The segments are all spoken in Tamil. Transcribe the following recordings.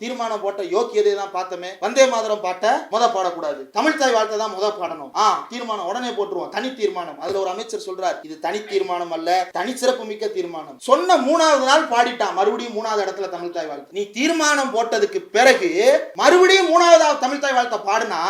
தீர்மானம் போட்ட யோக்கியதை தான் பார்த்தமே. வந்தே மாதரம் பாட்டை பாடக்கூடாது, தமிழ் தாய் வாழ்த்தை தான் பாடணும். தீர்மானம் உடனே போட்டுருவோம், தனி தீர்மானம். அதுல ஒரு அமைச்சர் சொல்றார், இது தனி தீர்மானம் அல்ல, தனி சிறப்பு மிக்க தீர்மானம். சொன்ன 3வது நாள் பாடிட்டான் மறுபடியும் 3வது இடத்துல தமிழ் தாய் வாழ்த்து. நீ தீர்மானம் போட்டதுக்கு பிறகு மறுபடியும் 3வது தமிழ் தாய் வாழ்த்தை பாடுனா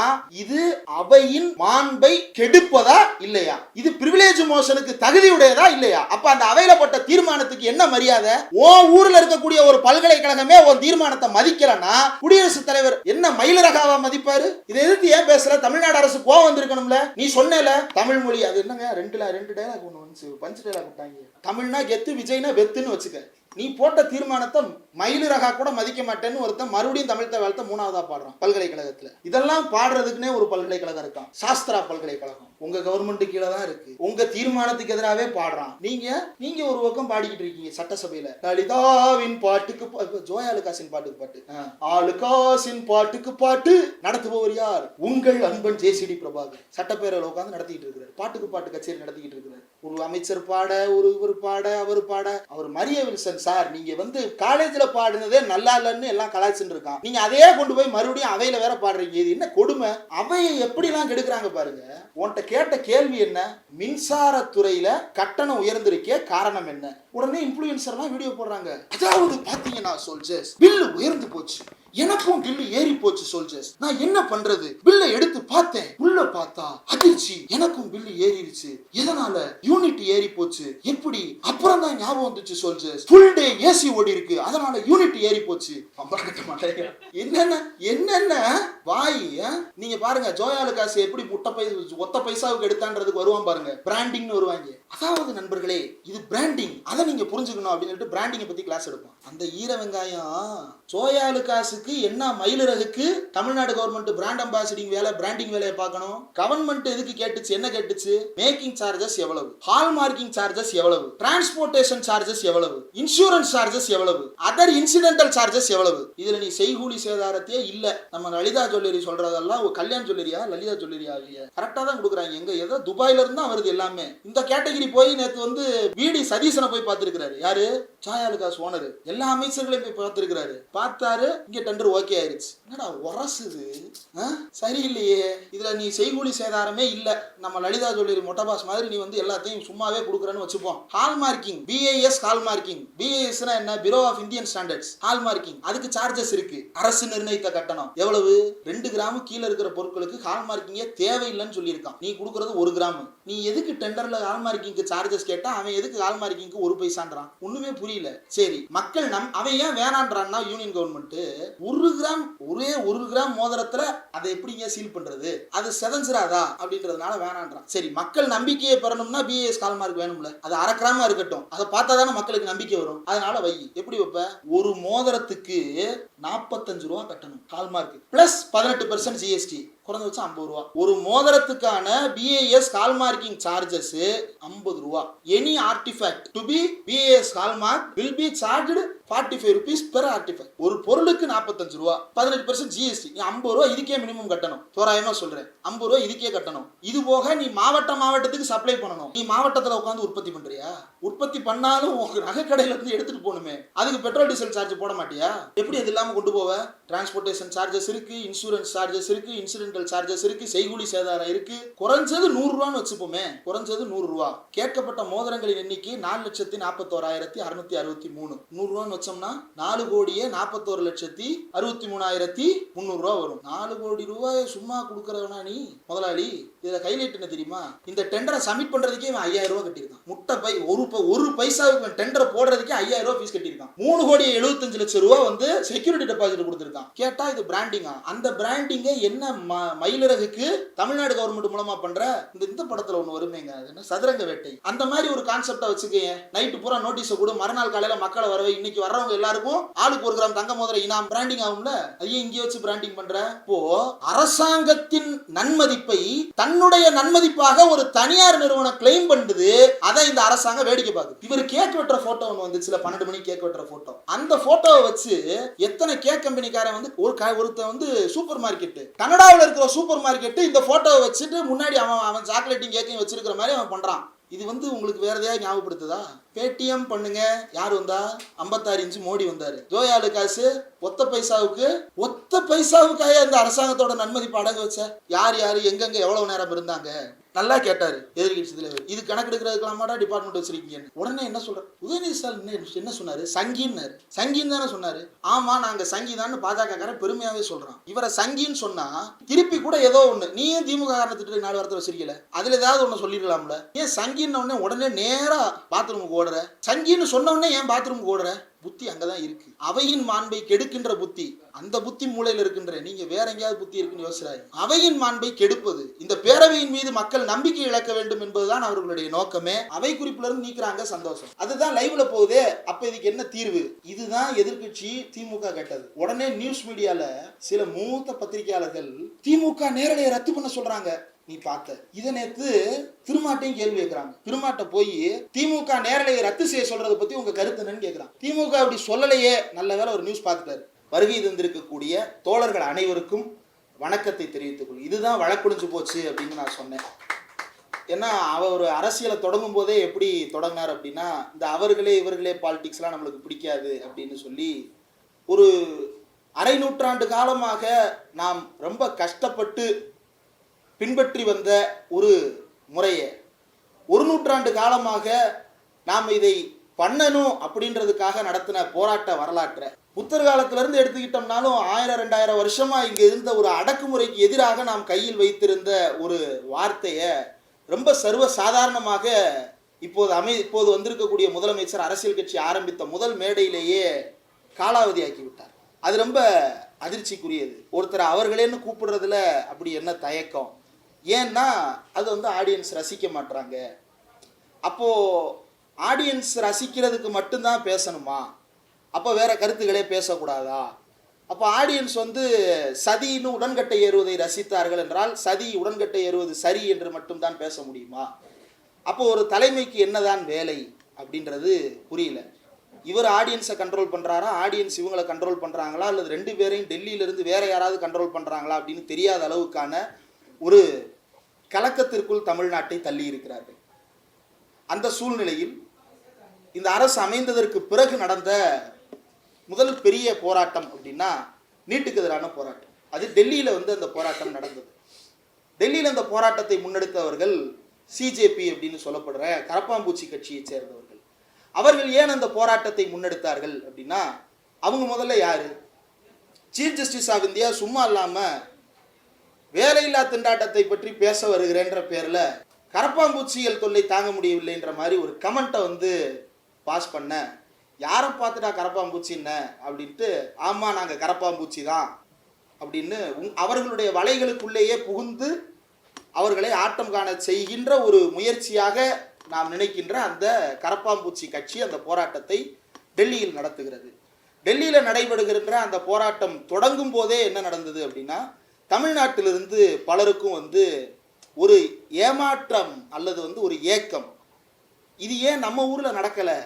இது அவையின் மாண்பை கெடுப்பதா இல்லையா? இது பிரிவிலேஜ் மோஷனுக்கு தகுதியுடையதா இல்லையா? அப்ப அந்த அவையில போட்ட தீர்மானத்துக்கு என்ன மரியாதை? ஓ ஊர்ல இருக்கக்கூடிய ஒரு பல்கலைக்கழகமே ஒரு தீர்மானத்தை மதிக்கலன்னா குடியரசுத் தலைவர் என்ன மயில் ரகாவா மதிப்பாரு? இதை எதிர்த்து ஏன் பேசுற? தமிழ்நாடு அரசு கோவம் வந்திருக்கணும்ல. நீ சொன்னல தமிழ் மொழி, அது என்னங்க ரெண்டு டைலாக் ஒன்று வந்து பஞ்சு டைலாக் விட்டாங்க. தமிழ்னா கெத்து, விஜய்னா வெத்துன்னு வச்சுக்க. நீ போட்ட தீர்மானத்தை மயில் ரகா கூட மதிக்க மாட்டேன்னு ஒருத்தன் மறுபடியும் தமிழ் தாய் வாழ்த்தை 3வதா பாடுறான் பல்கலைக்கழகத்துல. இதெல்லாம் பாடுறதுக்குன்னே ஒரு பல்கலைக்கழகம் இருக்கான், சாஸ்திரா பல்கலைக்கழகம். உங்க கவர்மெண்ட் கீழே தான் இருக்கு. உங்க தீர்மானத்துக்கு எதிராகவே பாடுறான். நீங்க ஒரு பக்கம் பாடிக்கிட்டு இருக்கீங்க சட்டசபையில. லலிதாவின் பாட்டுக்கு ஜோயாலுகாசின் பாட்டுக்கு பாட்டு, ஆலுகாசின் பாட்டுக்கு பாட்டு நடத்துபவர் யார்? உங்கள் அன்பன் ஜேசிடி பிரபாகர் சட்டப்பேரவையில் உட்கார்ந்து நடத்திக்கிட்டு இருக்கிறார். பாட்டுக்கு பாட்டு கச்சேரி நடத்திக்கிட்டு இருக்கிறார். ஒரு அமைச்சர் பாட, ஒரு பாட, அவர் பாட. அவர் மரிய வில்சன் சார், நீங்க வந்து காலேஜ்ல பாடுனதே நல்லா இல்லைன்னு எல்லாம் கலாய்ச்சிட்டு இருக்கான். நீங்க அதே கொண்டு போய் மறுபடியும் அவையில வேற பாடுறீங்க. இது என்ன கொடுமை? அவையை எப்படி எல்லாம் கெடுக்கிறாங்க பாருங்க. உன்கிட்ட கேட்ட கேள்வி என்ன? மின்சாரத்துறையில கட்டணம் உயர்ந்திருக்கே காரணம் என்ன? உடனே இன்ஃப்ளூயன்சர்லாம் வீடியோ போடுறாங்க. அதாவது பாத்தீங்கன்னா சோல்ஜர்ஸ், பில்லு உயர்ந்து போச்சு, எனக்கும் பில்லு ஏறி போச்சு சோல்ஜர்ஸ், நான் என்ன பண்றது? பில்லை எடுத்து பார்த்தேன், உள்ள பார்த்தா அதிர்ச்சி, எனக்கும் பில்லு ஏறிடுச்சு. எதனால? யூனிட் ஏறி போச்சு. எப்படி? அப்புறம் தான் ஞாபகம் வந்துச்சு சோல்ஜர்ஸ், ஃபுல் டே ஏசி ஓடி இருக்கு, அதனால யூனிட் ஏறி போச்சு. என்னென்ன வாய். நீங்க பாருங்க ஜோயாலுகாஸ் எப்படி ஒத்த பைசாவுக்கு எடுத்தான்றதுக்கு வருவான் பாருங்க, பிராண்டிங்னு வருவாங்க. அதாவது நண்பர்களே, இது பிராண்டிங், அதை நீங்க புரிஞ்சுக்கணும் அப்படின்னு சொல்லிட்டு பிராண்டிங்கை பத்தி கிளாஸ் எடுப்போம். அந்த ஈர வெங்காயம் ஜோயாலுகாஸுக்கு என்ன மயிலிறகுக்கு தமிழ்நாடு கவர்மெண்ட் பிராண்ட் அம்பாசிடிங் வேலை, பிராண்டிங் வேலையை பார்க்கணும். கவர்மெண்ட் எதுக்கு கேட்டுச்சு? என்ன கேட்டுச்சு? மேக்கிங் சார்ஜஸ் எவ்வளவு, ஹால் மார்க்கிங் சார்ஜஸ் எவ்வளவு, டிரான்ஸ்போர்ட்டேஷன் சார்ஜஸ் எவ்வளவு, இன்சூரன்ஸ் சார்ஜஸ் எவ்வளவு, அதர் இன்சிடென்டல் சார்ஜஸ் எவ்வளவு. இதுல நீ செய்கூலி சேதாரத்தையே இல்ல. நம்ம லலிதா ஜுவல்லரி சொல்றதெல்லாம் கல்யாண் ஜுவல்லரியா லலிதா ஜுவல்லரியா இல்லையா? கரெக்டா தான் கொடுக்குறாங்க. எங்க ஏதோ துபாயில இருந்து தான் வருது எல்லாமே. இந்த கேட்டகரி போய் நேற்று வந்து வீடி சதீசனை போய் பார்த்திருக்கிறாரு. யாரு? ஜோயாலுகாஸ் ஓனர். எல்லா அமைச்சர்களையும் போய் பார்த்திருக்கிறாரு. பார்த்தாரு, இங்க டெண்டர் ஓகே ஆயிருச்சு. என்னடா உரசுது, சரியில்லையே. இதுல நீ செய்கூலி சேதாரமே இல்ல. நம்ம லலிதா ஜுவல்லரி மொட்டபாஸ் மாதிரி நீ வந்து எல்லாத்தையும் சும்மாவே கொடுக்குறன்னு வச்சுப்போம். Hallmarking, BIS hallmarking. பிஏஎஸ்னா என்ன? Bureau of Indian standards. Hallmarking அதுக்கு சார்ஜஸ் இருக்கு. அரசு நிர்ணயித்த கட்டணம் எவ்வளவு? 2 கிராம் கீழே இருக்கிற பொருட்களுக்கு ஹால் மார்க்கிங்கே தேவையில்லைன்னு சொல்லியிருக்கான். நீ கொடுக்கறது 1 கிராம். நீ எதுக்கு டெண்டர்ல ஹால் மார்க்கிங்க்கு சார்ஜஸ் கேட்டா அவன் எதுக்கு ஹால் மார்க்கிங்க்கு 1 பைசான்றான்? ஒண்ணுமே புரியல. சரி, மக்கள் அவன் ஏன் வேணான்றான்னா யூனியன் கவர்மெண்ட் 1 கிராம் மோதிரத்துல அதை எப்படிங்க சீல் பண்றது? அது செதஞ்சிராதா அப்படின்றதுனால வேணான்றான். சரி, மக்கள் நம்பிக்கையை பெறணும்னா பிஏஎஸ் ஹால் மார்க் வேணும்ல. அது 1/2 கிராமா இருக்கட்டும், அதை பார்த்தா தானே மக்களுக்கு நம்பிக்கை வரும். அதனால வை. எப்படி வைப்ப? ஒரு மோதிரத்துக்கு 45 ரூபா கட்டணும் ஹால் மார்க் பிளஸ் 18% ஜிஎஸ்டி, குறைஞ்ச வச்சு 50 ரூபா. ஒரு மோதிரத்துக்கான பிஏஎஸ் ஹால் மார்க்கிங் சார்ஜஸ் 50 ரூபா. Any artefact to be BIS hallmark will be charged 45 rupees per artifact. ஒரு பொருளுக்கு 45 ரூபா, 18% ஜிஎஸ்டி. நீ 50 ரூபா இதுக்கே மினிமம் கட்டணும். தோராயமா சொல்றேன், 50 ரூபா இதுக்கே கட்டணும். இது போக நீ மாவட்டத்துக்கு சப்ளை பண்ணணும். நீ மாவட்டத்துல உட்காந்து உற்பத்தி பண்றியா? உற்பத்தி பண்ணாலும் நகை கடையில இருந்து எடுத்துட்டு போகணுமே. அதுக்கு பெட்ரோல் டீசல் சார்ஜ் போட மாட்டியா? எப்படி அது இல்லாம கொண்டு போவ? டிரான்ஸ்போர்ட்டேஷன் சார்ஜஸ் இருக்கு, இன்சூரன்ஸ் சார்ஜஸ் இருக்கு, இன்சிடென்டல் சார்ஜஸ் இருக்கு, செய்கூலி சேதாரம் இருக்கு. குறைஞ்சது 100 ரூபான்னு வச்சுப்போமே. குறைஞ்சது 100 ரூபா. கேட்கப்பட்ட மோதிரங்களின் எண்ணிக்கை 4,41,663. 100 ரூபான்னு வச்சோம்னா 4,41,63,300 ரூபா வரும். 4 கோடி ரூபாய் சும்மா கொடுக்கறவனா நீ முதலாளி? இதுல ஹைலைட் என்ன தெரியுமா? இந்த டெண்டரை சப்மிட் பண்றதுக்கே 5000 ரூபாய் கட்டியிருக்கான். முட்டை பை ஒரு பைசாவுக்கு டெண்டரை போடுறதுக்கே 5000 ரூபாய் ஃபீஸ் கட்டியிருக்கான். 3,75,00,000 ரூபாய் வந்து செக்யூரிட்டி டெபாசிட் கொடுத்திருக்கான். கேட்டா இது பிராண்டிங்கா? அந்த பிராண்டிங்கை என்ன மயிலிறகுக்கு தமிழ்நாடு கவர்மெண்ட் மூலமா பண்ற இந்த படத்துல ஒண்ணு வருமேங்க, என்ன சதுரங்க வேட்டை, அந்த மாதிரி ஒரு கான்செப்டா வச்சுக்கேன். நைட்டு பூரா நோட்டீஸ் கூட மறுநாள் காலையில மக்களை வரவே, இன்னைக்கு வர்றவங்க எல்லாருக்கும் ஆளுக்கு 1 கிராம் தங்க மோதிரம் இனாம். பிராண்டிங் ஆகும்ல. ஐயா இங்கே வச்சு பிராண்டிங் பண்ற. இப்போ அரசாங்கத்தின் நன்மதிப்பை தன்னுடைய நன்மதிப்பாக ஒரு தனியார் நிறுவனம் கிளைம் பண்ணுது. அதை இந்த அரசாங்கம் வேடிக்கை பார்க்குது. இவர் கேக் வெட்டுற போட்டோ ஒன்று வந்துச்சுல, 12 மணிக்கு கேக் வெட்டுற போட்டோ. அந்த போட்டோவை வச்சு எத்தனை கேக் கம்பெனிக்காரன் வந்து ஒருத்தன் வந்து சூப்பர் மார்க்கெட், கனடாவில் இருக்கிற சூப்பர் மார்க்கெட் இந்த போட்டோவை வச்சுட்டு முன்னாடி அவன் சாக்லேட்டையும் கேக்கையும் வச்சிருக்கிற மாதிரி அவன் பண்றான். இது உங்களுக்கு வேற எதையாவது ஞாபகப்படுத்துதா? பேடிஎம் பண்ணுங்க, யார் வந்தா? 56 இன்ச்சு மோடி வந்தாரு. ஜோயாலு காசு ஒத்த பைசாவுக்காக இந்த அரசாங்கத்தோட நன்மதிப்பு அடங்க வச்ச யார் எங்கெங்க எவ்வளவு நேரம் இருந்தாங்க? நல்லா கேட்டாரு எதிர்கட்சி தலைவர். இது கணக்கு எடுக்கிறதுக்கலாமாடா டிபார்ட்மெண்ட் வச்சிருக்கீங்க? உடனே என்ன சொல்ற உதயநிதி ஸ்டாலின் என்ன சொன்னாரு? சங்கின்னு தானே சொன்னாரு. ஆமா, நாங்க சங்கி தான் பாஜக பெருமையாவே சொல்றான். இவரை சங்கின்னு சொன்னா திருப்பி கூட ஏதோ ஒண்ணு, நீயும் திமுக காரணத்திட்டு 4 வாரத்தை வச்சிருக்கல, அதுல ஏதாவது ஒண்ணு சொல்லிடலாம்ல. ஏன் சங்கின்னு உடனே நேரா பாத்ரூமுக்கு ஓடுற? சங்கின்னு சொன்ன உடனே ஏன் பாத்ரூமுக்கு ஓடுற? புத்தி அங்கதான் இருக்கு. அவையின் மாண்பை கெடுக்கின்ற புத்தி அந்த புத்தி மூளையில இருக்கின்ற, நீங்க வேற எங்கேயாவது புத்தி இருக்குன்னு யோசிறாரு. அவையின் மாண்பை கெடுப்பது, இந்த பேரவையின் மீது மக்கள் நம்பிக்கை இழக்க வேண்டும் என்பதுதான் அவர்களுடைய நோக்கமே. அவை குறிப்புல இருந்து நீக்கிறாங்க, சந்தோஷம். அதுதான் லைவ்ல போகுது. அப்ப இதுக்கு என்ன தீர்வு? இதுதான் எதிர்கட்சி திமுக கேட்டது. உடனே நியூஸ் மீடியால சில மூத்த பத்திரிகையாளர்கள் திமுக நேரடியை ரத்து பண்ண சொல்றாங்க. நீ பார்த்த இதை நேத்து திருமாட்டையும் கேள்வி கேட்கிறாங்க. திருமாட்ட போய் திமுக நேரலையை ரத்து செய்ய சொல்றதை பத்தி உங்க கருத்து என்னன்னு கேட்கிறான். திமுக அப்படி சொல்லலையே. நல்ல வேளை ஒரு நியூஸ் பார்த்துட்டாரு. வருகை தந்திருக்கக்கூடிய தோழர்கள் அனைவருக்கும் வணக்கத்தை தெரிவித்துக் கொள். இதுதான் வழக்குடிஞ்சு போச்சு அப்படின்னு நான் சொன்னேன். ஏன்னா அவர் ஒரு அரசியலை தொடங்கும் போதே எப்படி தொடங்கினார் அப்படின்னா, இந்த அவர்களே இவர்களே பாலிடிக்ஸ்லாம் நம்மளுக்கு பிடிக்காது அப்படின்னு சொல்லி ஒரு அரை நூற்றாண்டு காலமாக நாம் ரொம்ப கஷ்டப்பட்டு பின்பற்றி வந்த ஒரு முறையை ஒரு நூற்றாண்டு காலமாக நாம் இதை பண்ணணும் அப்படின்றதுக்காக நடத்தின போராட்ட வரலாற்றை புத்தர் காலத்திலிருந்து எடுத்துக்கிட்டோம்னாலும் 1000-2000 வருஷமா இங்க இருந்த ஒரு அடக்குமுறைக்கு எதிராக நாம் கையில் வைத்திருந்த ஒரு வார்த்தையை ரொம்ப சர்வ சாதாரணமாக இப்போது வந்திருக்கக்கூடிய முதலமைச்சர் அரசியல் கட்சி ஆரம்பித்த முதல் மேடையிலேயே காலாவதியாக்கி விட்டார். அது ரொம்ப அதிர்ச்சிக்குரியது. ஒருத்தர் அவர்களேன்னு கூப்பிடுறதுல அப்படி என்ன தயக்கம்? ஏன்னா அது ஆடியன்ஸ் ரசிக்க மாட்டாங்க. அப்போ ஆடியன்ஸ் ரசிக்கிறதுக்கு மட்டும்தான் பேசணுமா? அப்போ வேற கருத்துக்களே பேசக்கூடாதா? அப்போ ஆடியன்ஸ் சதின்னு உடன்கட்டை ஏறுவதை ரசித்தார்கள் என்றால் சதி உடன்கட்டை ஏறுவது சரி என்று மட்டும்தான் பேச முடியுமா? அப்போ ஒரு தலைமைக்கு என்னதான் வேலை அப்படின்றது புரியல. இவர் ஆடியன்ஸை கண்ட்ரோல் பண்ணுறாரா, ஆடியன்ஸ் இவங்களை கண்ட்ரோல் பண்ணுறாங்களா, அல்லது 2 பேரையும் டெல்லியிலிருந்து வேற யாராவது கண்ட்ரோல் பண்ணுறாங்களா அப்படின்னு தெரியாத அளவுக்கான ஒரு கலக்கத்திற்குள் தமிழ்நாட்டை தள்ளி இருக்கிறார்கள். அந்த சூழ்நிலையில் இந்த அரசு அமைந்ததற்கு பிறகு நடந்த முதல் பெரிய போராட்டம் அப்படின்னா நீட்டுக்கு எதிரான போராட்டம். அது டெல்லியில் அந்த போராட்டம் நடந்தது. டெல்லியில் அந்த போராட்டத்தை முன்னெடுத்தவர்கள் சிஜேபி அப்படின்னு சொல்லப்படுற கரப்பாம்பூச்சி கட்சியை சேர்ந்தவர்கள். அவர்கள் ஏன் அந்த போராட்டத்தை முன்னெடுத்தார்கள் அப்படின்னா, அவங்க முதல்ல யாரு? சீஃப் ஜஸ்டிஸ் ஆஃப் இந்தியா சும்மா இல்லாமல் வேலையில்லா திண்டாட்டத்தை பற்றி பேச வருகிறேன்ற பேரில் கரப்பாம்பூச்சிகள் தொல்லை தாங்க முடியவில்லைன்ற மாதிரி ஒரு கமெண்ட்டை பாஸ் பண்ண, யாரை பார்த்துட்டா கரப்பாம்பூச்சி என்ன அப்படின்ட்டு, ஆமாம் நாங்கள் கரப்பாம்பூச்சி தான் அப்படின்னு அவர்களுடைய வலைகளுக்குள்ளேயே புகுந்து அவர்களை ஆட்டம் காண செய்கின்ற ஒரு முயற்சியாக நாம் நினைக்கின்ற அந்த கரப்பாம்பூச்சி கட்சி அந்த போராட்டத்தை டெல்லியில் நடத்துகிறது. டெல்லியில் நடைபெறுகின்ற அந்த போராட்டம் தொடங்கும் போதே என்ன நடந்தது அப்படின்னா, தமிழ்நாட்டிலிருந்து பலருக்கும் ஒரு ஏமாற்றம் அல்லது ஒரு ஏக்கம். இது ஏன் நம்ம ஊரில் நடக்கலை?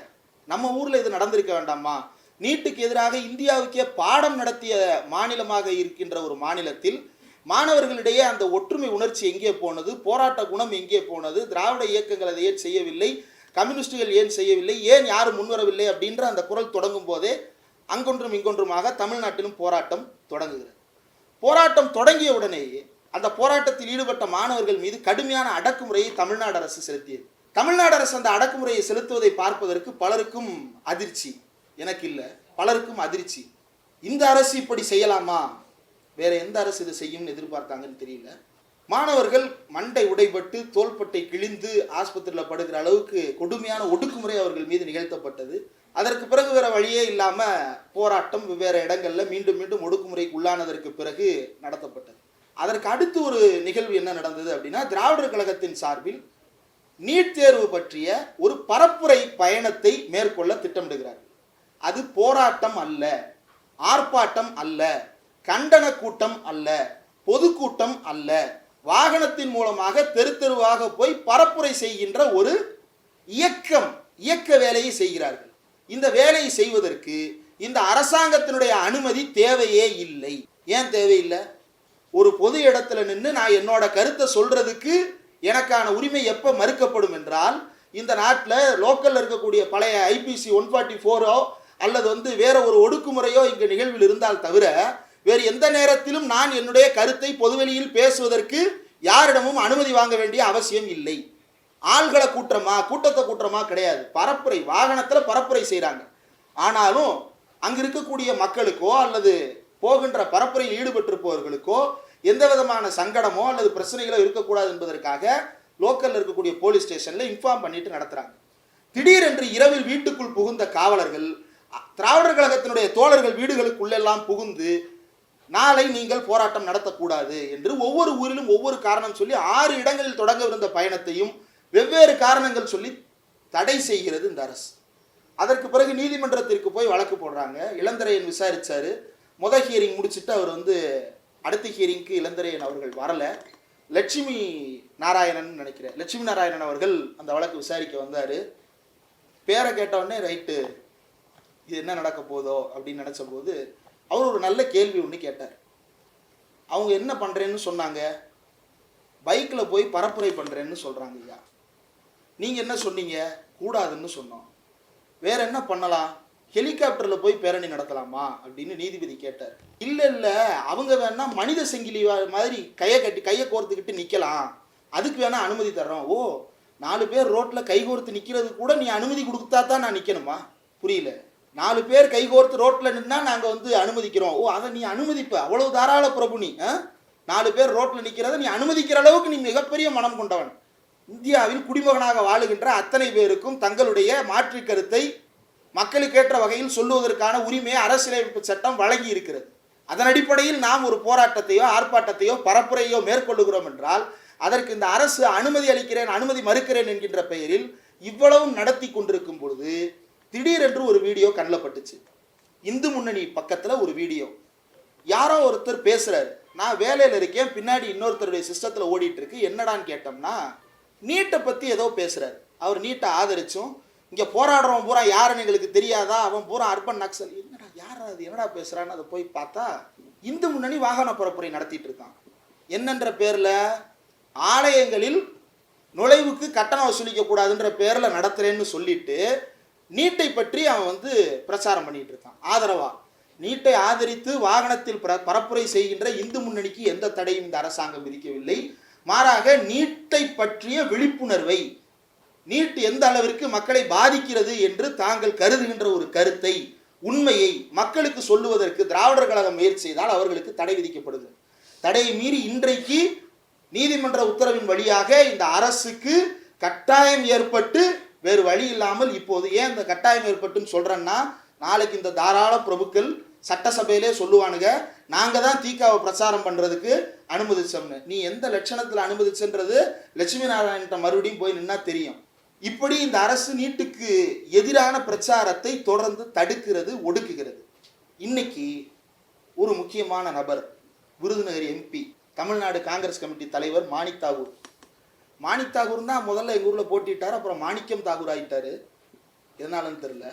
நம்ம ஊரில் இது நடந்திருக்க வேண்டாமா? நீட்டுக்கு எதிராக இந்தியாவுக்கே பாடம் நடத்திய மாநிலமாக இருக்கின்ற ஒரு மாநிலத்தில் மாணவர்களிடையே அந்த ஒற்றுமை உணர்ச்சி எங்கே போனது? போராட்ட குணம் எங்கே போனது? திராவிட இயக்கங்கள் அதை ஏன் செய்யவில்லை? கம்யூனிஸ்டுகள் ஏன் செய்யவில்லை? ஏன் யாரும் முன்வரவில்லை? அப்படின்ற அந்த குரல் தொடங்கும் போதே அங்கொன்றும் இங்கொன்றுமாக தமிழ்நாட்டிலும் போராட்டம் தொடங்குகிறது. போராட்டம் தொடங்கிய உடனேயே அந்த போராட்டத்தில் ஈடுபட்ட மாணவர்கள் மீது கடுமையான அடக்குமுறையை தமிழ்நாடு அரசு செலுத்தியது. தமிழ்நாடு அரசு அந்த அடக்குமுறையை செலுத்துவதை பார்ப்பதற்கு பலருக்கும் அதிர்ச்சி. எனக்கு இல்லை, பலருக்கும் அதிர்ச்சி. இந்த அரசு இப்படி செய்யலாமா? வேற எந்த அரசு இதை செய்யும்னு எதிர்பார்த்தாங்கன்னு தெரியல. மாணவர்கள் மண்டை உடைபட்டு தோள்பட்டை கிழிந்து ஆஸ்பத்திரியில் படுகிற அளவுக்கு கொடுமையான ஒடுக்குமுறை அவர்கள் மீது நிகழ்த்தப்பட்டது. அதற்கு பிறகு வேற வழியே இல்லாமல் போராட்டம் வெவ்வேறு இடங்களில் மீண்டும் மீண்டும் ஒடுக்குமுறைக்கு உள்ளானதற்கு பிறகு நடத்தப்பட்டது. அதற்கு அடுத்து ஒரு நிகழ்வு என்ன நடந்தது அப்படின்னா, திராவிடர் கழகத்தின் சார்பில் நீட் தேர்வு பற்றிய ஒரு பரப்புரை பயணத்தை மேற்கொள்ள திட்டமிடுகிறார்கள். அது போராட்டம் அல்ல, ஆர்ப்பாட்டம் அல்ல, கண்டன கூட்டம் அல்ல, பொதுக்கூட்டம் அல்ல, வாகனத்தின் மூலமாக தெரு தெருவாக போய் பரப்புரை செய்கின்ற ஒரு இயக்க வேலையை செய்கிறார்கள். இந்த வேலையை செய்வதற்கு இந்த அரசாங்கத்தினுடைய அனுமதி தேவையே இல்லை. ஏன் தேவையில்லை? ஒரு பொது இடத்துல நின்று நான் என்னோட கருத்தை சொல்றதுக்கு எனக்கான உரிமை எப்போ மறுக்கப்படும் என்றால், இந்த நாட்டில் லோக்கலில் இருக்கக்கூடிய பழைய ஐபிசி 144 அல்லது வேற ஒரு ஒடுக்குமுறையோ இங்கே நிகழ்வில் இருந்தால் தவிர வேறு எந்த நேரத்திலும் நான் என்னுடைய கருத்தை பொதுவெளியில் பேசுவதற்கு யாரிடமும் அனுமதி வாங்க வேண்டிய அவசியம் இல்லை. ஆள்களை கூட்டத்தை கூட்டுறமா கிடையாது. பரப்புரை, வாகனத்தில் பரப்புரை செய்கிறாங்க. ஆனாலும் அங்கே இருக்கக்கூடிய மக்களுக்கோ அல்லது போகின்ற பரப்புரையில் ஈடுபட்டிருப்பவர்களுக்கோ எந்த விதமான சங்கடமோ அல்லது பிரச்சனைகளோ இருக்கக்கூடாது என்பதற்காக லோக்கலில் இருக்கக்கூடிய போலீஸ் ஸ்டேஷனில் இன்ஃபார்ம் பண்ணிட்டு நடத்துகிறாங்க. திடீரென்று இரவில் வீட்டுக்குள் புகுந்த காவலர்கள் திராவிடர் கழகத்தினுடைய தோழர்கள் வீடுகளுக்குள்ளெல்லாம் புகுந்து நாளை நீங்கள் போராட்டம் நடத்தக்கூடாது என்று ஒவ்வொரு ஊரிலும் ஒவ்வொரு காரணம் சொல்லி 6 இடங்களில் தொடங்கவிருந்த பயணத்தையும் வெவ்வேறு காரணங்கள் சொல்லி தடை செய்கிறது இந்த அரசு. அதற்கு பிறகு நீதிமன்றத்திற்கு போய் வழக்கு போடுறாங்க. இளந்திரையன் விசாரிச்சாரு. முதல் ஹியரிங் முடிச்சுட்டு அவர் அடுத்த ஹியரிங்க்கு இளந்திரையன் அவர்கள் வரல. லட்சுமி நாராயணன் நினைக்கிறேன், லட்சுமி நாராயணன் அவர்கள் அந்த வழக்கு விசாரிக்க வந்தார். பேரை கேட்டவுடனே ரைட்டு இது என்ன நடக்க போதோ அப்படின்னு நினச்ச போது அவர் ஒரு நல்ல கேள்வி ஒன்று கேட்டார். அவங்க என்ன பண்ணுறேன்னு சொன்னாங்க? பைக்கில் போய் பரப்புரை பண்ணுறேன்னு சொல்கிறாங்க. ஐயா, நீங்கள் என்ன சொன்னீங்க? கூடாதுன்னு சொன்னோம். வேற என்ன பண்ணலாம்? ஹெலிகாப்டரில் போய் பேரணி நடத்தலாமா அப்படின்னு நீதிபதி கேட்டார். இல்லை அவங்க வேணா மனித செங்கிலி மாதிரி கையை கோர்த்துக்கிட்டு நிற்கலாம், அதுக்கு வேணா அனுமதி தர்றோம். ஓ, 4 பேர் ரோட்டில் கைகோர்த்து நிற்கிறது கூட நீ அனுமதி கொடுத்தா தான் நான் நிற்கணுமா? புரியல. 4 பேர் கைகோர்த்து ரோட்டில் நின்னா நாங்கள் அனுமதிக்கிறோம். ஓ, அதை நீ அனுமதிப்ப, அவ்வளவு தாராள பிரபு நீ. 4 பேர் ரோட்டில் நிற்கிறத நீ அனுமதிக்கிற அளவுக்கு நீ மிகப்பெரிய மனம் கொண்டவன். இந்தியாவில் குடிமகனாக வாழுகின்ற அத்தனை பேருக்கும் தங்களுடைய மாற்று கருத்தை மக்களுக்கேற்ற வகையில் சொல்லுவதற்கான உரிமையை அரசியலமைப்பு சட்டம் வழங்கி இருக்கிறது. அதன் அடிப்படையில் நாம் ஒரு போராட்டத்தையோ ஆர்ப்பாட்டத்தையோ பரப்புரையோ மேற்கொள்ளுகிறோம் என்றால் அதற்கு இந்த அரசு அனுமதி அளிக்கிறேன், அனுமதி மறுக்கிறேன் என்கின்ற பெயரில் இவ்வளவும் நடத்தி கொண்டிருக்கும் பொழுது திடீரென்று ஒரு வீடியோ கண்ணில் பட்டுச்சு. இந்து முன்னணி பக்கத்தில் ஒரு வீடியோ, யாரோ ஒருத்தர் பேசுறாரு. நான் வேலையில் இருக்கேன், பின்னாடி இன்னொருத்தருடைய சிஸ்டத்தில் ஓடிட்டு இருக்கு. என்னடான்னு கேட்டோம்னா நீட்டை பற்றி ஏதோ பேசுறாரு. அவர் நீட்டை ஆதரிச்சும் இங்கே போராடுறவன் பூரா யாருன்னு எங்களுக்கு தெரியாதா, அவன் பூரா அர்பன் நக்சல், என்னடா யார் அது, என்னடா பேசுறான்னு அதை போய் பார்த்தா இந்து முன்னணி வாகன பரப்புரை நடத்திட்டு இருக்கான். என்னன்ற பேரில் ஆலயங்களில் நுழைவுக்கு கட்டணம் வசூலிக்க கூடாதுன்ற பேரில் நடத்துறேன்னு சொல்லிட்டு நீட்டை பற்றி அவன் பிரச்சாரம் பண்ணிட்டு இருக்கான். ஆதரவா நீட்டை ஆதரித்து வாகனத்தில் பரப்புரை செய்கின்ற இந்து முன்னணிக்கு எந்த தடையும் இந்த அரசாங்கம் விதிக்கவில்லை. மாறாக நீட்டை பற்றிய விழிப்புணர்வை, நீட் எந்த அளவிற்கு மக்களை பாதிக்கிறது என்று தாங்கள் கருதுகின்ற ஒரு கருத்தை, உண்மையை மக்களுக்கு சொல்லுவதற்கு திராவிடர் கழகம் முயற்சி செய்தால் அவர்களுக்கு தடை விதிக்கப்படுகிறது. தடையை மீறி இன்றைக்கு நீதிமன்ற உத்தரவின் வழியாக இந்த அரசுக்கு கட்டாயம் ஏற்பட்டு வேறு வழி இல்லாமல் இப்போது ஏன் இந்த கட்டாயம் ஏற்பட்டுன்னு சொல்றேன்னா, நாளைக்கு இந்த தாராள பிரபுக்கள் சட்டசபையிலே சொல்லுவானுங்க, நாங்கள் தான் தீக்காவை பிரச்சாரம் பண்ணுறதுக்கு அனுமதிச்சோம்னு. நீ எந்த லட்சணத்தில் அனுமதிச்சுன்றது லட்சுமி நாராயணன்ட்ட மறுபடியும் போய் நின்னா தெரியும். இப்படி இந்த அரசு நீட்டுக்கு எதிரான பிரச்சாரத்தை தொடர்ந்து தடுக்கிறது, ஒடுக்குகிறது. இன்னைக்கு ஒரு முக்கியமான நபர், விருதுநகர் எம்பி, தமிழ்நாடு காங்கிரஸ் கமிட்டி தலைவர் மாணிக் தாகூர். மாணிக் தாகூர் தான் முதல்ல எங்கள் ஊரில் போட்டிட்டார், அப்புறம் மாணிக்கம் தாகூர் ஆகிட்டாரு. எதனாலன்னு தெரியல.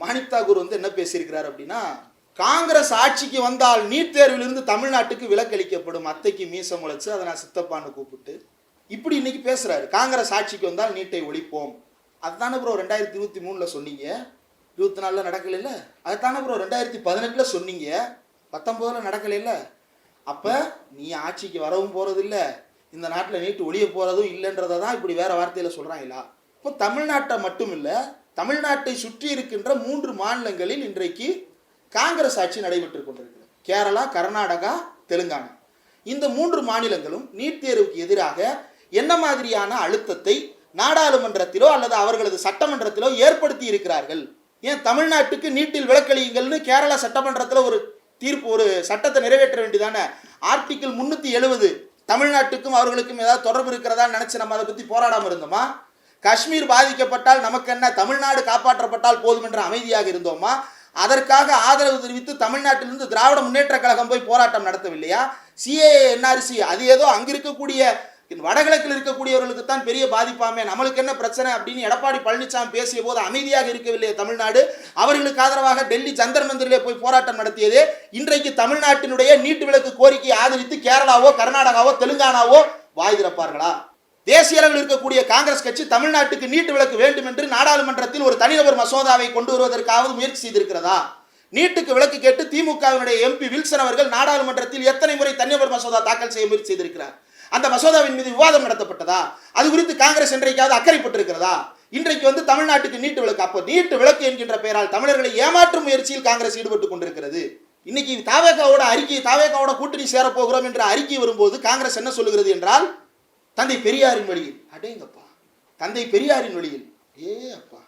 மாணிக் தாகூர் என்ன பேசியிருக்கிறார் அப்படின்னா, காங்கிரஸ் ஆட்சிக்கு வந்தால் நீட் தேர்விலிருந்து தமிழ்நாட்டுக்கு விலக்களிக்கப்படும், அத்தைக்கு மீச முளைச்சு அதை நான் சித்தப்பான்னு கூப்பிட்டு இப்படி இன்னைக்கு பேசுறாரு. காங்கிரஸ் ஆட்சிக்கு வந்தால் நீட்டை ஒழிப்போம். அதுதானே ப்ரோ 2023 சொன்னீங்க, 24 நடக்கல இல்ல. அதுதானே ப்ரோ 2018 சொன்னீங்க, 19 நடக்கல இல்ல. அப்ப நீ ஆட்சிக்கு வரவும் போறது இல்ல, இந்த நாட்டில் நீட்டு ஒழிய போறதும் இல்லைன்றதை தான் இப்படி வேற வார்த்தையில சொல்றாங்களா? இப்போ தமிழ்நாட்டை மட்டும் இல்ல, தமிழ்நாட்டை சுற்றி இருக்கின்ற 3 மாநிலங்களில் இன்றைக்கு காங்கிரஸ் ஆட்சி நடைபெற்று கொண்டிருக்கிறது. கேரளா, கர்நாடகா, தெலுங்கானா. இந்த 3 மாநிலங்களும் நீட் தேர்வுக்கு எதிராக என்ன மாதிரியான அழுத்தத்தை நாடாளுமன்றத்திலோ அல்லது அவர்களது சட்டமன்றத்திலோ ஏற்படுத்தி இருக்கிறார்கள்? ஏன் தமிழ்நாட்டுக்கு நீட்டில் விலக்களியுங்கள்னு கேரளா சட்டமன்றத்தில் ஒரு தீர்ப்பு, ஒரு சட்டத்தை நிறைவேற்ற வேண்டியதானே? ஆர்டிகிள் 370 தமிழ்நாட்டுக்கும் அவர்களுக்கும் ஏதாவது தொடர்பு இருக்கிறதா நினைச்சு நம்ம அதை பற்றி போராடாமல் இருந்தோமா? காஷ்மீர் பாதிக்கப்பட்டால் நமக்கு என்ன, தமிழ்நாடு காப்பாற்றப்பட்டால் போதும் என்ற அமைதியாக இருந்தோமா? அதற்காக ஆதரவு தெரிவித்து தமிழ்நாட்டிலிருந்து திராவிட முன்னேற்ற கழகம் போய் போராட்டம் நடத்தவில்லையா? சிஏஏ, என்ஆர்சி, அது ஏதோ அங்க இருக்கக்கூடிய வடகிழக்கில் இருக்கக்கூடியவர்களுக்கு தான் பெரிய பாதிப்பாமே, நம்மளுக்கு என்ன பிரச்சனை அப்படின்னு எடப்பாடி பழனிசாமி பேசிய போது அமைதியாக இருக்கவில்லையே தமிழ்நாடு? அவர்களுக்கு ஆதரவாக டெல்லி ஜந்தர் மந்திரிலே போய் போராட்டம் நடத்தியது. இன்றைக்கு தமிழ்நாட்டினுடைய நீட்டு விலக்கு கோரிக்கையை ஆதரித்து கேரளாவோ, கர்நாடகாவோ, தெலுங்கானாவோ வாய் திறப்பார்களா? தேசிய அளவில் இருக்கக்கூடிய காங்கிரஸ் கட்சி தமிழ்நாட்டுக்கு நீட் விலக்கு வேண்டும் என்று நாடாளுமன்றத்தில் ஒரு தனிநபர் மசோதாவை கொண்டு வருவதற்காவது முயற்சி செய்திருக்கிறதா? நீட்டுக்கு விலக்கு கேட்டு திமுகவினுடைய எம்பி வில்சன் அவர்கள் நாடாளுமன்றத்தில் எத்தனை முறை தனிநபர் மசோதா தாக்கல் செய்ய முயற்சி செய்திருக்கிறார்? அந்த மசோதாவின் மீது விவாதம் நடத்தப்பட்டதா? அது குறித்து காங்கிரஸ் இன்றைக்காவது அக்கறைப்பட்டிருக்கிறதா? இன்றைக்கு தமிழ்நாட்டுக்கு நீட்டு விலக்கு. அப்போ நீட்டு விலக்கு என்கின்ற பெயரால் தமிழர்களை ஏமாற்றும் முயற்சியில் காங்கிரஸ் ஈடுபட்டுக் கொண்டிருக்கிறது. இன்னைக்கு தாவேகாவோட கூட்டணி சேரப்போகிறோம் என்ற அறிக்கை வரும்போது காங்கிரஸ் என்ன சொல்லுகிறது என்றால், தந்தை பெரியாரின் வழியில். அடேங்கப்பா, தந்தை பெரியாரின் வழியில். அப்பா,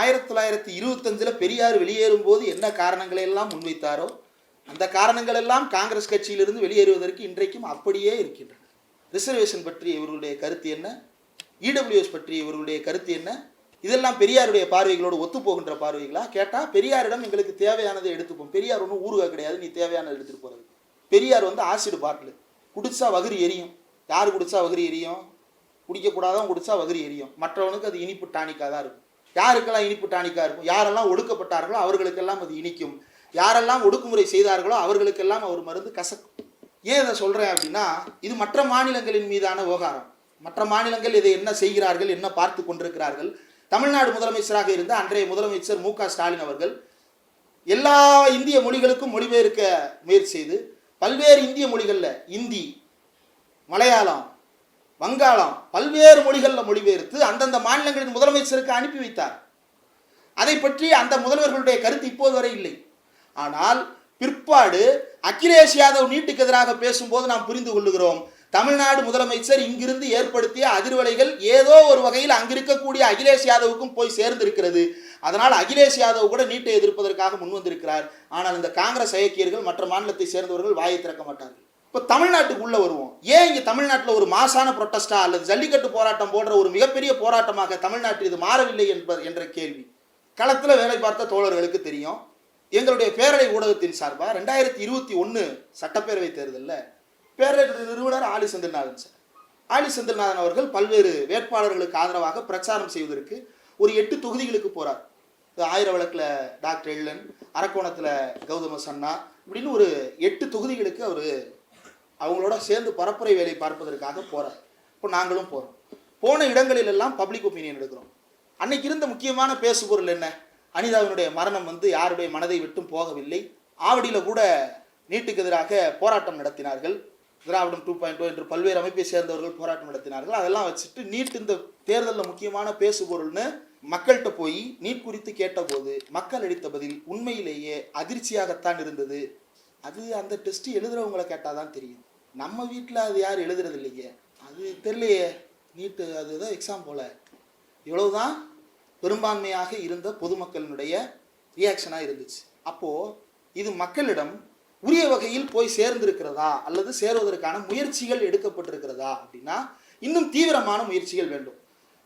1925 பெரியார் வெளியேறும் போது என்ன காரணங்களை எல்லாம் முன்வைத்தாரோ அந்த காரணங்கள் எல்லாம் காங்கிரஸ் கட்சியிலிருந்து வெளியேறுவதற்கு இன்றைக்கும் அப்படியே இருக்கின்றன. ரிசர்வேஷன் பற்றி இவர்களுடைய கருத்து என்ன? இடபிள்யூஎஸ் பற்றி இவர்களுடைய கருத்து என்ன? இதெல்லாம் பெரியாருடைய பார்வைகளோடு ஒத்துப்போகின்ற பார்வைகளா? கேட்டால் பெரியாரிடம் எங்களுக்கு தேவையானதை எடுத்துப்போம். பெரியார் ஒன்றும் ஊருகா கிடையாது, நீ தேவையானதை எடுத்துகிட்டு போகிறது. பெரியார் ஆசிட் பாட்டில் குடிச்சா வகிரி எரியும். யார் குடிச்சா வகிரி எரியும்? குடிக்கக்கூடாதான் குடிச்சா வகிரி எரியும். மற்றவனுக்கு அது இனிப்பு டானிக்காக தான் இருக்கும். யாருக்கெல்லாம் இனிப்பு டானிக்காக இருக்கும்? யாரெல்லாம் ஒடுக்கப்பட்டார்களோ அவர்களுக்கெல்லாம் அது இனிக்கும். யாரெல்லாம் ஒடுக்குமுறை செய்தார்களோ அவர்களுக்கெல்லாம் அவர் மருந்து கசக்கும். ஏன் இதை சொல்கிறேன் அப்படின்னா, இது மற்ற மாநிலங்களின் மீதான விவகாரம். மற்ற மாநிலங்கள் இதை என்ன செய்கிறார்கள், என்ன பார்த்து கொண்டிருக்கிறார்கள். தமிழ்நாடு முதலமைச்சராக இருந்த அன்றைய முதலமைச்சர் மு.க. ஸ்டாலின் அவர்கள் எல்லா இந்திய மொழிகளுக்கும் மொழிபெயர்க்க முயற்சி செய்து பல்வேறு இந்திய மொழிகளில் இந்தி, மலையாளம், வங்காளம் பல்வேறு மொழிகளில் மொழிபெயர்த்து அந்தந்த மாநிலங்களின் முதலமைச்சருக்கு அனுப்பி வைத்தார். அதை பற்றி அந்த முதல்வர்களுடைய கருத்து இப்போது வரை இல்லை. ஆனால் பிற்பாடு அகிலேஷ் யாதவ் நீட்டுக்கு எதிராக பேசும்போது நாம் புரிந்து கொள்ளுகிறோம், தமிழ்நாடு முதலமைச்சர் இங்கிருந்து ஏற்படுத்திய அதிர்வலைகள் ஏதோ ஒரு வகையில் அங்கிருக்கக்கூடிய அகிலேஷ் யாதவுக்கும் போய் சேர்ந்திருக்கிறது. அதனால் அகிலேஷ் யாதவ் கூட நீட்டை எதிர்ப்பதற்காக முன்வந்திருக்கிறார். ஆனால் இந்த காங்கிரஸ் ஐக்கியர்கள் மற்ற மாநிலத்தை சேர்ந்தவர்கள் வாயை திறக்க மாட்டார்கள். இப்போ தமிழ்நாட்டுக்கு உள்ள வருவோம். ஏன் இங்கே தமிழ்நாட்டில் ஒரு மாசான புரொட்டஸ்டா அல்லது ஜல்லிக்கட்டு போராட்டம் போன்ற ஒரு மிகப்பெரிய போராட்டமாக தமிழ்நாட்டில் இது மாறவில்லை என்ற கேள்வி களத்தில் வேலை பார்த்த தோழர்களுக்கு தெரியும். எங்களுடைய பேரலை ஊடகத்தின் சார்பாக 2021 சட்டப்பேரவை தேர்தலில் பேரலை நிறுவனர் ஆலி செந்தில்நாதன் சார், ஆலி செந்தில்நாதன் அவர்கள் பல்வேறு வேட்பாளர்களுக்கு ஆதரவாக பிரச்சாரம் செய்வதற்கு ஒரு 8 தொகுதிகளுக்கு போகிறார். ஆயிரவிளக்கில் டாக்டர் எல்லன், அரக்கோணத்தில் கௌதம சன்னா, இப்படின்னு ஒரு 8 தொகுதிகளுக்கு அவர் அவங்களோட சேர்ந்து பரப்புரை வேலை பார்ப்பதற்காக போகிறார். இப்போ நாங்களும் போகிறோம். போன இடங்களிலெல்லாம் பப்ளிக் ஒப்பீனியன் எடுக்கிறோம். அன்னைக்கு இருந்த முக்கியமான பேசுபொருள் என்ன? அனிதாவினுடைய மரணம் யாருடைய மனதை விட்டும் போகவில்லை. ஆவடியில் கூட நீட்டுக்கு எதிராக போராட்டம் நடத்தினார்கள். திராவிடம் 2.0 என்று பல்வேறு அமைப்பை சேர்ந்தவர்கள் போராட்டம் நடத்தினார்கள். அதெல்லாம் வச்சுட்டு நீட் இந்த தேர்தலில் முக்கியமான பேசுபொருள்னு மக்கள்கிட்ட போய் நீட் குறித்து கேட்டபோது மக்கள் அளித்த பதில் உண்மையிலேயே அதிர்ச்சியாகத்தான் இருந்தது. அது அந்த டெஸ்ட் எழுதுறவங்களை கேட்டால் தான் தெரியும். நம்ம வீட்டில் அது யார் எழுதுறது இல்லைங்க, அது தெரியலையே. நீட்டு அதுதான் எக்ஸாம் போல. இவ்வளவுதான் பெரும்பான்மையாக இருந்த பொதுமக்களினுடைய ரியாக்ஷனாக இருந்துச்சு. அப்போது இது மக்களிடம் உரிய வகையில் போய் சேர்ந்திருக்கிறதா அல்லது சேருவதற்கான முயற்சிகள் எடுக்கப்பட்டிருக்கிறதா அப்படின்னா இன்னும் தீவிரமான முயற்சிகள் வேண்டும்.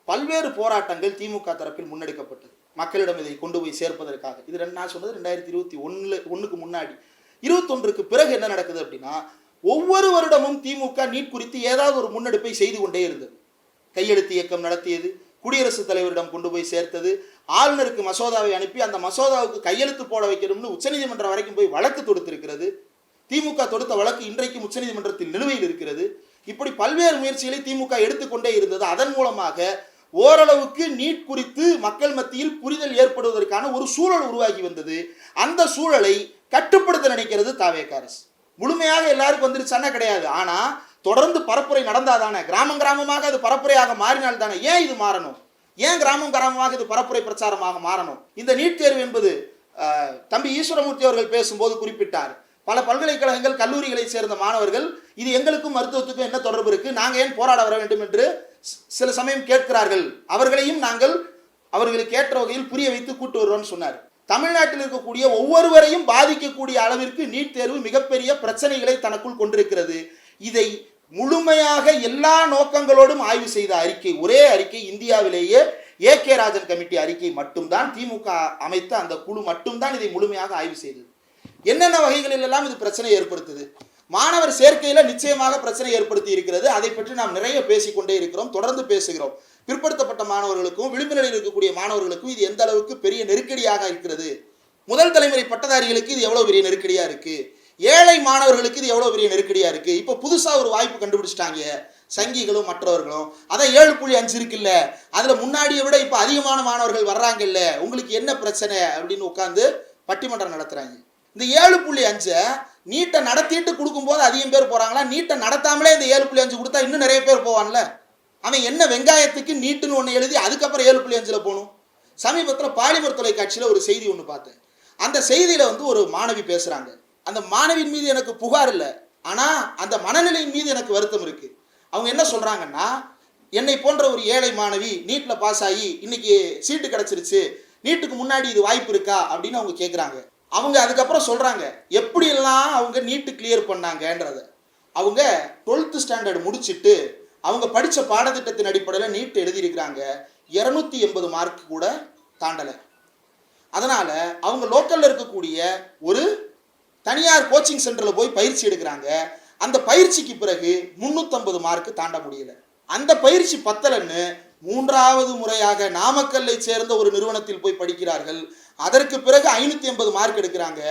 பல்வேறு போராட்டங்கள் திமுக தரப்பில் முன்னெடுக்கப்பட்டது மக்களிடம் இதை கொண்டு போய் சேர்ப்பதற்காக. இது நான் சொன்னது 2021 முன்னாடி. 21க்கு பிறகு என்ன நடக்குது அப்படின்னா, ஒவ்வொரு வருடமும் திமுக நீட் குறித்து ஏதாவது ஒரு முன்னெடுப்பை செய்து கொண்டே இருந்தது. கையெழுத்து இயக்கம் நடத்தியது, குடியரசுத் தலைவரிடம் கொண்டு போய் சேர்த்தது, ஆளுநருக்கு மசோதாவை அனுப்பி அந்த மசோதாவுக்கு கையெழுத்து போட வைக்கணும்னு உச்சநீதிமன்றம் வரைக்கும் போய் வழக்கு தொடுத்திருக்கிறது. திமுக தொடுத்த வழக்கு இன்றைக்கும் உச்சநீதிமன்றத்தில் நிலுவையில் இருக்கிறது. இப்படி பல்வேறு முயற்சிகளை திமுக எடுத்துக்கொண்டே இருந்தது. அதன் மூலமாக ஓரளவுக்கு நீட் குறித்து மக்கள் மத்தியில் புரிதல் ஏற்படுவதற்கான ஒரு சூழல் உருவாகி வந்தது. அந்த சூழலை கட்டுப்படுத்த நினைக்கிறது தாவேக அரசு. முழுமையாக எல்லாருக்கும் வந்துருச்சானா கிடையாது. ஆனா தொடர்ந்து பரப்புரை நடந்தாதானே, கிராமம் கிராமமாக அது பரப்புரையாக மாறினால் தானே. ஏன் இது மாறணும்? ஏன் கிராமம் கிராமமாக இது பரப்புரை பிரச்சாரமாக மாறணும்? இந்த நீட் தேர்வு என்பது தம்பி ஈஸ்வரமூர்த்தி அவர்கள் பேசும்போது குறிப்பிட்டார், பல பல்கலைக்கழகங்கள் கல்லூரிகளை சேர்ந்த மாணவர்கள் இது எங்களுக்கும் மருத்துவத்துக்கும் என்ன தொடர்பு இருக்கு, நாங்கள் ஏன் போராட வர வேண்டும் என்று சில சமயம் கேட்கிறார்கள். அவர்களையும் நாங்கள் அவர்களுக்கு ஏற்ற வகையில் புரிய வைத்து கூட்டு வருவோம்னு சொன்னார். தமிழ்நாட்டில் இருக்கக்கூடிய ஒவ்வொருவரையும் பாதிக்கக்கூடிய அளவிற்கு நீட் தேர்வு மிகப்பெரிய பிரச்சனைகளை தனக்குள் கொண்டிருக்கிறது. இதை முழுமையாக எல்லா நோக்கங்களோடும் ஆய்வு செய்த அறிக்கை, ஒரே அறிக்கை இந்தியாவிலேயே ஏகே ராஜன் கமிட்டி அறிக்கை மட்டும்தான், திமுக அமைத்த அந்த குழு மட்டும்தான் இதை முழுமையாக ஆய்வு செய்தது. என்னென்ன வகைகளில் எல்லாம் இது பிரச்சனை ஏற்படுத்துது? மாணவர் சேர்க்கையில நிச்சயமாக பிரச்சனை ஏற்படுத்தி இருக்கிறது. அதை பற்றி நாம் நிறைய பேசிக்கொண்டே இருக்கிறோம், தொடர்ந்து பேசுகிறோம். பிற்படுத்தப்பட்ட மாணவர்களுக்கும் விளிம்பு நிலையில் இருக்கக்கூடிய மாணவர்களுக்கும் இது எந்த அளவுக்கு பெரிய நெருக்கடியாக இருக்கிறது, முதல் தலைமுறை பட்டதாரிகளுக்கு இது எவ்வளவு பெரிய நெருக்கடியா இருக்கு, ஏழை மாணவர்களுக்கு இது எவ்வளவு பெரிய நெருக்கடியா இருக்கு. இப்போ புதுசா ஒரு வாய்ப்பு கண்டுபிடிச்சிட்டாங்க, சங்கிகளும் மற்றவர்களும். அதான் 7.5 இருக்குல்ல, அதில் முன்னாடியை விட இப்போ அதிகமான மாணவர்கள் வர்றாங்கல்ல, உங்களுக்கு என்ன பிரச்சனை அப்படின்னு உட்காந்து பட்டிமன்றம் நடத்துகிறாங்க. இந்த 7.5 நீட்டை நடத்திட்டு கொடுக்கும்போது அதிகம் பேர் போகிறாங்களா? நீட்டை நடத்தாமலே இந்த 7.5 கொடுத்தா இன்னும் நிறைய பேர் போவான்ல. அவன் என்ன வெங்காயத்துக்கு நீட்டுன்னு ஒன்று எழுதி அதுக்கப்புறம் 7.5 போகணும்? சமீபத்தில் பாலிமர் தொலைக்காட்சியில் ஒரு செய்தி ஒன்று பார்த்தேன். அந்த செய்தியில் வந்து ஒரு மாணவி பேசுகிறாங்க. அந்த மாணவியின் மீது எனக்கு புகார் இல்லை, ஆனால் அந்த மனநிலையின் மீது எனக்கு வருத்தம் இருக்குது. அவங்க என்ன சொல்கிறாங்கன்னா, என்னை போன்ற ஒரு ஏழை மாணவி நீட்டில் பாஸ் ஆகி இன்னைக்கு சீட்டு கிடச்சிருச்சு, நீட்டுக்கு முன்னாடி இது வாய்ப்பு இருக்கா அப்படின்னு அவங்க கேட்குறாங்க. அவங்க அதுக்கப்புறம் சொல்கிறாங்க எப்படியெல்லாம் அவங்க நீட்டு கிளியர் பண்ணாங்கன்றத. அவங்க 12th ஸ்டாண்டர்ட் முடிச்சுட்டு அவங்க படித்த பாடத்திட்டத்தின் அடிப்படையில் நீட் எழுதியிருக்கிறாங்க. 280 மார்க் கூட தாண்டலை. அதனால் அவங்க லோக்கலில் இருக்கக்கூடிய ஒரு தனியார் கோச்சிங் சென்டரில் போய் பயிற்சி எடுக்கிறாங்க. அந்த பயிற்சிக்கு பிறகு 350 மார்க்கு தாண்ட முடியல. அந்த பயிற்சி பத்தலன்னு 3வது முறையாக நாமக்கல்லை சேர்ந்த ஒரு நிறுவனத்தில் போய் படிக்கிறார்கள். அதற்கு பிறகு 580 மார்க் எடுக்கிறாங்க.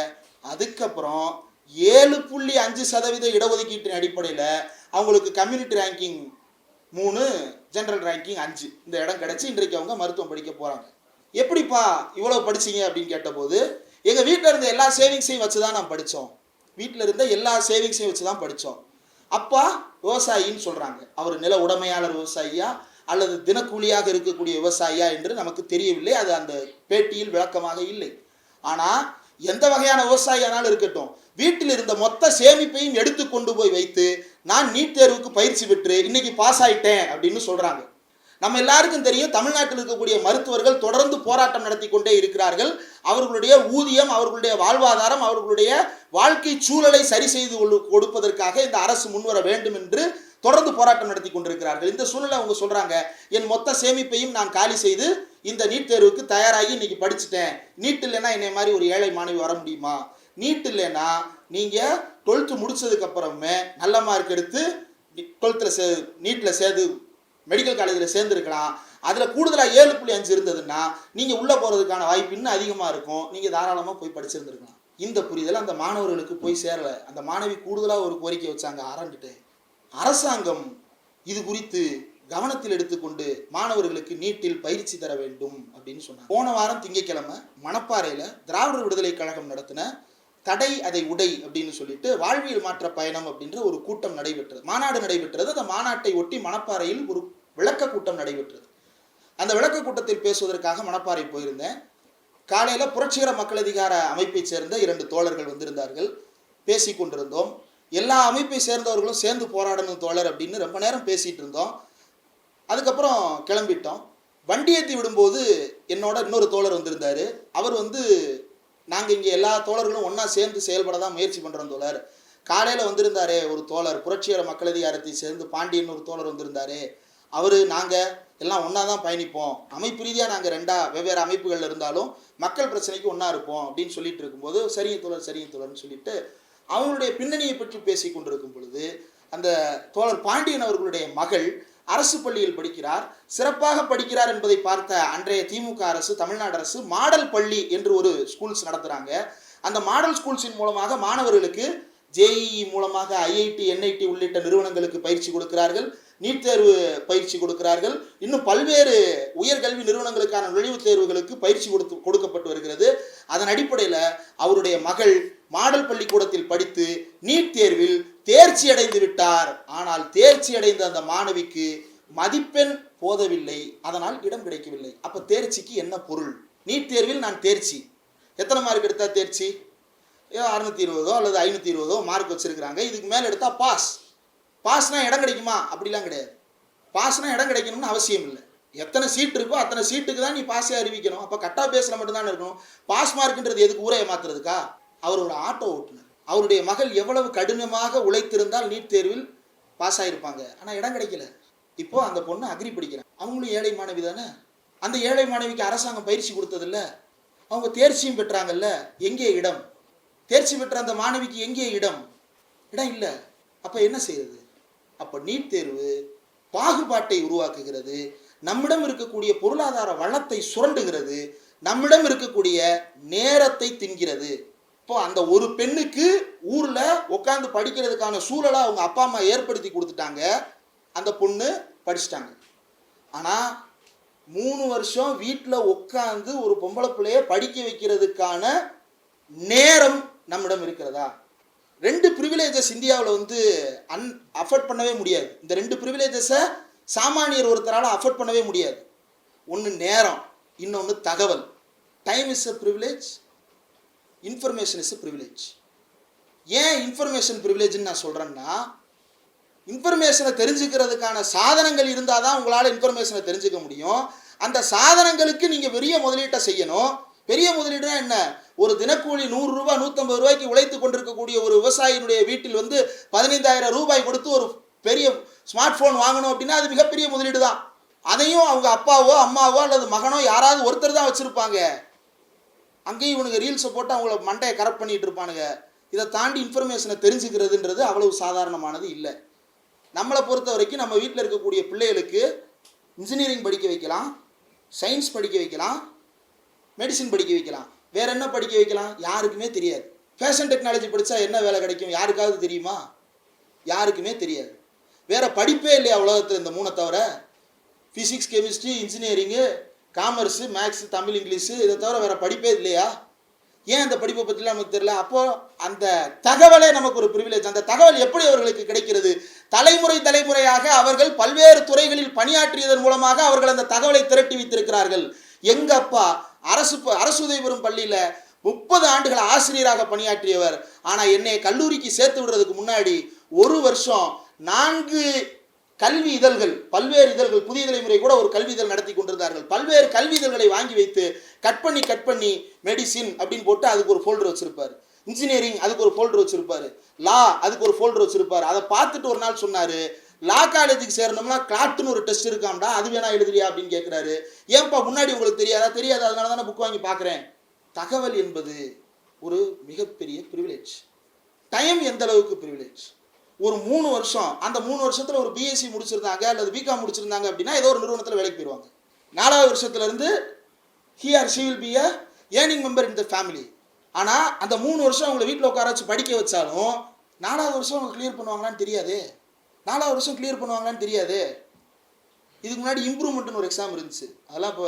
அதுக்கப்புறம் 7.5% இடஒதுக்கீட்டின் அடிப்படையில் அவங்களுக்கு கம்யூனிட்டி ரேங்கிங் 3, ஜெனரல் ரேங்கிங் 5 இந்த இடம் கிடச்சி இன்றைக்கு அவங்க மருத்துவம் படிக்க போகிறாங்க. எப்படிப்பா இவ்வளோ படிச்சிங்க அப்படின்னு கேட்டபோது, எங்கள் வீட்டில் இருந்த எல்லா சேவிங்ஸையும் வச்சு தான் நான் படித்தோம், வீட்டில் இருந்த எல்லா சேவிங்ஸையும் வச்சு தான் படித்தோம். அப்பா விவசாயின்னு சொல்கிறாங்க. அவர் நில உடைமையாளர் விவசாயியா அல்லது தினக்கூலியாக இருக்கக்கூடிய விவசாயியா என்று நமக்கு தெரியவில்லை. அது அந்த பேட்டியில் விளக்கமாக இல்லை. ஆனால் எந்த வகையான விவசாயியானாலும் இருக்கட்டும், வீட்டில் இருந்த மொத்த சேமிப்பையும் எடுத்து கொண்டு போய் வைத்து நான் நீட் தேர்வுக்கு பயிற்சி பெற்று இன்னைக்கு பாஸ் ஆயிட்டேன் அப்படின்னு சொல்கிறாங்க. நம்ம எல்லாருக்கும் தெரியும், தமிழ்நாட்டில் இருக்கக்கூடிய மருத்துவர்கள் தொடர்ந்து போராட்டம் நடத்தி கொண்டே இருக்கிறார்கள். அவர்களுடைய ஊதியம், அவர்களுடைய வாழ்வாதாரம், அவர்களுடைய வாழ்க்கை சூழலை சரி செய்து கொடுப்பதற்காக இந்த அரசு முன்வர வேண்டும் என்று தொடர்ந்து போராட்டம் நடத்தி கொண்டிருக்கிறார்கள். இந்த சூழலை அவங்க சொல்றாங்க, என் மொத்த சேமிப்பையும் நான் காலி செய்து இந்த நீட் தேர்வுக்கு தயாராகி இன்னைக்கு படிச்சுட்டேன். நீட் இல்லைன்னா என்னை மாதிரி ஒரு ஏழை மாணவி வர முடியுமா? நீட் இல்லைன்னா நீங்க 12th முடிச்சதுக்கு அப்புறமே நல்ல மார்க் எடுத்து 12th நீட்டில் சேர்ந்து மெடிக்கல் காலேஜில் சேர்ந்துருக்கலாம். அதில் கூடுதலாக 7.5 இருந்ததுன்னா நீங்கள் உள்ளே போகிறதுக்கான வாய்ப்பு இன்னும் அதிகமாக இருக்கும். நீங்கள் தாராளமாக போய் படிச்சிருந்துருக்கலாம். இந்த புரிதல் அந்த மாணவர்களுக்கு போய் சேரலை. அந்த மாணவி கூடுதலாக ஒரு கோரிக்கை வச்சாங்க, அரண்டுட்டு அரசாங்கம் இது குறித்து கவனத்தில் எடுத்துக்கொண்டு மாணவர்களுக்கு நீட்டில் பயிற்சி தர வேண்டும் அப்படின்னு சொன்னாங்க. போன வாரம் திங்கட்கிழமை மணப்பாறையில் திராவிடர் விடுதலை கழகம் நடத்தின தடை அதை உடை அப்படின்னு சொல்லிட்டு வாழ்வியல் மாற்ற பயணம் அப்படின்ற ஒரு கூட்டம் நடைபெற்றது, மாநாடு நடைபெற்றது. அந்த மாநாட்டை ஒட்டி மணப்பாறையில் ஒரு விளக்க கூட்டம் நடைபெற்றது. அந்த விளக்க கூட்டத்தில் பேசுவதற்காக மணப்பாறை போயிருந்தேன். காலையில் புரட்சிகர மக்கள் அதிகார அமைப்பை சேர்ந்த 2 தோழர்கள் வந்திருந்தார்கள். பேசி கொண்டிருந்தோம். எல்லா அமைப்பை சேர்ந்தவர்களும் சேர்ந்து போராடணும் தோழர் அப்படின்னு ரொம்ப நேரம் பேசிகிட்டு இருந்தோம். அதுக்கப்புறம் கிளம்பிட்டோம். வண்டி ஏற்றி விடும்போது என்னோட இன்னொரு தோழர் வந்திருந்தார். அவர் நாங்கள் இங்கே எல்லா தோழர்களும் ஒன்றா சேர்ந்து செயல்பட தான் முயற்சி பண்ணுறோம் தோழர். காலையில் வந்திருந்தாரே ஒரு தோழர், புரட்சிகர மக்கள் அதிகாரத்தை சேர்ந்து பாண்டியன் ஒரு தோழர் வந்திருந்தார். அவர் நாங்கள் எல்லாம் ஒன்றா தான் பயணிப்போம், அமைப்பு ரீதியாக நாங்கள் வெவ்வேறு அமைப்புகளில் இருந்தாலும் மக்கள் பிரச்சனைக்கு ஒன்றா இருப்போம் அப்படின்னு சொல்லிட்டு இருக்கும்போது, சரிங்க தோழர்னு சொல்லிட்டு அவங்களுடைய பின்னணியை பற்றி பேசி கொண்டிருக்கும் பொழுது, அந்த தோழர் பாண்டியன் அவர்களுடைய மகள் அரசு பள்ளியில் படிக்கிறார். சிறப்பாக படிக்கிறார் என்பதை பார்த்த அன்றைய திமுக அரசு, தமிழ்நாடு அரசு மாடல் பள்ளி என்று ஒரு ஸ்கூல்ஸ் நடத்துகிறாங்க. அந்த மாடல் ஸ்கூல்ஸின் மூலமாக மாணவர்களுக்கு ஜேஇஇ மூலமாக ஐஐடி, என்ஐடி உள்ளிட்ட நிறுவனங்களுக்கு பயிற்சி கொடுக்கிறார்கள், நீட் தேர்வு பயிற்சி கொடுக்கிறார்கள். இன்னும் பல்வேறு உயர்கல்வி நிறுவனங்களுக்கான நுழைவுத் தேர்வுகளுக்கு பயிற்சி கொடுக்கப்பட்டு வருகிறது. அதன் அடிப்படையில் அவருடைய மகள் மாடல் பள்ளிக்கூடத்தில் படித்து நீட் தேர்வில் தேர்ச்சி அடைந்து விட்டார். ஆனால் தேர்ச்சி அடைந்த அந்த மாணவிக்கு மதிப்பெண் போதவில்லை, அதனால் இடம் கிடைக்கவில்லை. அப்போ தேர்ச்சிக்கு என்ன பொருள்? நீட் தேர்வில் நான் தேர்ச்சி, எத்தனை மார்க் எடுத்தா தேர்ச்சி? 620 அல்லது 520 மார்க் வச்சிருக்கிறாங்க. இதுக்கு மேலே எடுத்தால் பாஸ்னா இடம் கிடைக்குமா? அப்படிலாம் கிடையாது. பாஸ்னா இடம் கிடைக்கணும்னு அவசியம் இல்லை. எத்தனை சீட் இருக்கோ அத்தனை சீட்டுக்கு தான் நீ பாஸே அறிவிக்கணும். அப்போ கட்டா பேஸில் மட்டும்தான் இருக்கணும். பாஸ் மார்க்குன்றது எதுக்கு? ஊரையை மாற்றுறதுக்கா? அவரோட ஆட்டோ ஓட்டுநர், அவருடைய மகள் எவ்வளவு கடினமாக உழைத்திருந்தால் நீட் தேர்வில் பாஸ் ஆகிருப்பாங்க. ஆனால் இடம் கிடைக்கல. இப்போ அந்த பொண்ணு அக்ரி படிக்கிறாங்க. அவங்களும் ஏழை மாணவி தானே. அந்த ஏழை மாணவிக்கு அரசாங்கம் பயிற்சி கொடுத்ததில்ல, அவங்க தேர்ச்சியும் பெற்றாங்கல்ல. எங்கே இடம்? தேர்ச்சி பெற்ற அந்த மாணவிக்கு எங்கே இடம்? இடம் இல்லை. அப்போ என்ன செய்யறது? அப்போ நீட் தேர்வு பாகுபாட்டை உருவாக்குகிறது, நம்மிடம் இருக்கக்கூடிய பொருளாதார வளத்தை சுரண்டுகிறது, நம்மிடம் இருக்கக்கூடிய நேரத்தை தின்கிறது. இப்போ அந்த ஒரு பெண்ணுக்கு ஊரில் உட்காந்து படிக்கிறதுக்கான சூழலை அவங்க அப்பா அம்மா ஏற்படுத்தி கொடுத்துட்டாங்க. அந்த பொண்ணு படிச்சிட்டாங்க. ஆனால் 3 வருஷம் வீட்டில் உட்காந்து ஒரு பொம்பளை பிள்ளைய படிக்க வைக்கிறதுக்கான நேரம் நம்மிடம் இருக்கிறதா? 2 ப்ரிவிலேஜஸ் இந்தியாவில் வந்து அஃபோர்ட் பண்ணவே முடியாது. இந்த 2 ப்ரிவிலேஜஸை சாமானியர் ஒருத்தரால் அஃபோர்ட் பண்ணவே முடியாது. ஒன்று நேரம், இன்னொன்று தகவல். Time is a privilege, information is a privilege. ஏன் இன்ஃபர்மேஷன் ப்ரிவிலேஜ்னு நான் சொல்கிறேன்னா, இன்ஃபர்மேஷனை தெரிஞ்சுக்கிறதுக்கான சாதனங்கள் இருந்தால் தான் உங்களால் இன்ஃபர்மேஷனை தெரிஞ்சுக்க முடியும். அந்த சாதனங்களுக்கு நீங்கள் பெரிய முதலீட்டை செய்யணும். பெரிய முதலீடுனா என்ன? ஒரு தினக்கூலி 100 ரூபாய் 150 ரூபாய்க்கு உழைத்து கொண்டிருக்கக்கூடிய ஒரு விவசாயினுடைய வீட்டில் வந்து 15,000 ரூபாய் கொடுத்து ஒரு பெரிய ஸ்மார்ட் ஃபோன் வாங்கணும் அப்படின்னா அது மிகப்பெரிய முதலீடு தான். அதையும் அவங்க அப்பாவோ அம்மாவோ அல்லது மகனோ யாராவது ஒருத்தர் தான் வச்சுருப்பாங்க. அங்கேயும் இவனுக்கு ரீல்ஸை போட்டு அவங்கள மண்டையை கரெக்ட் பண்ணிகிட்டு இருப்பானுங்க. இதை தாண்டி இன்ஃபர்மேஷனை தெரிஞ்சுக்கிறதுன்றது அவ்வளவு சாதாரணமானது இல்லை. நம்மளை பொறுத்த வரைக்கும் நம்ம வீட்டில் இருக்கக்கூடிய பிள்ளைகளுக்கு இன்ஜினியரிங் படிக்க வைக்கலாம், சயின்ஸ் படிக்க வைக்கலாம், மெடிசின் படிக்க வைக்கலாம். வேற என்ன படிக்க வைக்கலாம்? யாருக்குமே தெரியாது. ஃபேஷன் டெக்னாலஜி படித்தா என்ன வேலை கிடைக்கும் யாருக்காவது தெரியுமா? யாருக்குமே தெரியாது. வேற படிப்பே இல்லையா உலகத்தில் இந்த 3 தவிர? Physics, chemistry, engineering, commerce, maths, Tamil, English, இதை தவிர வேற படிப்பே இல்லையா? ஏன் அந்த படிப்பை பற்றிலாம் நமக்கு தெரியல? அப்போது அந்த தகவலே நமக்கு ஒரு ப்ரிவிலேஜ். அந்த தகவல் எப்படி அவர்களுக்கு கிடைக்கிறது? தலைமுறையாக அவர்கள் பல்வேறு துறைகளில் பணியாற்றியதன் மூலமாக அவர்கள் அந்த தகவலை திரட்டி வைத்திருக்கிறார்கள். எங்க அப்பா அரசு உதவி பெறும் பள்ளியில் 30 ஆண்டுகள் ஆசிரியராக பணியாற்றியவர். ஆனால் என்னை கல்லூரிக்கு சேர்த்து விடுறதுக்கு முன்னாடி 1 வருஷம் 4 கல்வி இதழ்கள், பல்வேறு இதழ்கள், புதிய தலைமுறை கூட ஒரு கல்வி இதழ் நடத்தி கொண்டிருந்தார்கள். பல்வேறு கல்வி இதழ்களை வாங்கி வைத்து கட் பண்ணி மெடிசின் அப்படின்னு போட்டு அதுக்கு ஒரு ஃபோல்டர் வச்சிருப்பார். இன்ஜினியரிங் அதுக்கு ஒரு ஃபோல்டர் வச்சிருப்பார். லா அதுக்கு ஒரு ஃபோல்டர் வச்சிருப்பார். அதை பார்த்துட்டு ஒரு நாள் சொன்னார், லா காலேஜுக்கு சேரணும்னா கிளாட்டுன்னு ஒரு டெஸ்ட் இருக்காம்டா, அது வேணா எழுதுறியா அப்படின்னு கேட்குறாரு. ஏன்பா முன்னாடி உங்களுக்கு தெரியாது, அதனால தானே புக் வாங்கி பார்க்குறேன். தகவல் என்பது ஒரு மிகப்பெரிய ப்ரிவிலேஜ். டைம் எந்த அளவுக்கு ப்ரிவிலேஜ்? ஒரு 3 வருஷம், அந்த 3 வருஷத்தில் ஒரு பிஎஸ்சி முடிச்சிருந்தாங்க அல்லது பிகாம் முடிச்சிருந்தாங்க அப்படின்னா ஏதோ ஒரு நிறுவனத்தில் வேலைக்கு போயிடுவாங்க. 4வது வருஷத்துலேருந்து he or she will be a earning member in the family. ஆனால் அந்த 3 வருஷம் அவங்களை வீட்டில் உட்கார வச்சு படிக்க வச்சாலும் 4வது வருஷம் அவங்க கிளியர் பண்ணுவாங்களான்னு தெரியாது. 4வது வருஷம் கிளியர் பண்ணுவாங்களான்னு தெரியாது. இதுக்கு முன்னாடி இம்ப்ரூவ்மெண்ட்னு ஒரு எக்ஸாம் இருந்துச்சு, அதெல்லாம் இப்போ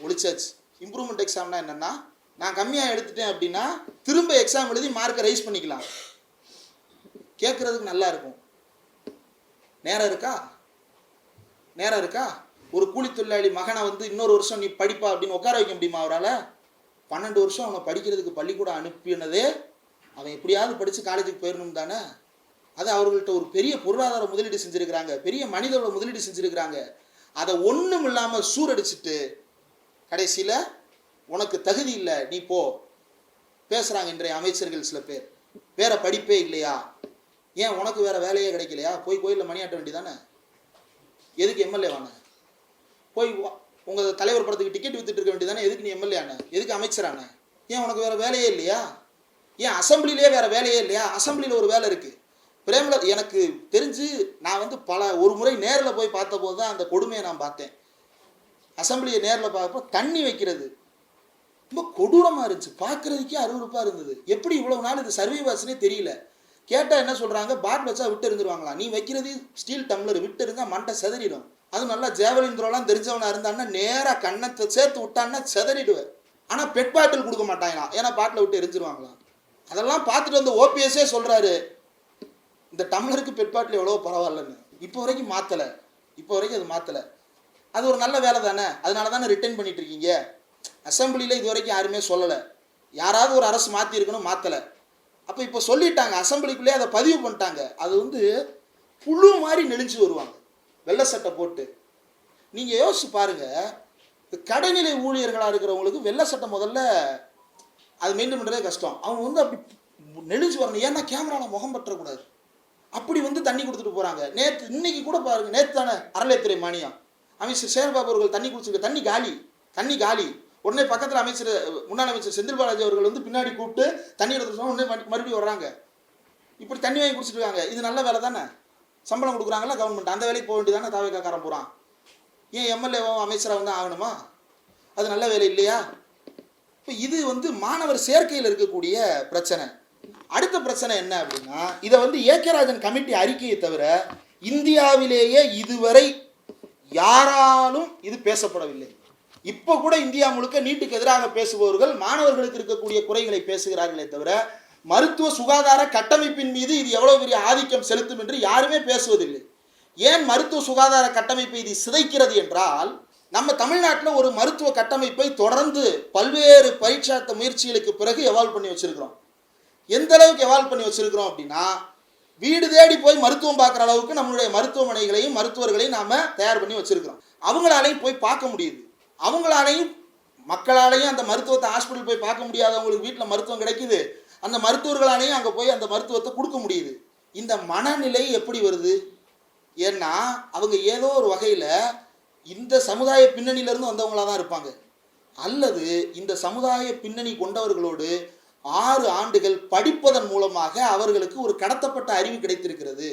ஒழிச்சாச்சு. இம்ப்ரூவ்மெண்ட் எக்ஸாம்னா என்னென்னா, நான் கம்மியாக எடுத்துட்டேன் அப்படின்னா திரும்ப எக்ஸாம் எழுதி மார்க்கை ரைஸ் பண்ணிக்கலாம். கேட்குறதுக்கு நல்லா இருக்கும். நேரம் இருக்கா? ஒரு கூலி தொழிலாளி மகனை வந்து இன்னொரு வருஷம் நீ படிப்பா அப்படின்னு உட்கார வைக்க முடியுமா அவரால்? 12 வருஷம் அவனை படிக்கிறதுக்கு பள்ளிக்கூடம் அனுப்பினதே அவன் எப்படியாவது படித்து காலேஜுக்கு போயிடணும் தானே. அது அவர்கள்ட்ட ஒரு பெரிய பொருளாதார முதலீடு செஞ்சுருக்கிறாங்க, பெரிய மனிதோட முதலீடு செஞ்சுருக்கிறாங்க. அதை ஒன்றும் இல்லாமல் சூறடிச்சிட்டு கடைசியில் உனக்கு தகுதி இல்லை நீ போ பேசுகிறாங்க இன்றைய அமைச்சர்கள் சில பேர். வேற படிப்பே இல்லையா? ஏன் உனக்கு வேற வேலையே கிடைக்கலையா? போய் கோயிலில் மணியாட்ட வேண்டியதானே? எதுக்கு எம்எல்ஏ வாங்க? போய் உங்கள் தலைவர் படத்துக்கு டிக்கெட் வித்துட்டு இருக்க வேண்டியதானே? எதுக்கு நீ எம்எல்ஏ ஆன? எதுக்கு அமைச்சரான? ஏன் உனக்கு வேற வேலையே இல்லையா? ஏன் அசம்பிளிலே வேற வேலையே இல்லையா? அசம்பிளியில் ஒரு வேலை இருக்குது. பிரேமலதா எனக்கு தெரிஞ்சு நான் வந்து ஒரு முறை நேரில் போய் பார்த்த போது தான் அந்த கொடுமையை நான் பார்த்தேன். அசம்பிளியை நேரில் பார்ப்போ தண்ணி வைக்கிறது ரொம்ப கொடூரமாக இருந்துச்சு. பார்க்குறதுக்கே அருவருப்பாக இருந்தது. எப்படி இவ்வளோ நாள் இது சர்வைவர்ஸ்னே தெரியல. கேட்டால் என்ன சொல்கிறாங்க, பாட்டில் வச்சா விட்டு இருந்துருவாங்களாம். நீ வைக்கிறது ஸ்டீல் டம்ளர், விட்டு இருந்தா மண்டை செதறிடும். அதுவும் நல்லா ஜேவலின் த்ரோலாம் தெரிஞ்சவனா இருந்தான்னா நேராக கண்ணத்தை சேர்த்து விட்டான்னா செதறிடுவேன். ஆனால் பெட் பாட்டில் கொடுக்க மாட்டாங்களாம், ஏன்னா பாட்டில் விட்டு எரிஞ்சிருவாங்களாம். அதெல்லாம் பார்த்துட்டு வந்து ஓபிஎஸ்ஸே சொல்கிறாரு, இந்த டம்ளருக்கு பெட் பாட்டில் எவ்வளோ பரவாயில்லன்னு. இப்போ வரைக்கும் அது மாற்றலை. அது ஒரு நல்ல வேலை தானே, அதனால தானே ரிட்டர்ன் பண்ணிட்டு இருக்கீங்க. அசம்பிளியில் இது வரைக்கும் யாருமே சொல்லலை. யாராவது ஒரு அரசு மாற்றிருக்கணும், மாற்றலை. அப்போ இப்போ சொல்லிட்டாங்க, அசம்பிளிக்குள்ளே அதை பதிவு பண்ணிட்டாங்க. அது வந்து புழு மாதிரி நெளிஞ்சு வருவாங்க வெள்ளை சட்டை போட்டு. நீங்கள் யோசிச்சு பாருங்கள், கடைநிலை ஊழியர்களாக இருக்கிறவங்களுக்கு வெள்ளை சட்டை முதல்ல அது மெயின்டைன் பண்ணுறதே கஷ்டம். அவங்க வந்து அப்படி நெளிஞ்சு வரணும், ஏன்னா கேமராவில் முகம் பற்றக்கூடாது. அப்படி வந்து தண்ணி கொடுத்துட்டு போகிறாங்க. இன்னைக்கு கூட பாருங்கள், நேற்று தானே அறநிலையத்துறை மானியம் அமைச்சர் சேகர்பாபு அவர்கள் தண்ணி குடிச்சிருக்க, தண்ணி காலி. உடனே பக்கத்தில் முன்னாள் அமைச்சர் செந்தில் பாலாஜி அவர்கள் வந்து பின்னாடி கூப்பிட்டு தண்ணி எடுத்துட்டு உடனே மறுபடியும் வர்றாங்க. இப்படி தண்ணி வாங்கி குடிச்சிட்டு இருக்காங்க. இது நல்ல வேலை தானே? சம்பளம் கொடுக்குறாங்களா கவர்மெண்ட்? அந்த வேலைக்கு போக வேண்டியதானே தாவேக்காரன் போகிறான். ஏன் எம்எல்ஏவோ அமைச்சராக வந்து ஆகணுமா? அது நல்ல வேலை இல்லையா? இப்போ இது வந்து மாணவர் சேர்க்கையில் இருக்கக்கூடிய பிரச்சனை. அடுத்த பிரச்சனை என்ன அப்படின்னா, இதை வந்து ஏகே ராஜன் கமிட்டி அறிக்கையை தவிர இந்தியாவிலேயே இதுவரை யாராலும் இது பேசப்படவில்லை. இப்போ கூட இந்தியா முழுக்க நீட்டுக்கு எதிராக பேசுபவர்கள் மாணவர்களுக்கு இருக்கக்கூடிய குறைகளை பேசுகிறார்களே தவிர மருத்துவ சுகாதார கட்டமைப்பின் மீது இது எவ்வளவு பெரிய ஆதிக்கம் செலுத்தும் என்று யாருமே பேசுவதில்லை. ஏன் மருத்துவ சுகாதார கட்டமைப்பை இது சிதைக்கிறது என்றால், நம்ம தமிழ்நாட்டில் ஒரு மருத்துவ கட்டமைப்பை தொடர்ந்து பல்வேறு பரீட்சார்த்த முயற்சிகளுக்கு பிறகு எவால்வ் பண்ணி வச்சிருக்கிறோம். எந்த அளவுக்கு எவால்வ் பண்ணி வச்சிருக்கிறோம் அப்படின்னா, வீடு தேடி போய் மருத்துவம் பார்க்குற அளவுக்கு நம்மளுடைய மருத்துவமனைகளையும் மருத்துவர்களையும் நாம் தயார் பண்ணி வச்சிருக்கிறோம். அவங்களாலையும் போய் பார்க்க முடியுது. அவங்களாலையும் மக்களாலையும் அந்த மருத்துவத்தை ஹாஸ்பிட்டல் போய் பார்க்க முடியாதவங்களுக்கு வீட்டில் மருத்துவம் கிடைக்குது. அந்த மருத்துவர்களாலையும் அங்கே போய் அந்த மருத்துவத்தை கொடுக்க முடியுது. இந்த மனநிலை எப்படி வருது? ஏன்னா அவங்க ஏதோ ஒரு வகையில் இந்த சமுதாய பின்னணியிலிருந்து வந்தவங்களாக தான் இருப்பாங்க, அல்லது இந்த சமுதாய பின்னணி கொண்டவர்களோடு 6 ஆண்டுகள் படிப்பதன் மூலமாக அவர்களுக்கு ஒரு கடத்தப்பட்ட அறிவு கிடைத்திருக்கிறது.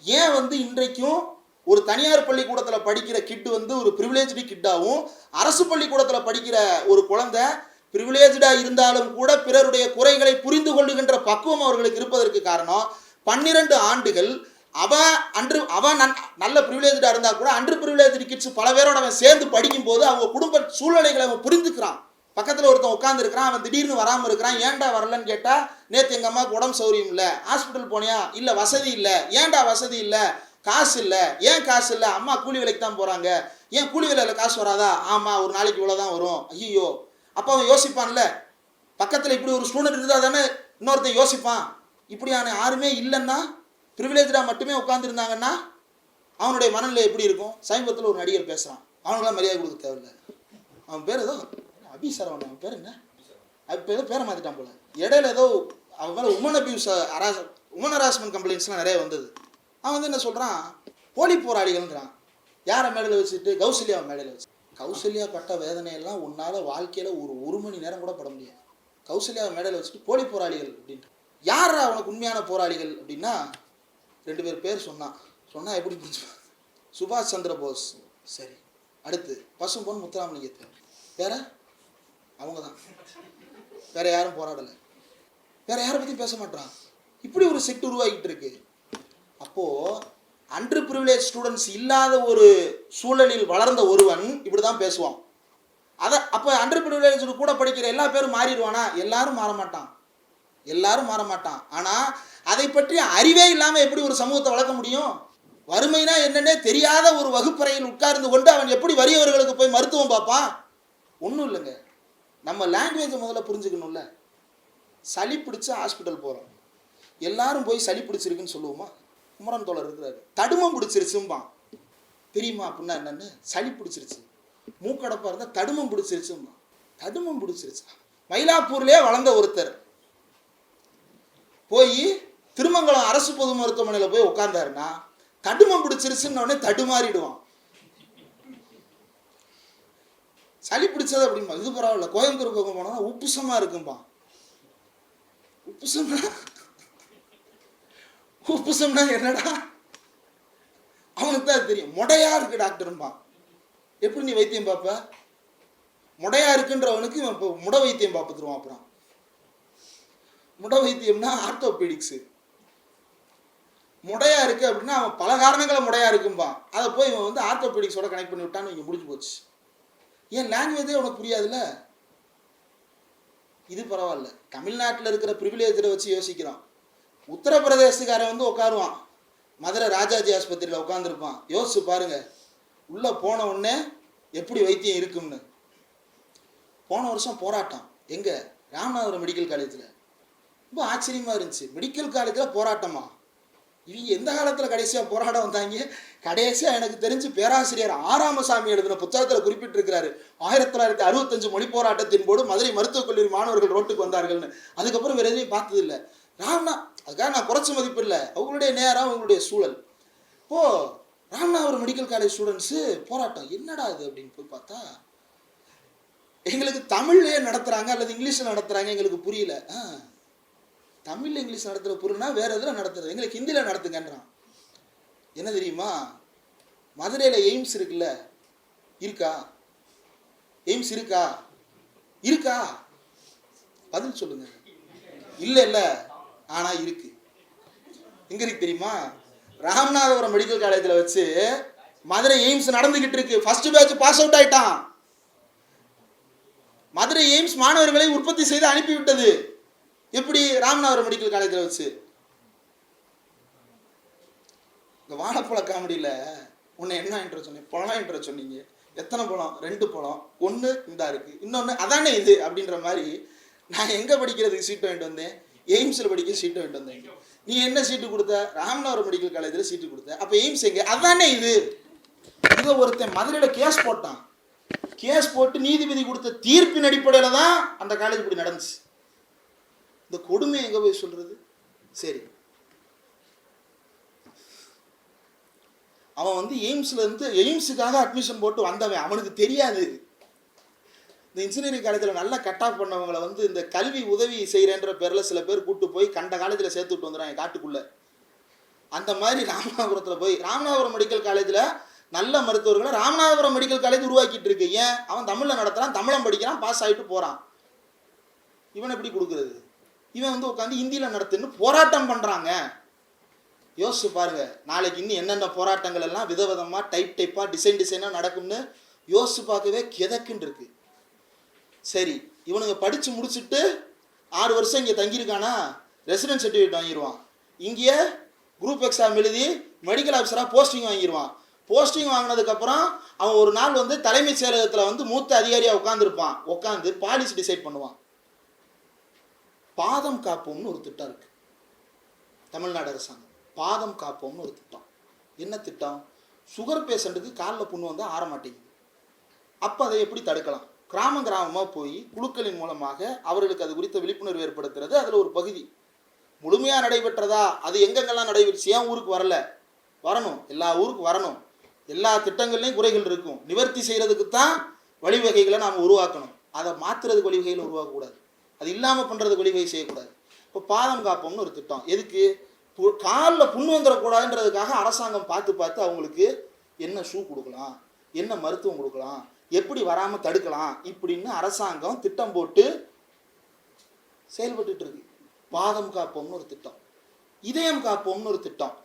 ஏன் இன்றைக்கும் ஒரு தனியார் பள்ளிக்கூடத்தில் படிக்கிற கிட்டு ஒரு ப்ரிவிலேஜ்டு கிட்டாகவும், அரசு பள்ளிக்கூடத்தில் படிக்கிற ஒரு குழந்தை ப்ரிவிலேஜாக இருந்தாலும் கூட பிறருடைய குறைகளை புரிந்து கொள்ளுகின்ற பக்குவம் அவர்களுக்கு இருப்பதற்கு காரணம் 12 ஆண்டுகள் அவன் நல்ல ப்ரிவிலேஜாக இருந்தால் கூட அண்டர் ப்ரிவிலேஜ்டு கிட்ஸ் பல பேரோட அவன் சேர்ந்து படிக்கும்போது அவங்க குடும்ப சூழ்நிலைகளை அவன் புரிந்துக்கிறான். பக்கத்தில் ஒருத்தன் உட்காந்துருக்கிறான், அவன் திடீர்னு வராமல் இருக்கிறான். ஏன்டா வரலன்னு கேட்டால், நேற்று எங்கள் அம்மாவுக்கு உடம்பு சௌரியம் இல்லை, ஹாஸ்பிட்டல் போனியா, இல்லை வசதி இல்லை. ஏன்டா வசதி இல்லை? காசு இல்லை. ஏன் காசு இல்லை? அம்மா கூலி வேலைக்கு தான் போகிறாங்க. ஏன் கூலி வேலையில் காசு வராதா? ஆமாம், ஒரு நாளைக்கு இவ்வளோ தான் வரும். ஐயோ, அப்போ அவன் யோசிப்பான்ல, பக்கத்தில் இப்படி ஒரு ஸ்டூடெண்ட் இருந்தால் தானே இன்னொருத்தன் யோசிப்பான். இப்படியான யாருமே இல்லைன்னா, ப்ரிவிலேஜாக மட்டுமே உட்காந்துருந்தாங்கன்னா அவனுடைய மனநிலை எப்படி இருக்கும்? சமீபத்தில் ஒரு நடிகர் பேசுகிறான், அவனுக்கெல்லாம் மரியாதை கொடுக்க தேவையில்லை. அவன் பேர் ஏதோ அபிசரவன், அவன் பேர் என்ன, இப்போ ஏதோ பேரை மாற்றிட்டான் போல. இடையில ஏதோ அவன் மேலே உமன் ஹராஸ்மெண்ட் கம்ப்ளைண்ட்ஸ்லாம் நிறைய வந்தது. அவன் என்ன சொல்கிறான், போலி போராளிகள்ன்றான். யாரை மேடையில் வச்சுட்டு? கௌசல்யாவை மேடையில் வச்சு. கௌசல்யா பட்ட வேதனையெல்லாம் உன்னால் வாழ்க்கையில் ஒரு மணி நேரம் கூட பட முடியாது. கௌசல்யாவை மேடையில் வச்சுட்டு போலி போராளிகள் அப்படின்ட்டு. யார் அவனுக்கு உண்மையான போராளிகள் அப்படின்னா 2 பேர் சொன்னால் எப்படி புரிஞ்சுப்பான்? சுபாஷ் சந்திர போஸ், சரி, அடுத்து பசும்பொன் முத்துராமலிங்கத்தை, வேற அவங்க தான், வேற யாரும் போராடலை, வேற யாரை பற்றி பேச மாட்டான். இப்படி ஒரு செட் உருவாகிட்டு இருக்கு. அப்போது அண்டர் ப்ரிவிலேஜ் ஸ்டூடெண்ட்ஸ் இல்லாத ஒரு சூழலில் வளர்ந்த ஒருவன் இப்படி தான் பேசுவான். அப்போ அண்டர் ப்ரிவிலேஜ் கூட படிக்கிற எல்லா பேரும் மாறிடுவானா? எல்லாரும் மாற மாட்டான். ஆனால் அதை பற்றி அறிவே இல்லாமல் எப்படி ஒரு சமூகத்தை வளர்க்க முடியும்? வறுமைனா என்னன்னே தெரியாத ஒரு வகுப்பறையில் உட்கார்ந்து கொண்டு அவன் எப்படி வறியவர்களுக்கு போய் மருத்துவம் பார்ப்பான்? ஒன்றும் இல்லைங்க, நம்ம லாங்குவேஜை முதல்ல புரிஞ்சுக்கணும்ல. சளி பிடிச்சி ஹாஸ்பிட்டல் போகிறோம், எல்லாரும் போய் சளி பிடிச்சிருக்குன்னு சொல்லுவோமா? குமரன் தோழர் இருக்கிறாரு, தடுமம் பிடிச்சிருச்சும்பான். தெரியுமா அப்படின்னா என்னன்னு? சளி பிடிச்சிருச்சு. மூக்கடப்பாக இருந்தால் தடுமம் பிடிச்சிருச்சும்பான். தடுமம் பிடிச்சிருச்சா? மயிலாப்பூர்லேயே வளர்ந்த ஒருத்தர் போய் திருமங்கலம் அரசு பொது மருத்துவமனையில் போய் உட்கார்ந்தாருன்னா தடுமம் பிடிச்சிருச்சுன்னு உடனே தடுமாறிடுவான். சளி பிடிச்சது அப்படின்பா. இது பரவாயில்ல, கோயம்புத்தூர் பக்கம் போனா உப்புசமா இருக்கும்பா. உப்புசம்னா என்னடா அவனுக்கு தான் தெரியும். மொடையா இருக்கு டாக்டர்பா. எப்படி நீ வைத்தியம் பார்ப்ப? முடையா இருக்குன்றவனுக்கு இப்போ முட வைத்தியம் பார்த்துருவான். அப்புறம் முட வைத்தியம்னா ஆர்த்தோபீடிக்ஸு. முடையா இருக்கு அப்படின்னா அவன் பல காரணங்களை முடையா இருக்கும்பா. அதை போய் இவன் ஆர்த்தோபீடிக்ஸோட கனெக்ட் பண்ணி விட்டான்னு இங்கே முடிஞ்சு போச்சு. ஏன் லாங்குவேஜே உனக்கு புரியாதுல்ல? இது பரவாயில்ல, தமிழ்நாட்டில் இருக்கிற ப்ரிவிலேஜை வச்சு யோசிக்கிறான். உத்தரப்பிரதேசக்காரன் உட்காருவான், மதுரை ராஜாஜி ஆஸ்பத்திரியில் உட்காந்துருப்பான். யோசிச்சு பாருங்க, உள்ளே போன உடனே எப்படி வைத்தியம் இருக்கும்னு. போன வருஷம் போராட்டம் எங்கே? ராமநாதபுரம் மெடிக்கல் காலேஜில். ரொம்ப ஆச்சரியமாக இருந்துச்சு. மெடிக்கல் காலேஜில் போராட்டமா? இவங்க எந்த காலத்தில் கடைசியாக போராட வந்தாங்க? கடைசியாக எனக்கு தெரிஞ்சு பேராசிரியர் ஆராமசாமி எழுதின புத்தகத்தில் குறிப்பிட்டிருக்கிறாரு, 1965 மொழி போராட்டத்தின் போது மதுரை மருத்துவக் கல்லூரி மாணவர்கள் ரோட்டுக்கு வந்தார்கள்னு. அதுக்கப்புறம் வேறு எதையும் பார்த்தது இல்லை. அதுக்காக நான் குறைச்சி மதிப்பு இல்லை, அவங்களுடைய நேரம் அவங்களுடைய சூழல். இப்போது ராமநாதபுரம் மெடிக்கல் காலேஜ் ஸ்டூடெண்ட்ஸு போராட்டம். என்னடா இது அப்படின்னு போய் பார்த்தா, எங்களுக்கு தமிழ்லேயே நடத்துகிறாங்க அல்லது இங்கிலீஷில் நடத்துகிறாங்க, எங்களுக்கு புரியல. தமிழில் இங்கிலீஷ் நடத்துகிற பொருள்னா வேறு எதில் நடத்துறது, எங்களுக்கு ஹிந்தியில் நடத்துங்கன்றான். என்ன தெரியுமா? மதுரையில் எய்ம்ஸ் இருக்குல்ல, இருக்கா? எய்ம்ஸ் இருக்கா? பதில் சொல்லுங்க. இல்லை ஆனால் இருக்கு. எங்க இருக்கு தெரியுமா? ராமநாதபுரம் மெடிக்கல் காலேஜில் வச்சு மதுரை எய்ம்ஸ் நடந்துகிட்டு இருக்கு. ஃபர்ஸ்ட் பேட்ச் பாஸ் அவுட் ஆயிட்டான். மதுரை எய்ம்ஸ் மாணவர்களை உற்பத்தி செய்து அனுப்பிவிட்டது. எப்படி? ராமநாதபுரம் மெடிக்கல் காலேஜில் வச்சு. இந்த வாழைப்பழ காமெடியில் உன்னை என்ன இன்ட்ரெஸ்ட் சொன்னீங்க? பழம் இன்ட்ரெஸ்ட் சொன்னீங்க. எத்தனை பழம்? 2 பழம். ஒன்று இந்தா இருக்கு, இன்னொன்று அதானே இது அப்படின்ற மாதிரி. நான் எங்கே படிக்கிறதுக்கு சீட்டு வாங்கிட்டு வந்தேன்? எய்ம்ஸில் படிக்க சீட்டு வாங்கிட்டு வந்தேன். நீ என்ன சீட்டு கொடுத்த? ராமநாதபுரம் மெடிக்கல் காலேஜில் சீட்டு கொடுத்த. அப்போ எய்ம்ஸ் எங்கே? அதானே இது. இதை ஒருத்தன் மதுரையில் கேஸ் போட்டான். கேஸ் போட்டு நீதிபதி கொடுத்த தீர்ப்பின் அடிப்படையில் தான் அந்த காலேஜ் இப்படி நடந்துச்சு. இந்த கொடுமை எங்கே போய் சொல்றது? சரி, அவன் வந்து எய்ம்ஸுக்காக அட்மிஷன் போட்டு வந்தவன். அவனுக்கு தெரியாது இந்த இன்ஜினியரிங் காலேஜில் நல்லா கட் ஆஃப் பண்ணவங்களை வந்து இந்த கல்வி உதவி செய்கிறேன்ற பேரில் சில பேர் கூப்பிட்டு போய் கண்ட காலேஜில் சேர்த்து விட்டு வந்துடுறாங்க காட்டுக்குள்ளே. அந்த மாதிரி ராமநாதபுரத்தில் போய் ராமநாதபுரம் மெடிக்கல் காலேஜில் நல்ல மருத்துவர்களை ராமநாதபுரம் மெடிக்கல் காலேஜ் உருவாக்கிட்டு இருக்கு. ஏன்? அவன் தமிழில் நடத்துகிறான், தமிழம் படிக்கிறான், பாஸ் ஆகிட்டு போகிறான். இவன் எப்படி கொடுக்குறது? இவன் வந்து உட்காந்து ஹிந்தியில் நடத்துன்னு போராட்டம் பண்ணுறாங்க. யோசிச்சு பாருங்க, நாளைக்கு இன்னும் என்னென்ன போராட்டங்கள் எல்லாம் விதவிதமாக டைப்பாக டிசைனாக நடக்கும்னு யோசிச்சு பார்க்கவே கிதக்குன்னு இருக்கு. சரி, இவனுங்க படித்து முடிச்சுட்டு 6 வருஷம் இங்கே தங்கியிருக்கானா, ரெசிடென்ட் சர்டிஃபிகேட் வாங்கிடுவான். இங்கேயே குரூப் எக்ஸாம் எழுதி மெடிக்கல் ஆஃபீஸராக போஸ்டிங் வாங்கிடுவான். போஸ்டிங் வாங்கினதுக்கப்புறம் அவன் ஒரு நாள் வந்து தலைமைச் செயலகத்தில் வந்து மூத்த அதிகாரியாக உட்காந்துருப்பான். உட்காந்து பாலிசி டிசைட் பண்ணுவான். பாதம் காப்போம்னு ஒரு திட்டம் இருக்கு தமிழ்நாடு அரசாங்கம். பாதம் காப்போம்னு ஒரு திட்டம். என்ன திட்டம்? சுகர் பேஷண்ட்டுக்கு காலில் புண்ணு வந்து ஆற மாட்டேங்குது. அப்போ அதை எப்படி தடுக்கலாம்? கிராமமாக போய் குழுக்களின் மூலமாக அவர்களுக்கு அது குறித்த விழிப்புணர்வு ஏற்படுத்துறது அதில் ஒரு பகுதி. முழுமையாக நடைபெற்றதா? அது எங்கெங்கெல்லாம் நடைபெற்றுச்சு? ஏன் ஊருக்கு வரல? வரணும், எல்லா ஊருக்கு வரணும். எல்லா திட்டங்கள்லையும் குறைகள் இருக்கும். நிவர்த்தி செய்கிறதுக்கு தான் வழிவகைகளை நாம் உருவாக்கணும். அதை மாற்றுறதுக்கு வழிவகைகளை உருவாக்கக்கூடாது. அது இல்லாமல் பண்ணுறதுக்கு வழிவகை செய்யக்கூடாது. இப்போ பாதம் காப்போம்னு ஒரு திட்டம். எதுக்கு? காலில் புண்ணு வந்துடக்கூடாதுன்றதுக்காக அரசாங்கம் பார்த்து அவங்களுக்கு என்ன ஷூ கொடுக்கலாம், என்ன மருத்துவம் கொடுக்கலாம், எப்படி வராமல் தடுக்கலாம் இப்படின்னு அரசாங்கம் திட்டம் போட்டு செயல்பட்டு இருக்கு. பாதம் காப்போம்னு ஒரு திட்டம், இதயம் காப்போம்னு ஒரு திட்டம்.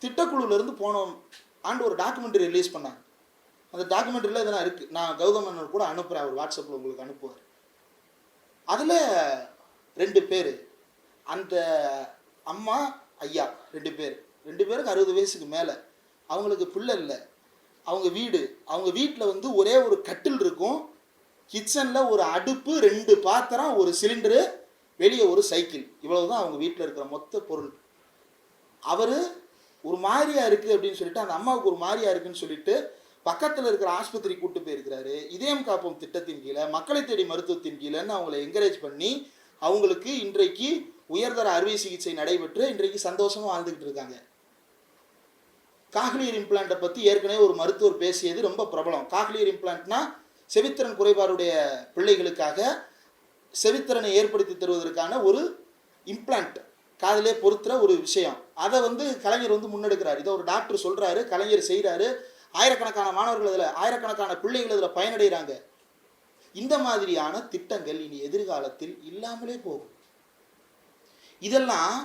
திட்டக்குழுலேருந்து போன ஆண்டு ஒரு டாக்குமெண்ட்ரி ரிலீஸ் பண்ணாங்க. அந்த டாக்குமெண்ட்ரியில் இதெல்லாம் இருக்குது. நான் கௌதம் அண்ணன் கூட அனுப்புகிறேன், அவர் வாட்ஸ்அப்பில் உங்களுக்கு அனுப்புவார். அதில் 2 பேர், அந்த அம்மா ஐயா 2 பேருக்கு 60 வயசுக்கு மேலே. அவங்களுக்கு பிள்ளை இல்லை. அவங்க வீட்டில் வந்து ஒரே ஒரு கட்டில் இருக்கும். கிச்சனில் ஒரு அடுப்பு, 2 பாத்திரம், ஒரு சிலிண்டரு, வெளியே ஒரு சைக்கிள். இவ்வளவு தான் அவங்க வீட்டில் இருக்கிற மொத்த பொருள். அவர் ஒரு மாதிரியா இருக்குது அப்படின்னு சொல்லிட்டு, அந்த அம்மாவுக்கு ஒரு மாதிரியா இருக்குன்னு சொல்லிட்டு பக்கத்தில் இருக்கிற ஆஸ்பத்திரி கூட்டு போயிருக்கிறாரு. இதயம் காப்போம் திட்டத்தின் கீழே, மக்களை தேடி மருத்துவத்தின் கீழேன்னு அவங்கள என்கரேஜ் பண்ணி அவங்களுக்கு இன்றைக்கு உயர்தர அறுவை சிகிச்சை நடைபெற்று இன்றைக்கு சந்தோஷமாக வாழ்ந்துக்கிட்டு இருக்காங்க. காக்லியர் இம்ப்ளான்ட்டை பற்றி ஏற்கனவே ஒரு மருத்துவர் பேசியது ரொம்ப பிரபலம். காக்லியர் இம்ப்ளான்ட்னா செவித்திறன் குறைபாடுடைய பிள்ளைகளுக்காக செவித்திறனை ஏற்படுத்தி தருவதற்கான ஒரு இம்ப்ளான்ட், காதிலே பொறுத்துற ஒரு விஷயம். அதை வந்து கலைஞர் வந்து முன்னெடுக்கிறார். இதை ஒரு டாக்டர் சொல்கிறாரு, கலைஞர் செய்கிறாரு. ஆயிரக்கணக்கான மாணவர்கள் அதில், ஆயிரக்கணக்கான பிள்ளைகள் இதில் பயனடைகிறாங்க. இந்த மாதிரியான திட்டங்கள் இனி எதிர்காலத்தில் இல்லாமலே போகும். இதெல்லாம்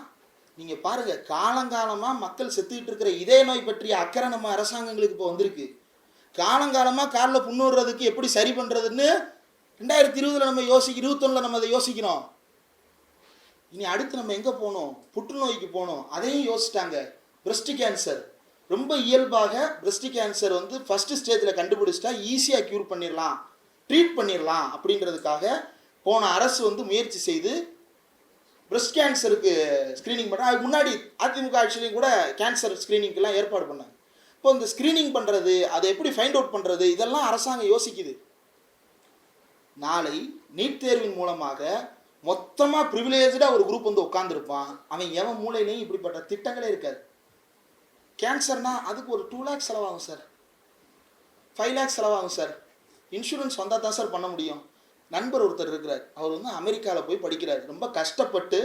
நீங்கள் பாருங்கள், காலங்காலமாக மக்கள் செத்துக்கிட்டு இருக்கிற இதய நோய் பற்றிய அக்கறை நம்ம அரசாங்கங்களுக்கு இப்போ வந்திருக்கு. காலங்காலமாக காலில் புண்ணு வர்றதுக்கு எப்படி சரி பண்ணுறதுன்னு 2020 நம்ம 21 நம்ம அதை யோசிக்கிறோம். இனி அடுத்து நம்ம எங்கே போகணும்? புற்றுநோய்க்கு போகணும். அதையும் யோசிச்சிட்டாங்க. பிரஸ்ட் கேன்சர் ரொம்ப இயல்பாக, பிரஸ்ட் கேன்சர் வந்து ஃபஸ்ட்டு ஸ்டேஜில் கண்டுபிடிச்சிட்டா ஈஸியாக க்யூர் பண்ணிடலாம், ட்ரீட் பண்ணிடலாம் அப்படின்றதுக்காக போன அரசு வந்து முயற்சி செய்து பிரஸ்ட் கேன்சருக்கு ஸ்க்ரீனிங் பண்ண. அதுக்கு முன்னாடி அதிமுக ஆட்சியிலையும் கூட கேன்சர் ஸ்க்ரீனிங்க்கெல்லாம் ஏற்பாடு பண்ணாங்க. இப்போ இந்த ஸ்க்ரீனிங் பண்ணுறது, அதை எப்படி ஃபைண்ட் அவுட் பண்ணுறது, இதெல்லாம் அரசாங்கம் யோசிக்குது. நாளை நீட் தேர்வின் மூலமாக மொத்தமாக ப்ரிவிலேஜாக ஒரு குரூப் வந்து உட்காந்துருப்பான். அவன் எவன் மூளையிலையும் இப்படிப்பட்ட திட்டங்களே இருக்காது. கேன்சர்னா அதுக்கு ஒரு 2 lakhs செலவாகும் சார், 5 lakhs செலவாகும் சார். இன்சூரன்ஸ் வந்தால் தான் சார் பண்ண முடியும். நண்பர் ஒருத்தர் இருக்கிறார், அவர் வந்து அமெரிக்காவில் போய் படிக்கிறார். ரொம்ப கஷ்டப்பட்டு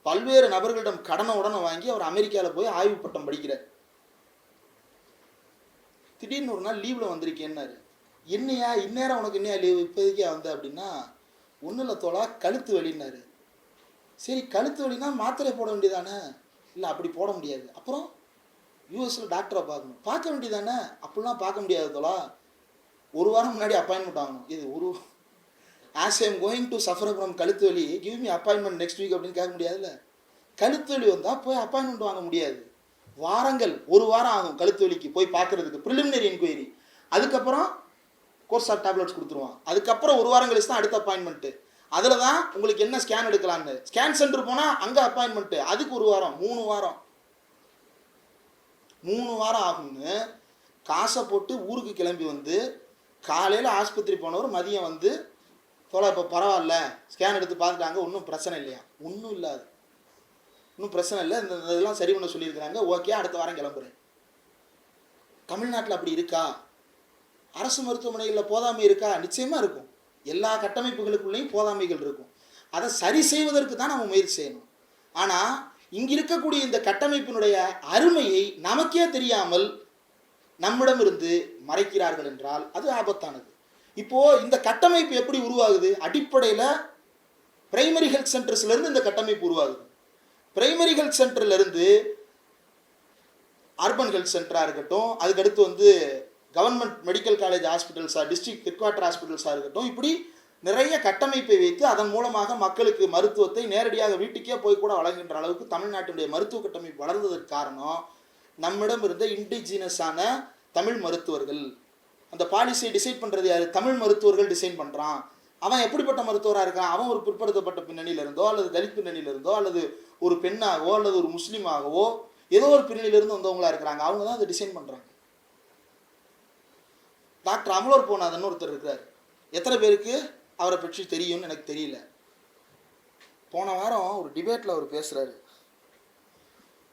பல்வேறு நபர்களிடம் கடனை வாங்கி அவர் அமெரிக்காவில் போய் ஆய்வு பட்டம் படிக்கிறார். திடீர்னு ஒரு நாள் லீவில் வந்திருக்கேன்னாரு. என்னையா இந்நேரம் உனக்கு என்னையா லீவு, இப்போதைக்கே வந்த அப்படின்னா, ஒன்றும் இல்லை தோழா, கழுத்து வலின்னாரு. சரி, கழுத்து வலினா மாத்திரை போட வேண்டியதானே? இல்லை அப்படி போட முடியாது. அப்புறம் யூஎஸில் டாக்டரை பார்க்க வேண்டியதானே? அப்படிலாம் பார்க்க முடியாது தோலா. ஒரு வாரம் முன்னாடி அப்பாயின்மெண்ட் வாங்கணும். இது ஒரு as I am going to suffer from கழுத்து வலி, give me appointment next week அப்படின்னு கேட்க முடியாதுல்ல. கழுத்து வலி வந்தால் போய் அப்பாயின்மெண்ட் வாங்க முடியாது. வாரங்கள், ஒரு வாரம் ஆகும் கழுத்து வலிக்கு போய் பார்க்கறதுக்கு, ப்ரிலிமினரி என்கொயரி. அதுக்கப்புறம் கோர்ஸ் ஆஃப் டேப்லெட்ஸ் கொடுத்துருவான். அதுக்கப்புறம் ஒரு வாரம் கழிச்சு தான் அடுத்த அப்பாயின்மெண்ட்டு. அதில் தான் உங்களுக்கு என்ன ஸ்கேன் எடுக்கலான்னு, ஸ்கேன் சென்டர் போனால் அங்கே அப்பாயின்மெண்ட்டு, அதுக்கு ஒரு வாரம், 3 வாரம் ஆகும்னு காசை போட்டு ஊருக்கு கிளம்பி வந்து காலையில் ஆஸ்பத்திரி போனவர் மதியம் வந்து தோலா இப்போ பரவாயில்ல ஸ்கேன் எடுத்து பார்த்துட்டாங்க, ஒன்றும் பிரச்சனை இல்லையா? ஒன்றும் இல்லாது, ஒன்றும் பிரச்சனை இல்லை, இந்த இதெல்லாம் சரி பண்ண சொல்லியிருக்கிறாங்க, ஓகே அடுத்த வாரம் கிளம்புறேன். தமிழ்நாட்டில் அப்படி இருக்கா? அரசு மருத்துவமனைகளில் போதாமை இருக்கா? நிச்சயமாக இருக்கும். எல்லா கட்டமைப்புகளுக்குள்ளேயும் போதாமைகள் இருக்கும். அதை சரி செய்வதற்கு தான் நம்ம முயற்சி செய்யணும். ஆனால் இங்கே இருக்கக்கூடிய இந்த கட்டமைப்பினுடைய அருமையை நமக்கே தெரியாமல் நம்மிடமிருந்து மறைக்கிறார்கள் என்றால் அது ஆபத்தானது. இப்போது இந்த கட்டமைப்பு எப்படி உருவாகுது? அடிப்படையில் பிரைமரி ஹெல்த் சென்டர்ஸ்லேருந்து இந்த கட்டமைப்பு உருவாகுது. பிரைமரி ஹெல்த் சென்டர்லேருந்து அர்பன் ஹெல்த் சென்டராக இருக்கட்டும், அதுக்கடுத்து வந்து கவர்மெண்ட் மெடிக்கல் காலேஜ் ஹாஸ்பிட்டல்ஸாக, டிஸ்ட்ரிக்ட் ஹெட் குவார்ட்டர் ஹாஸ்பிட்டல்ஸாக இருக்கட்டும், இப்படி நிறைய கட்டமைப்பை வைத்து அதன் மூலமாக மக்களுக்கு மருத்துவத்தை நேரடியாக வீட்டுக்கே போய் கூட வழங்குகின்ற அளவுக்கு தமிழ்நாட்டினுடைய மருத்துவ கட்டமைப்பு வளர்ந்ததற்கு காரணம் நம்மிடம் இருந்த இண்டிஜினஸான தமிழ் மருத்துவர்கள். அந்த பாலிசியை டிசைட் பண்ணுறது யார்? தமிழ் மருத்துவர்கள் டிசைன் பண்ணுறான். அவன் எப்படிப்பட்ட மருத்துவராக இருக்கான்? அவன் ஒரு பிற்படுத்தப்பட்ட பின்னணியிலிருந்தோ அல்லது தலித் பின்னணியிலிருந்தோ அல்லது ஒரு பெண்ணாகவோ அல்லது ஒரு முஸ்லீமாகவோ ஏதோ ஒரு பின்னணியிலிருந்து வந்தவங்களா இருக்கிறாங்க. அவங்க தான் அதை டிசைன் பண்ணுறாங்க. டாக்டர் அமலோர் போனாதன்னு ஒருத்தர் இருக்கிறார். எத்தனை பேருக்கு அவரை பற்றி தெரியும்னு எனக்கு தெரியல. போன வாரம் ஒரு டிபேட்டில் அவர் பேசுகிறாரு.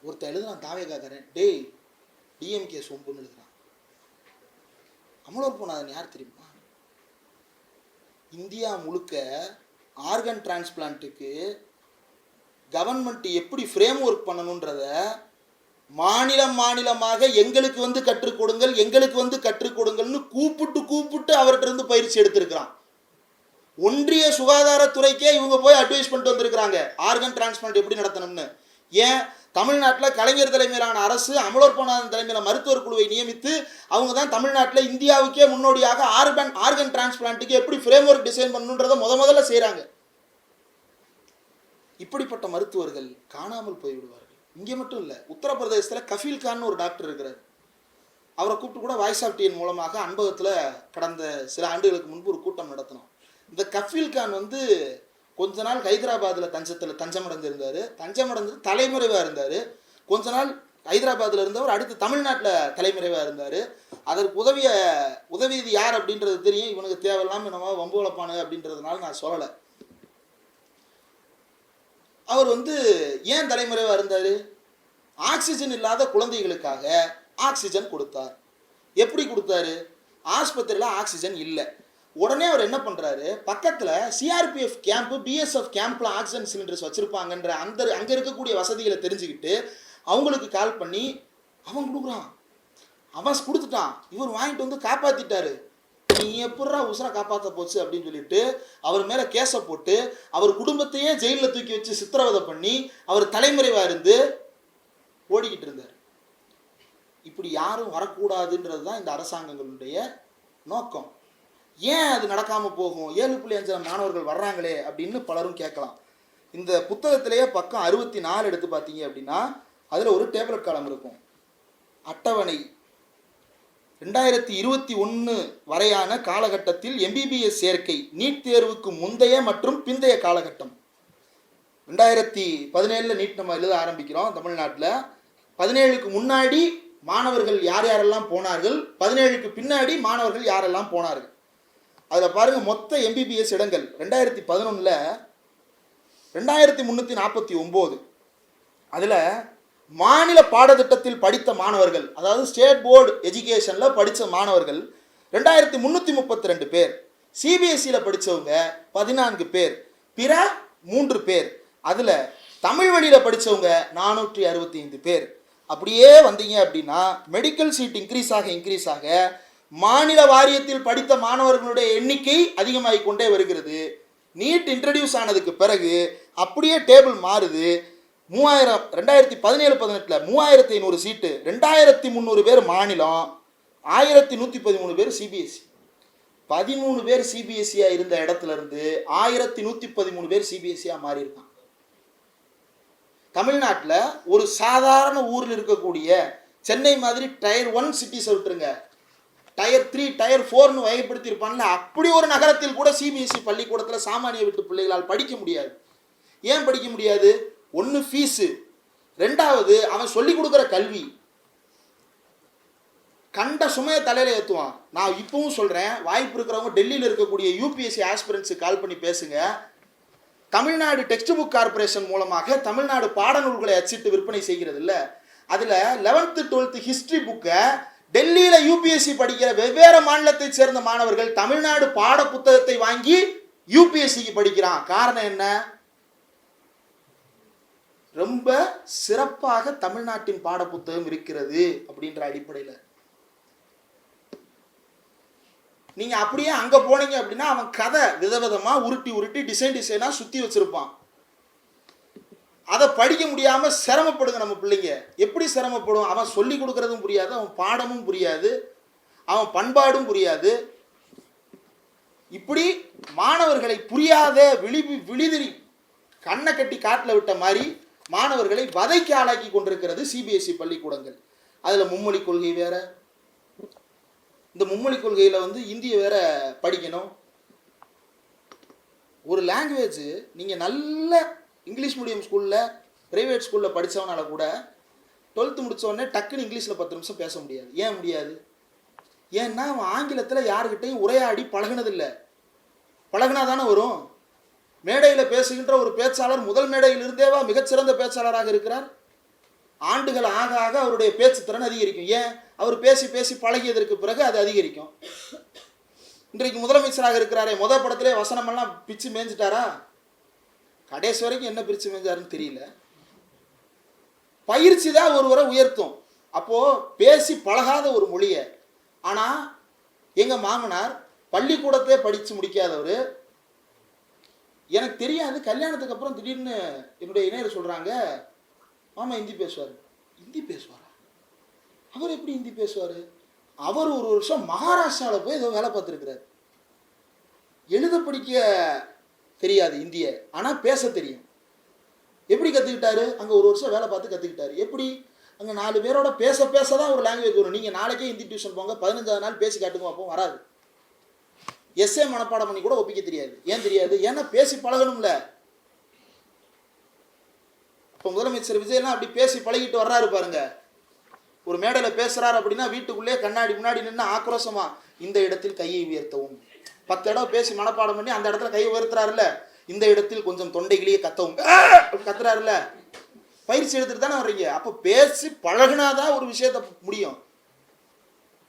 ஒருத்தர் எழுதுறான், தாவேகாக்காரன், டேய் டிஎம்கே சொம்புன்னு எழுதுறான். அமலோர் போனாதன் யார் தெரியுமா? இந்தியா முழுக்க ஆர்கன் டிரான்ஸ்பிளான்ட்டுக்கு கவர்மெண்ட் எப்படி ஃப்ரேம் ஒர்க் பண்ணணுன்றத மாநிலமாக எங்களுக்கு வந்து கற்றுக் கொடுங்கள்னு கூப்பிட்டு அவர்கிட்ட இருந்து பயிற்சி எடுத்திருக்கிறான். ஒன்றிய சுகாதாரத்துறைக்கே இவங்க போய் அட்வைஸ் பண்ணிட்டு வந்திருக்கிறாங்க ஆர்கன் டிரான்ஸ்பிளான்ட் எப்படி நடத்தணும்னு. ஏன் தமிழ்நாட்டில் கலைஞர் தலைமையிலான அரசு அமலோர் போனாதன் தலைமையில மருத்துவர் குழுவை நியமித்து அவங்க தான் தமிழ்நாட்டில் இந்தியாவுக்கே முன்னோடியாக ஆர்கன் டிரான்ஸ்பிளான்ட்டுக்கு எப்படி ஃப்ரேம் ஒர்க் டிசைன் பண்ணணுன்றதை முதல்ல செய்கிறாங்க. இப்படிப்பட்ட மருத்துவர்கள் காணாமல் போய்விடுவார்கள். இங்கே மட்டும் இல்லை, உத்தரப்பிரதேசத்தில் கஃபீல் கான் ஒரு டாக்டர் இருக்கிறார். அவரை கூப்பிட்டு கூட வாய்ஸ் ஆஃப் டிஎன் மூலமாக அன்பகத்தில் கடந்த சில ஆண்டுகளுக்கு முன்பு ஒரு கூட்டம் நடத்தினோம். இந்த கஃபீல் கான் வந்து கொஞ்ச நாள் ஹைதராபாத்தில் தஞ்சமடைஞ்சிருந்தார். தஞ்சமடைஞ்சு தலைமறைவாக இருந்தார். கொஞ்ச நாள் ஹைதராபாத்தில் இருந்தவர் அடுத்து தமிழ்நாட்டில் தலைமறைவாக இருந்தார். அதற்கு உதவியது யார் அப்படின்றது தெரியும். இவனுக்கு தேவையில்லாமல் நம்ம வம்பு வளர்ப்பானு அப்படின்றதுனால நான் சொல்லலை. அவர் வந்து ஏன் தலைமறைவாக இருந்தார்? ஆக்சிஜன் இல்லாத குழந்தைகளுக்காக ஆக்சிஜன் கொடுத்தார். எப்படி கொடுத்தாரு? ஆஸ்பத்திரியில் ஆக்சிஜன் இல்லை. உடனே அவர் என்ன பண்ணுறாரு, பக்கத்தில் சிஆர்பிஎஃப் கேம்ப்பு, பிஎஸ்எஃப் கேம்பில் ஆக்சிஜன் சிலிண்டர்ஸ் வச்சுருப்பாங்கன்ற அங்கே இருக்கக்கூடிய வசதிகளை தெரிஞ்சுக்கிட்டு அவங்களுக்கு கால் பண்ணி அவன் கொடுக்குறான். அவன் கொடுத்துட்டான், இவர் வாங்கிட்டு வந்து காப்பாற்றிட்டாரு. நீ எப்படா உசுரை காப்பாற்ற போச்சு அப்படின்னு சொல்லிட்டு அவர் மேலே கேஸை போட்டு அவர் குடும்பத்தையே ஜெயிலில் தூக்கி வச்சு சித்திரவதை பண்ணி அவர் தலைமறைவாக இருந்து ஓடிக்கிட்டு இருந்தார். இப்படி யாரும் வரக்கூடாதுன்றது தான் இந்த அரசாங்கங்களுடைய நோக்கம். ஏன் அது நடக்காமல் போகும்? 7.5 மாணவர்கள் வர்றாங்களே அப்படின்னு பலரும் கேட்கலாம். இந்த புத்தகத்திலேயே பக்கம் 64 எடுத்து பார்த்தீங்க அப்படின்னா அதில் ஒரு டேப்லெட் காலம் இருக்கும். அட்டவணை 2021 வரையான காலகட்டத்தில் எம்பிபிஎஸ் சேர்க்கை நீட் தேர்வுக்கு முந்தைய மற்றும் பிந்தைய காலகட்டம். 2017 நீட் நம்ம எழுத ஆரம்பிக்கிறோம் தமிழ்நாட்டில். 17க்கு முன்னாடி மாணவர்கள் யாரெல்லாம் போனார்கள், 17க்கு பின்னாடி மாணவர்கள் யாரெல்லாம் போனார்கள். அதில் பாருங்கள், மொத்த எம்பிபிஎஸ் இடங்கள் 2011 2349. அதில் மாநில பாடத்திட்டத்தில் படித்த மாணவர்கள், அதாவது ஸ்டேட் போர்டு எஜுகேஷனில் படித்த மாணவர்கள் 2332 பேர். சிபிஎஸ்சியில் படித்தவங்க 14 பேர், பிற 3 பேர். அதில் தமிழ் வழியில் படித்தவங்க 465 பேர். அப்படியே வந்தீங்க அப்படின்னா மெடிக்கல் சீட் இன்க்ரீஸ் ஆக மாநில வாரியத்தில் படித்த மாணவர்களுடைய எண்ணிக்கை அதிகமாகிக் கொண்டே வருகிறது. நீட் இன்ட்ரடியூஸ் ஆனதுக்கு பிறகு அப்படியே டேபிள் மாறுது. 2017-18 3500 சீட்டு, 2300 பேர் மாநிலம், 1113 பேர் சிபிஎஸ்சி. 13 பேர் சிபிஎஸ்சியா இருந்த இடத்துல இருந்து 1113 பேர் சிபிஎஸ்சியா மாறி இருக்கான். தமிழ்நாட்டில் ஒரு சாதாரண ஊரில் இருக்கக்கூடிய சென்னை மாதிரி டயர் 1 சிட்டிஸ் விட்டுருங்க, டயர் 3 டயர் 4ன்னு வகைப்படுத்தி இருப்பான்ல, அப்படி ஒரு நகரத்தில் கூட சிபிஎஸ்சி பள்ளிக்கூடத்தில் சாமானிய வீட்டு பிள்ளைகளால் படிக்க முடியாது. ஏன் படிக்க முடியாது? ஒன்று ஃபீஸு, ரெண்டாவது அவன் சொல்லி கொடுக்குற கல்வி. கண்ட சுமையை தலையில் ஏற்றுவான். நான் இப்பவும் சொல்கிறேன், வாய்ப்பு இருக்கிறவங்க டெல்லியில் இருக்கக்கூடிய யூபிஎஸ்சி ஆஸ்பிரன்ஸுக்கு கால் பண்ணி பேசுங்க. தமிழ்நாடு டெக்ஸ்ட் புக் கார்பரேஷன் மூலமாக தமிழ்நாடு பாடநூல்களை அச்சிட்டு விற்பனை செய்கிறது இல்லை, அதில் 11th 12th ஹிஸ்ட்ரி புக்கை டெல்லியில் யூபிஎஸ்சி படிக்கிற வெவ்வேறு மாநிலத்தை சேர்ந்த மாணவர்கள் தமிழ்நாடு பாட புத்தகத்தை வாங்கி யூபிஎஸ்சிக்கு படிக்கிறான். காரணம் என்ன? ரொம்ப சிறப்பாக தமிழ்நாட்டின் பாட புத்தகம் இருக்கிறது அப்படின்ற அடிப்படையில். நீங்க அப்படியே அங்க போனீங்க அப்படின்னா அவன் கதை விதவிதமா உருட்டி உருட்டி டிசைனா சுத்தி வச்சிருப்பான். அதை படிக்க முடியாம சிரமப்படுங்க நம்ம பிள்ளைங்க. எப்படி சிரமப்படும்? அவன் சொல்லி கொடுக்கறதும் புரியாது, அவன் பாடமும் புரியாது, அவன் பண்பாடும் புரியாது. இப்படி மாணவர்களை புரியாத விழிதிரி கண்ணை கட்டி காட்டில் விட்ட மாதிரி மாணவர்களை வதைக்கு ஆளாக்கி கொண்டிருக்கிறது சிபிஎஸ்சி பள்ளிக்கூடங்கள். அதுல மும்மொழி கொள்கை வேற, இந்த மும்மொழி கொள்கையில் இந்திய வேற படிக்கணும். ஒரு லாங்குவேஜ் நீங்கள் நல்ல இங்கிலீஷ் மீடியம் ஸ்கூலில் ப்ரைவேட் ஸ்கூலில் படித்தவனால கூட 12th முடித்தவொடனே டக்குன்னு இங்கிலீஷில் 10 நிமிஷம் பேச முடியாது. ஏன் முடியாது? ஏன்னா அவன் ஆங்கிலத்தில் யாருக்கிட்டையும் உரையாடி பழகினதில்லை. பழகினா தானே வரும். மேடையில் பேசுகின்ற ஒரு பேச்சாளர் முதல் மேடையிலிருந்தேவா மிகச்சிறந்த பேச்சாளராக இருக்கிறார். ஆண்டுகள் ஆக ஆக அவருடைய பேச்சு திறன் அதிகரிக்கும். ஏன்? அவர் பேசி பேசி பழகியதற்கு பிறகு அது அதிகரிக்கும். இன்றைக்கு முதலமைச்சராக இருக்கிறாரே, முதல் படத்திலே வசனமெல்லாம் பிச்சு மேய்ஞ்சிட்டாரா? கடைசி வரைக்கும் என்ன பிரிச்சு மேய்ஞ்சாருன்னு தெரியல. பயிற்சி தான் ஒருவரை உயர்த்தும். அப்போ பேசி பழகாத ஒரு மொழியை. ஆனால் எங்க மாமனார் பள்ளிக்கூடத்தை படித்து முடிக்காதவர். எனக்கு தெரியாது, கல்யாணத்துக்கு அப்புறம் திடீர்னு என்னுடைய இணையர் சொல்றாங்க, மாமா ஹிந்தி பேசுவார். ஹிந்தி பேசுவாரா? அவர் எப்படி ஹிந்தி பேசுவார்? அவர் ஒரு வருஷம் மகாராஷ்டிராவில் போய் ஏதோ வேலை பார்த்துருக்கிறார். எழுத படிக்க தெரியாது இந்திய, ஆனால் பேச தெரியும். எப்படி கற்றுக்கிட்டாரு? அங்கே ஒரு வருஷம் வேலை பார்த்து கற்றுக்கிட்டாரு. எப்படி? அங்கே 4 பேரோட பேச பேச தான் ஒரு லாங்குவேஜ் வரும். நீங்கள் நாளைக்கே ஹிந்தி டியூஷன் போங்க, 15ஆவது நாள் பேசி காட்டுங்க, அப்போ வராது. எஸ்ஏ மனப்பாடம் பண்ணி கூட ஒப்பிக்க தெரியாது. ஏன் தெரியாது? ஏன்னா பேசி பழகணும்ல. இப்போ முதலமைச்சர் விஜயெல்லாம் அப்படி பேசி பழகிட்டு வர்றாரு பாருங்க. ஒரு மேடையில் பேசுறாரு அப்படின்னா வீட்டுக்குள்ளே கண்ணாடி முன்னாடி நின்று ஆக்ரோஷமா இந்த இடத்தில் கையை உயர்த்தவும், 10 தடவை பேசி மனப்பாடம் பண்ணி அந்த இடத்துல கையை உயர்த்துறாருல்ல, இந்த இடத்தில் கொஞ்சம் தொண்டைகளையே கத்தவும் கத்துறாருல்ல. பயிற்சி எடுத்துட்டு தானே வர்றீங்க. அப்போ பேசி பழகினாதான் ஒரு விஷயத்த முடியும்.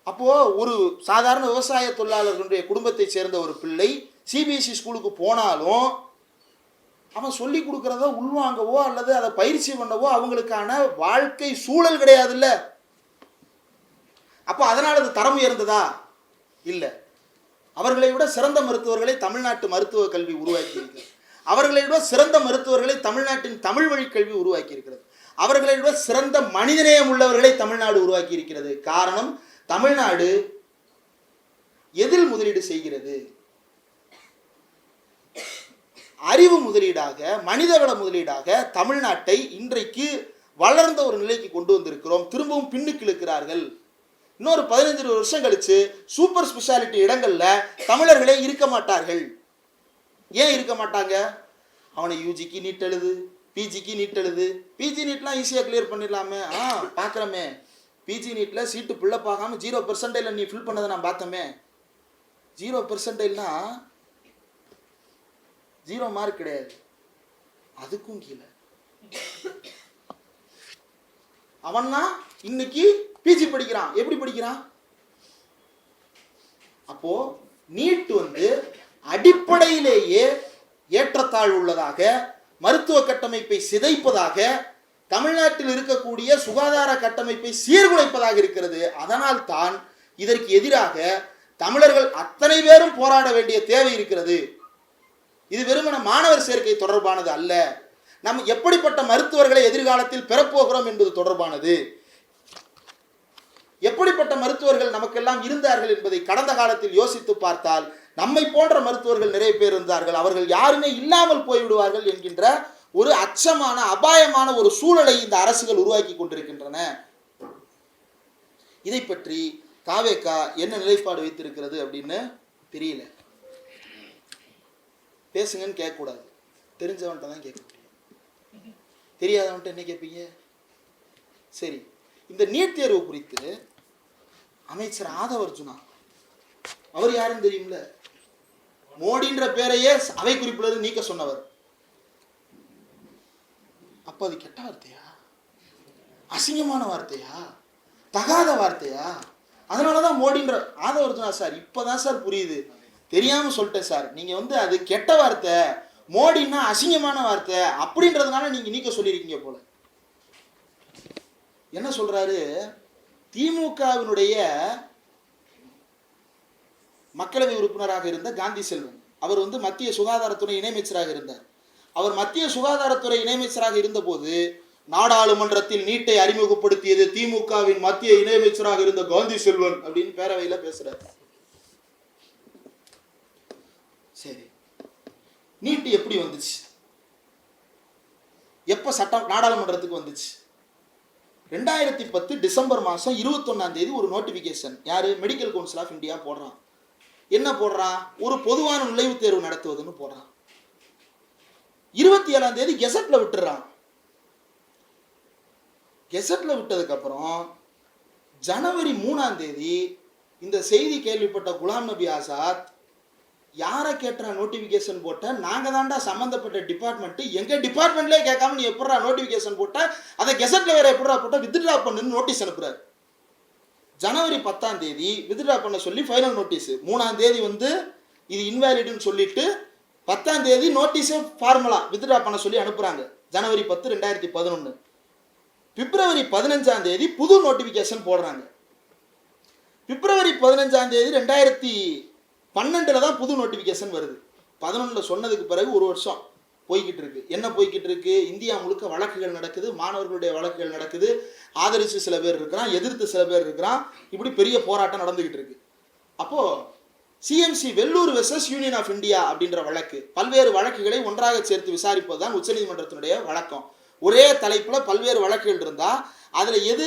அப்போ ஒரு சாதாரண விவசாய தொழிலாளர்களுடைய குடும்பத்தை சேர்ந்த ஒரு பிள்ளை சிபிஎஸ்சி ஸ்கூலுக்கு போனாலும் அவன் சொல்லி கொடுக்கறத உள்வாங்கவோ அல்லது அதை பயிற்சி பண்ணவோ அவங்களுக்கான வாழ்க்கை சூழல் கிடையாது இல்ல. அப்போ அதனால அது தரம் உயர்ந்ததா? இல்லை. அவர்களை விட சிறந்த மருத்துவர்களை தமிழ்நாட்டு மருத்துவ கல்வி உருவாக்கி இருக்கிறது. அவர்களை விட சிறந்த மருத்துவர்களை தமிழ்நாட்டின் தமிழ் வழி கல்வி உருவாக்கி இருக்கிறது. அவர்களை விட சிறந்த மனிதநேயம் உள்ளவர்களை தமிழ்நாடு உருவாக்கி இருக்கிறது. காரணம், தமிழ்நாடு எதில் முதலீடு செய்கிறது? அறிவு முதலீடாக, மனிதவள முதலீடாக தமிழ்நாட்டை இன்றைக்கு வளர்ந்த ஒரு நிலைக்கு கொண்டு வந்திருக்கிறோம். திரும்பவும் பின்னுக்கு இழுக்கிறார்கள். இன்னொரு 15 வருஷம் கழிச்சு சூப்பர் ஸ்பெஷாலிட்டி இடங்கள்ல தமிழர்களே இருக்க மாட்டார்கள். ஏன் இருக்க மாட்டாங்க? அவனை யூஜிக்கு நீட் எழுது, பிஜிக்கு நீட் எழுது. பிஜி நீட்லாம் ஈஸியாக கிளியர் பண்ணிடலாமே. பார்க்குறமே, பிஜி நீட்டில் சீட்டு பிள்ளை பார்க்காம 0% நீ ஃபில் பண்ணதை நான் பார்த்தோமே. 0%னா 0 மார்க் கிடையாது, அதுக்கும் கீழே. அவன்னா இன்னைக்கு பிஜி படிக்கிறான். எப்படி படிக்கிறான்? அப்போ நீட் அடிப்படையிலேயே ஏற்றத்தாழ்வு உள்ளதாக, மருத்துவ கட்டமைப்பை சிதைப்பதாக, தமிழ்நாட்டில் இருக்கக்கூடிய சுகாதார கட்டமைப்பை சீர்குலைப்பதாக இருக்கிறது. அதனால் தான் இதற்கு எதிராக தமிழர்கள் அத்தனை பேரும் போராட வேண்டிய தேவை இருக்கிறது. இது வெறுமன மாணவர் சேர்க்கை தொடர்பானது அல்ல. நம்ம எப்படிப்பட்ட மருத்துவர்களை எதிர்காலத்தில் பெறப்போகிறோம் என்பது தொடர்பானது. எப்படிப்பட்ட மருத்துவர்கள் நமக்கெல்லாம் இருந்தார்கள் என்பதை கடந்த காலத்தில் யோசித்து பார்த்தால் நம்மை போன்ற மருத்துவர்கள் நிறைய பேர் இருந்தார்கள். அவர்கள் யாருமே இல்லாமல் போய்விடுவார்கள் என்கின்ற ஒரு அச்சமான அபாயமான ஒரு சூழலை இந்த அரசுகள் உருவாக்கி கொண்டிருக்கின்றன. இதை பற்றி தாவேகா என்ன நிலைப்பாடு வைத்திருக்கிறது அப்படின்னு தெரியல. பேசுங்கன்னு கேட்கக்கூடாது, தெரிஞ்சவன்ட்ட தான் கேட்க முடியும், தெரியாதவன்ட்ட என்ன கேட்பீங்க? சரி, இந்த நீட் தேர்வு குறித்து அமைச்சர் ஆதவ் அர்ஜுனா, அவர் யாருன்னு தெரியும்ல, மோடின்ற பேரையே அவை குறிப்பிலிருந்து நீக்க சொன்னவர். அப்ப அது கெட்ட வார்த்தையா, அசிங்கமான வார்த்தையா, தகாத வார்த்தையா? அதனாலதான் மோடின்ற ஆதவ் அர்ஜுனா சார் இப்பதான் சார் புரியுது, தெரியாம சொல்லிட்டேன் சார், நீங்க அது கெட்ட வார்த்தை, மோடின்னா அசிங்கமான வார்த்தை அப்படின்றதுனால நீங்க நீக்க சொல்லியிருக்கீங்க போல. என்ன சொல்றாரு? திமுகவினுடைய மக்களவை உறுப்பினராக இருந்த காந்தி செல்வன், அவர் மத்திய சுகாதாரத்துறை இணையமைச்சராக இருந்தார். அவர் மத்திய சுகாதாரத்துறை இணையமைச்சராக இருந்த போது நாடாளுமன்றத்தில் நீட்டை அறிமுகப்படுத்தியது திமுகவின் மத்திய இணையமைச்சராக இருந்த காந்தி செல்வன் அப்படின்னு பேரவையில பேசுறாரு. சரி, நீட் எப்படி வந்துச்சு, எப்ப சட்டம் நாடாளுமன்றத்துக்கு வந்துச்சு? 2010 டிசம்பர் மாதம் 21 ஒரு நோட்டிஃபிகேஷன் யாரு மெடிக்கல் கவுன்சில் ஆஃப் இந்தியா போடுறான். என்ன போடுறான்? ஒரு பொதுவான நுழைவுத் தேர்வு நடத்துவதுன்னு போடுறான். 27 கெசட்ல விட்டுறான். கெசட்ல விட்டதுக்கு அப்புறம் ஜனவரி 3 இந்த செய்தி கேள்விப்பட்ட குலாம் நபி ஆசாத் யாரை கேட்டுறா நோட்டிஃபிகேஷன் போட்ட, நாங்க தாண்டா சம்பந்தப்பட்ட டிபார்ட்மெண்ட், எங்க டிபார்ட்மெண்ட்லேயே கேட்காம நீ எப்படா நோட்டிஃபிகேஷன் போட்ட, அதை கெசட்ல வேற எப்படா போட்ட, வித்ட்ரா பண்ணுன்னு நோட்டீஸ் அனுப்புறாரு. ஜனவரி 10 வித்ட்ரா பண்ண சொல்லி ஃபைனல் நோட்டீஸ். 3 இது இன்வேலிட்னு சொல்லிட்டு 10 நோட்டீஸே ஃபார்மலா வித்ட்ரா பண்ண சொல்லி அனுப்புறாங்க. ஜனவரி 10, 2011. பிப்ரவரி 15 புது நோட்டிஃபிகேஷன் போடுறாங்க. பிப்ரவரி 15 2012 தான் புது நோட்டிஃபிகேஷன் வருது. 11 சொன்னதுக்கு பிறகு ஒரு வருஷம் போய்கிட்டு இருக்கு. என்ன போய்கிட்டு இருக்கு? இந்தியா முழுக்க வழக்குகள் நடக்குது, மாணவர்களுடைய வழக்குகள் நடக்குது. ஆதரிச்சு சில பேர் இருக்கிறான், எதிர்த்து சில பேர் இருக்கிறான். இப்படி பெரிய போராட்டம் நடந்துகிட்டு இருக்கு. அப்போ CMC Vellore versus union of India அப்படின்ற வழக்கு, பல்வேறு வழக்குகளை ஒன்றாக சேர்த்து விசாரிப்பது தான் உச்சநீதிமன்றத்தினுடைய வழக்கம். ஒரே தலைப்புல பல்வேறு வழக்குகள் இருந்தா அதுல எது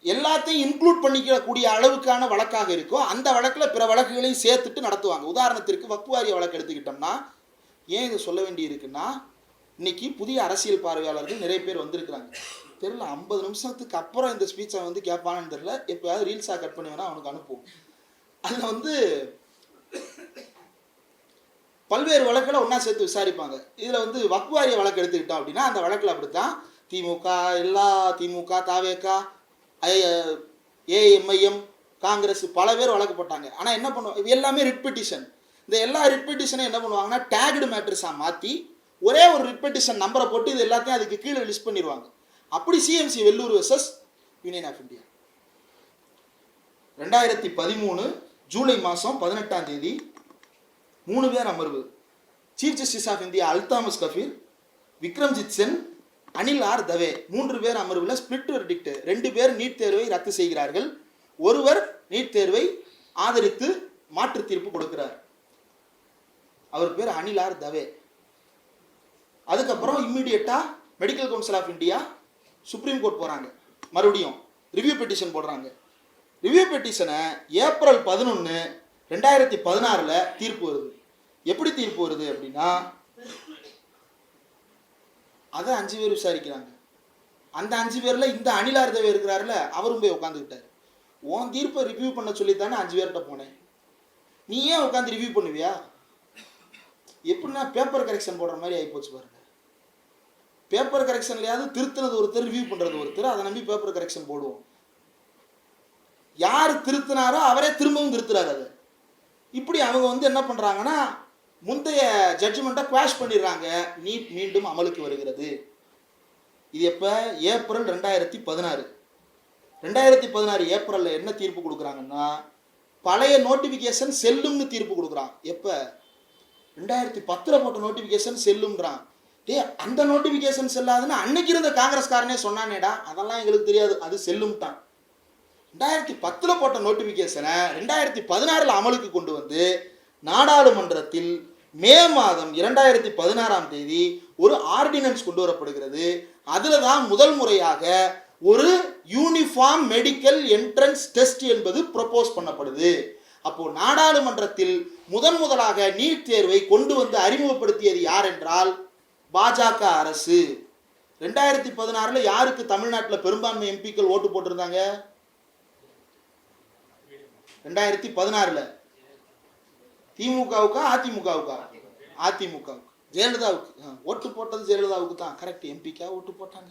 எல்லாத்தையும் இன்க்ளூட் பண்ணிக்கக்கூடிய அளவுக்கான வழக்காக இருக்கோ அந்த வழக்கில் பிற வழக்குகளையும் சேர்த்துட்டு நடத்துவாங்க. உதாரணத்திற்கு வக்ஃப் வாரிய வழக்கு எடுத்துக்கிட்டோம்னா, ஏன் இதை சொல்ல வேண்டி இருக்குன்னா, இன்னைக்கு புதிய அரசியல் பார்வையாளர்கள் நிறைய பேர் வந்திருக்கிறாங்க. தெரியல 50 நிமிஷத்துக்கு அப்புறம் இந்த ஸ்பீச்சை கேட்பானு தெரியல, எப்போயாவது ரீல்ஸாக கட் பண்ணி வேணா அவனுக்கு அனுப்புவோம். அதில் பல்வேறு வழக்குகளை ஒன்றா சேர்த்து விசாரிப்பாங்க. இதில் வக்ஃப் வாரிய வழக்கு எடுத்துக்கிட்டோம் அப்படின்னா அந்த வழக்கில் அப்படித்தான் திமுக, திமுக, தாவேகா, ஏஎம்ஐஎம், காங்கிரஸ் பல பேர் வழக்கு போட்டாங்க. ஆனால் என்ன பண்ணுவாங்க, எல்லாமே ரிட் பெட்டிஷன். இந்த எல்லா ரிட் பெட்டிஷனும் என்ன பண்ணுவாங்கன்னா டேக்டு மேட்டர்ஸாக மாற்றி ஒரே ஒரு ரிட் பெட்டிஷன் நம்பரை போட்டு இது எல்லாத்தையும் அதுக்கு கீழே லிஸ்ட் பண்ணிடுவாங்க. அப்படி CMC Vellore versus union of India 2013 ஜூலை மாதம் 18 3 பேர் அமர்வு. Chief justice of India Altamas Kabir, Vikramjit Sen, Anil R Dave 3 பேர் அமர்வில் ஸ்பிளிட் வெர்டிக்ட். 2 பேர் நீட் தேர்வை ரத்து செய்கிறார்கள், ஒருவர் நீட் தேர்வை ஆதரித்து மாற்று தீர்ப்பு கொடுக்கிறார். அவர் பேர் அனில் ஆர் தவே. அதுக்கப்புறம் இம்மிடியட்டா medical council of India supreme court போறாங்க, மறுபடியும் ரிவ்யூ பெட்டிஷன் போடுறாங்க. ரிவ்யூ பெட்டிஷனை ஏப்ரல் 11, 2016 தீர்ப்பு வருது. எப்படி தீர்ப்பு வருது அப்படின்னா, அதை 5 பேர் விசாரிக்கிறாங்க. அந்த 5 பேரில் இந்த அனிலார் தேவை இருக்கிறாருல, அவரும் போய் உட்காந்துக்கிட்டார். உன் தீர்ப்பை ரிவ்யூ பண்ண சொல்லித்தானே 5 பேர்கிட்ட போனேன், நீ ஏன் உட்காந்து ரிவ்யூ பண்ணுவியா? எப்படின்னா பேப்பர் கரெக்ஷன் போடுற மாதிரி ஆகிப்போச்சு பாருங்க. பேப்பர் கரெக்ஷன்லையாவது திருத்தினது ஒருத்தர், ரிவ்யூ பண்ணுறது ஒருத்தர், அதை நம்பி பேப்பர் கரெக்ஷன் போடுவோம். யார் திருத்தினாரோ அவரே திரும்பவும் திருத்துறாரு. அது இப்படி அவங்க என்ன பண்ணுறாங்கன்னா, முந்தைய ஜட்ஜ்மெண்ட்டை குவாஷ் பண்ணிடுறாங்க. நீட் மீண்டும் அமலுக்கு வருகிறது. இது எப்போ? ஏப்ரல் 2016. 2016 ஏப்ரலில் என்ன தீர்ப்பு கொடுக்குறாங்கன்னா, பழைய நோட்டிஃபிகேஷன் செல்லும்னு தீர்ப்பு கொடுக்குறான். எப்போ? 2010 போட்ட நோட்டிஃபிகேஷன் செல்லும்ன்றான். டே அந்த நோட்டிஃபிகேஷன் செல்லாதுன்னு அன்னைக்கு இருந்த காங்கிரஸ்காரனே சொன்னானேடா, அதெல்லாம் எங்களுக்கு தெரியாது, அது செல்லும்ட்டான். 2010 போட்ட நோட்டிஃபிகேஷனை 2016 அமலுக்கு கொண்டு வந்து நாடாளுமன்றத்தில் மே மாதம் 2016 ஒரு ஆர்டினன்ஸ் கொண்டு வரப்படுகிறது. அதில் தான் முதல் முறையாக ஒரு யூனிஃபார்ம் மெடிக்கல் என்ட்ரன்ஸ் டெஸ்ட் என்பது ப்ரொபோஸ் பண்ணப்படுது. அப்போ நாடாளுமன்றத்தில் முதலாக நீட் தேர்வை கொண்டு வந்து அறிமுகப்படுத்தியது யார் என்றால் பாஜக அரசு. 2016 யாருக்கு தமிழ்நாட்டில் பெரும்பான்மை எம்பிக்கள் ஓட்டு போட்டிருந்தாங்க? 2016 திமுகவுக்கா அதிமுகவுக்கா? அதிமுகவுக்கு. ஜெயலலிதாவுக்கு ஓட்டு போட்டது ஜெயலலிதாவுக்கு தான். கரெக்ட். எம்பிக்கா ஓட்டு போட்டாங்க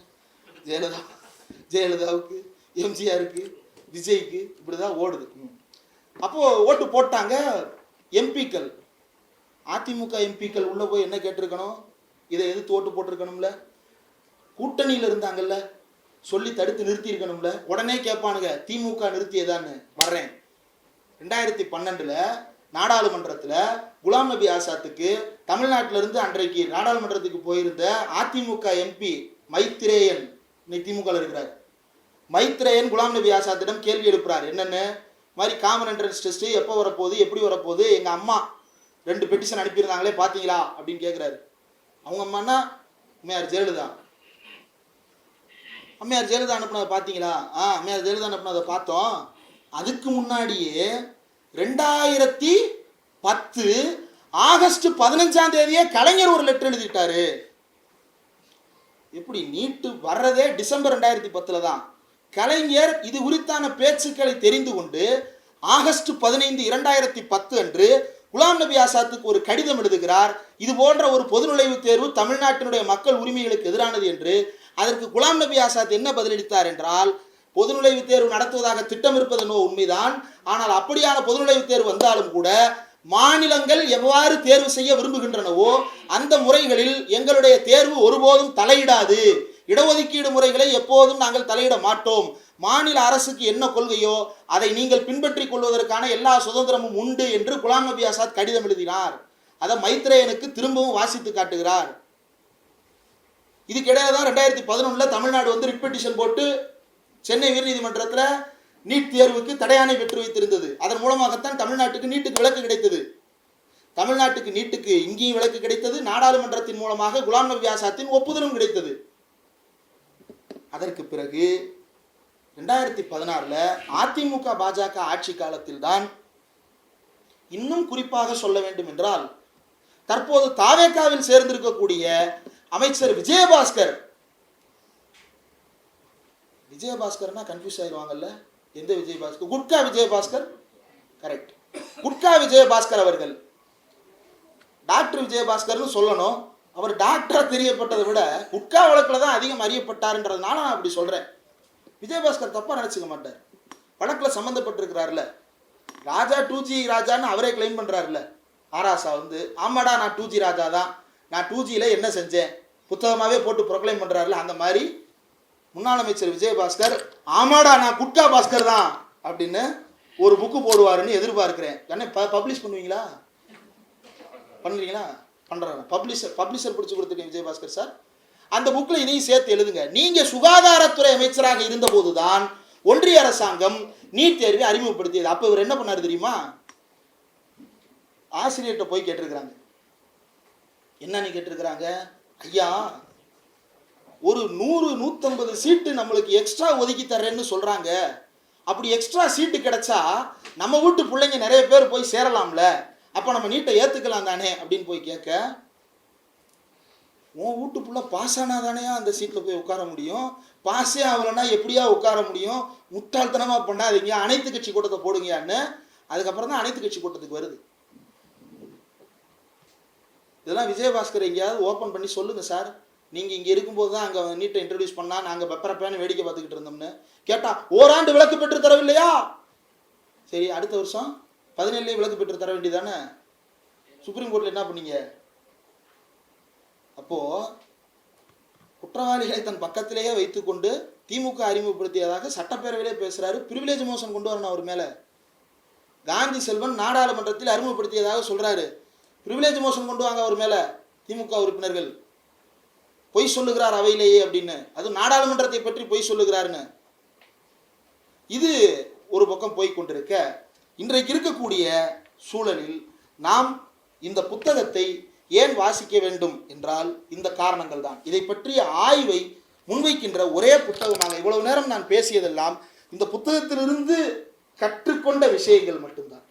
ஜெயலலிதாவுக்கு, எம்ஜிஆருக்கு, விஜய்க்கு, இப்படிதான் ஓடுது. அப்போ ஓட்டு போட்டாங்க எம்பிக்கள். அதிமுக எம்பிக்கள் உள்ள போய் என்ன கேட்டிருக்கணும்? இதை எதிர்த்து ஓட்டு போட்டிருக்கணும்ல. கூட்டணியில் இருந்தாங்கல்ல, சொல்லி தடுத்து நிறுத்தி இருக்கணும்ல. உடனே கேட்பானுங்க திமுக நிறுத்தியதான்னு. வர்றேன். 2012 நாடாளுமன்றத்தில் குலாம் நபி ஆசாத்துக்கு தமிழ்நாட்டிலிருந்து அன்றைக்கு நாடாளுமன்றத்துக்கு போயிருந்த அதிமுக எம்பி மைத்ரேயன், இன்னைக்கு திமுக இருக்கிறார், மைத்ரேயன் குலாம் நபி ஆசாத்திடம் கேள்வி எழுப்புறார். என்னென்னு மாதிரி காமன் என்ட்ரன்ஸ் டெஸ்ட் எப்போ வரப்போகுது, எப்படி வரப்போகுது, எங்கள் அம்மா 2 பெட்டிஷன் அனுப்பியிருந்தாங்களே பார்த்தீங்களா அப்படின்னு கேட்குறாரு. அவங்க அம்மானா அம்மையார் ஜெயலலிதா. அம்மையார் ஜெயலலிதா அனுப்புனதை பார்த்தீங்களா? அம்மையார் ஜெயலலிதா அனுப்புனதை பார்த்தோம். அதுக்கு முன்னாடியே 2010 ஆகஸ்ட் 15 கலைஞர் ஒரு லெட்டர் எழுதிட்டாரு. எப்படி நீட்டு வர்றதே டிசம்பர் 2010 தான். கலைஞர் இது குறித்தான பேச்சுக்களை தெரிந்து கொண்டு ஆகஸ்ட் 15, 2010 அன்று குலாம் நபி ஆசாத்துக்கு ஒரு கடிதம் எழுதுகிறார். இது போன்ற ஒரு பொது நுழைவுத் தேர்வு தமிழ்நாட்டினுடைய மக்கள் உரிமைகளுக்கு எதிரானது என்று. அதற்கு குலாம் நபி ஆசாத் என்ன பதிலளித்தார் என்றால், பொது நுழைவுத் தேர்வு நடத்துவதாக திட்டம் இருப்பது என்னவோ உண்மைதான், ஆனால் அப்படியான பொது நுழைவுத் தேர்வு வந்தாலும் கூட மாநிலங்கள் எவ்வாறு தேர்வு செய்ய விரும்புகின்றனவோ அந்த முறைகளில் எங்களுடைய தேர்வு ஒருபோதும் தலையிடாது. இடஒதுக்கீடு முறைகளை எப்போதும் நாங்கள் தலையிட மாட்டோம். மாநில அரசுக்கு என்ன கொள்கையோ அதை நீங்கள் பின்பற்றிக் கொள்வதற்கான எல்லா சுதந்திரமும் உண்டு என்று குலாம் நபி ஆசாத் கடிதம் எழுதினார். அதை மைத்ரேயனுக்கு திரும்பவும் வாசித்து காட்டுகிறார். இதுக்கிடையே தான் 2011 தமிழ்நாடு வந்து ரிட் பெட்டிஷன் போட்டு சென்னை உயர்நீதிமன்றத்தில் நீட் தேர்வுக்கு தடையாணை பெற்று வைத்திருந்தது. அதன் மூலமாகத்தான் தமிழ்நாட்டுக்கு நீட்டுக்கு விலக்கு கிடைத்தது. தமிழ்நாட்டுக்கு நீட்டுக்கு இங்கேயும் விலக்கு கிடைத்தது. நாடாளுமன்றத்தின் மூலமாக குலாம் நபி ஆசாத்தின் ஒப்புதலும் கிடைத்தது. அதற்கு பிறகு 2016 அதிமுக பாஜக ஆட்சி காலத்தில் தான், இன்னும் குறிப்பாக சொல்ல வேண்டும் என்றால், தற்போது தாவேகாவில் சேர்ந்திருக்கக்கூடிய அமைச்சர் விஜயபாஸ்கர். விஜயபாஸ்கர்னா கன்ஃபியூஸ் ஆயிடுவாங்கல்ல, எந்த விஜயபாஸ்கர்? குட்கா விஜயபாஸ்கர். கரெக்ட். குட்கா விஜயபாஸ்கர் அவர்கள் டாக்டர் விஜயபாஸ்கர்னு சொல்லணும். அவர் டாக்டரா தெரியப்பட்டதை விட குட்கா வழக்கில் தான் அதிகம் அறியப்பட்டார்ன்றதுனால நான் அப்படி சொல்றேன். விஜயபாஸ்கர் தப்பா நினைச்சுக்க மாட்டார். வழக்கில் சம்மந்தப்பட்டிருக்கிறார்ல. ராஜா 2G ராஜான்னு அவரே கிளைம் பண்றாருல்ல. ஆராசா வந்து ஆமாடா நான் 2G ராஜா தான், நான் 2Gல என்ன செஞ்சேன் புத்தகமாவே போட்டு ப்ரொக்ளைம் பண்றாருல. அந்த மாதிரி முன்னாள் அமைச்சர் விஜயபாஸ்கர் ஆமாடா நான் குட்கா பாஸ்கர் தான் அப்படின்னு ஒரு புக்கு போடுவாருன்னு எதிர்பார்க்கிறேன். என்ன பப்ளிஷ் பண்ணுவீங்களா? பண்ணுறீங்களா? பண்ணுறாங்க. பப்ளிஷர் பிடிச்சி கொடுத்துருக்கேன் விஜயபாஸ்கர் சார். அந்த புக்கில் இதையும் சேர்த்து எழுதுங்க. நீங்கள் சுகாதாரத்துறை அமைச்சராக இருந்தபோது தான் ஒன்றிய அரசாங்கம் நீட் தேர்வை அறிமுகப்படுத்தியது. அப்போ இவர் என்ன பண்ணார் தெரியுமா? ஆசிரியர்கிட்ட போய் கேட்டிருக்கிறாங்க. என்னன்னு கேட்டிருக்கிறாங்க, ஐயா ஒரு 100-150 சீட்டு நம்மளுக்கு எக்ஸ்ட்ரா ஒதுக்கி தர்றேன்னு சொல்கிறாங்க. அப்படி எக்ஸ்ட்ரா சீட்டு கிடைச்சா நம்ம வீட்டு பிள்ளைங்க நிறைய பேர் போய் சேரலாம்ல, அப்போ நம்ம நீட்டை ஏற்றுக்கலாம் தானே அப்படின்னு போய் கேட்க, உன் வீட்டு பிள்ளை பாஸ் ஆனால் தானே அந்த சீட்டில் போய் உட்கார முடியும், பாஸே ஆகலைன்னா எப்படியா உட்கார முடியும், முட்டாள்தனமாக பண்ணாதீங்க, அனைத்து கட்சி கூட்டத்தை போடுங்கன்னு. அதுக்கப்புறம் தான் அனைத்து கட்சி கூட்டத்துக்கு வருது. இதெல்லாம் விஜயபாஸ்கர் எங்கேயாவது ஓப்பன் பண்ணி சொல்லுங்கள் சார். நீங்கள் இங்கே இருக்கும்போது தான் அங்கே நீட்டை இன்ட்ரடியூஸ் பண்ணால் நாங்கள் பெப்பரப்பேன்னு வேடிக்கை பார்த்துக்கிட்டு இருந்தோம்னு கேட்டால் ஓராண்டு விலக்கு பெற்று தரவில்லையா? சரி, அடுத்த வருஷம் 17 விலக்கு பெற்று தர வேண்டியதானே. சுப்ரீம் கோர்ட்டில் என்ன பண்ணீங்க? அப்போது குற்றவாளிகளை தன் பக்கத்திலேயே வைத்துக்கொண்டு திமுக அறிமுகப்படுத்தியதாக சட்டப்பேரவையிலே பேசுகிறாரு. பிரிவிலேஜ் மோஷன் கொண்டு வரணும் அவர் மேலே. காந்தி செல்வன் நாடாளுமன்றத்தில் அறிமுகப்படுத்தியதாக சொல்கிறாரு. பிரிவிலேஜ் மோஷன் கொண்டு வாங்க அவர் மேலே திமுக உறுப்பினர்கள். பொய் சொல்லுகிறார் அவையிலேயே அப்படின்னு, அது நாடாளுமன்றத்தை பற்றி பொய் சொல்லுகிறாருன்னு. இது ஒரு பக்கம் போய் கொண்டிருக்க, இன்றைக்கு இருக்கக்கூடிய சூழலில் நாம் இந்த புத்தகத்தை ஏன் வாசிக்க வேண்டும் என்றால் இந்த காரணங்கள் தான். இதை பற்றிய ஆய்வை முன்வைக்கின்ற ஒரே புத்தகமாக இவ்வளவு நேரம் நான் பேசியதெல்லாம் இந்த புத்தகத்திலிருந்து கற்றுக்கொண்ட விஷயங்கள் மட்டும்தான்.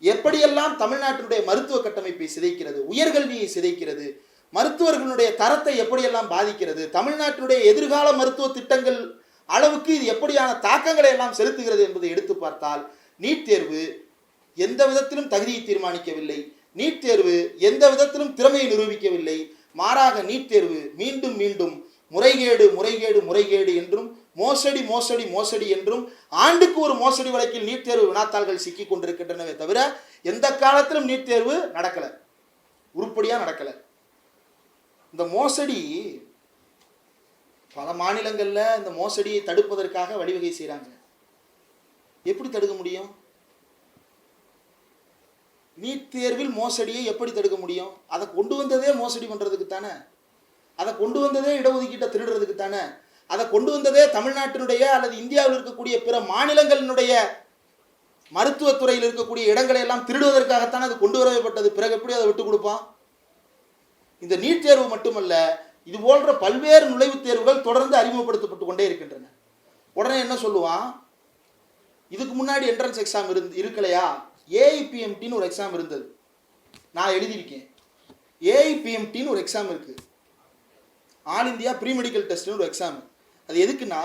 எப்படியெல்லாம் தமிழ்நாட்டினுடைய மருத்துவ கட்டமைப்பை சிதைக்கிறது, உயர்கல்வியை சிதைக்கிறது, மருத்துவர்களுடைய தரத்தை எப்படியெல்லாம் பாதிக்கிறது, தமிழ்நாட்டினுடைய எதிர்கால மருத்துவ திட்டங்கள் அளவுக்கு இது எப்படியான தாக்கங்களை எல்லாம் செலுத்துகிறது என்பதை எடுத்து பார்த்தால், நீட் தேர்வு எந்த விதத்திலும் தகுதியை தீர்மானிக்கவில்லை, நீட் தேர்வு எந்த விதத்திலும் திறமையை நிரூபிக்கவில்லை. மாறாக நீட் தேர்வு மீண்டும் மீண்டும் முறைகேடு முறைகேடு முறைகேடு என்றும் மோசடி மோசடி மோசடி என்றும் ஆண்டுக்கு ஒரு மோசடி வழக்கில் நீட் தேர்வு வினாத்தாள்கள் சிக்கி கொண்டிருக்கின்றனவே தவிர எந்த காலத்திலும் நீட் தேர்வு நடக்கலை, உருப்படியாக நடக்கலை. இந்த மோசடி பல மாநிலங்களில் இந்த மோசடியை தடுப்பதற்காக வழிவகை செய்கிறாங்க. எப்படி தடுக்க முடியும்? நீட் தேர்வில் மோசடியை எப்படி தடுக்க முடியும்? அதை கொண்டு வந்ததே மோசடி பண்ணுறதுக்கு தானே, அதை கொண்டு வந்ததே இடஒதுக்கீட்டை திருடுறதுக்கு தானே, அதை கொண்டு வந்ததே தமிழ்நாட்டினுடைய அல்லது இந்தியாவில் இருக்கக்கூடிய பிற மாநிலங்களினுடைய மருத்துவத்துறையில் இருக்கக்கூடிய இடங்களை எல்லாம் திருடுவதற்காகத்தானே அது கொண்டு வரப்பட்டது. பிறகு எப்படி அதை விட்டு கொடுப்பான்? இந்த நீட் தேர்வு மட்டுமல்ல, இது போன்ற பல்வேறு நுழைவுத் தேர்வுகள் தொடர்ந்து அறிமுகப்படுத்தப்பட்டு கொண்டே இருக்கின்றன. உடனே என்ன சொல்லுவான், இதுக்கு முன்னாடி என்ட்ரன்ஸ் எக்ஸாம் இருக்கலையா, ஏஐபிஎம்டின்னு ஒரு எக்ஸாம் இருந்தது, நான் எழுதியிருக்கேன். ஏஐபிஎம்டின்னு ஒரு எக்ஸாம் இருக்குது, ஆல் இந்தியா ப்ரீ மெடிக்கல் டெஸ்ட்னு ஒரு எக்ஸாம். அது எதுக்குன்னா,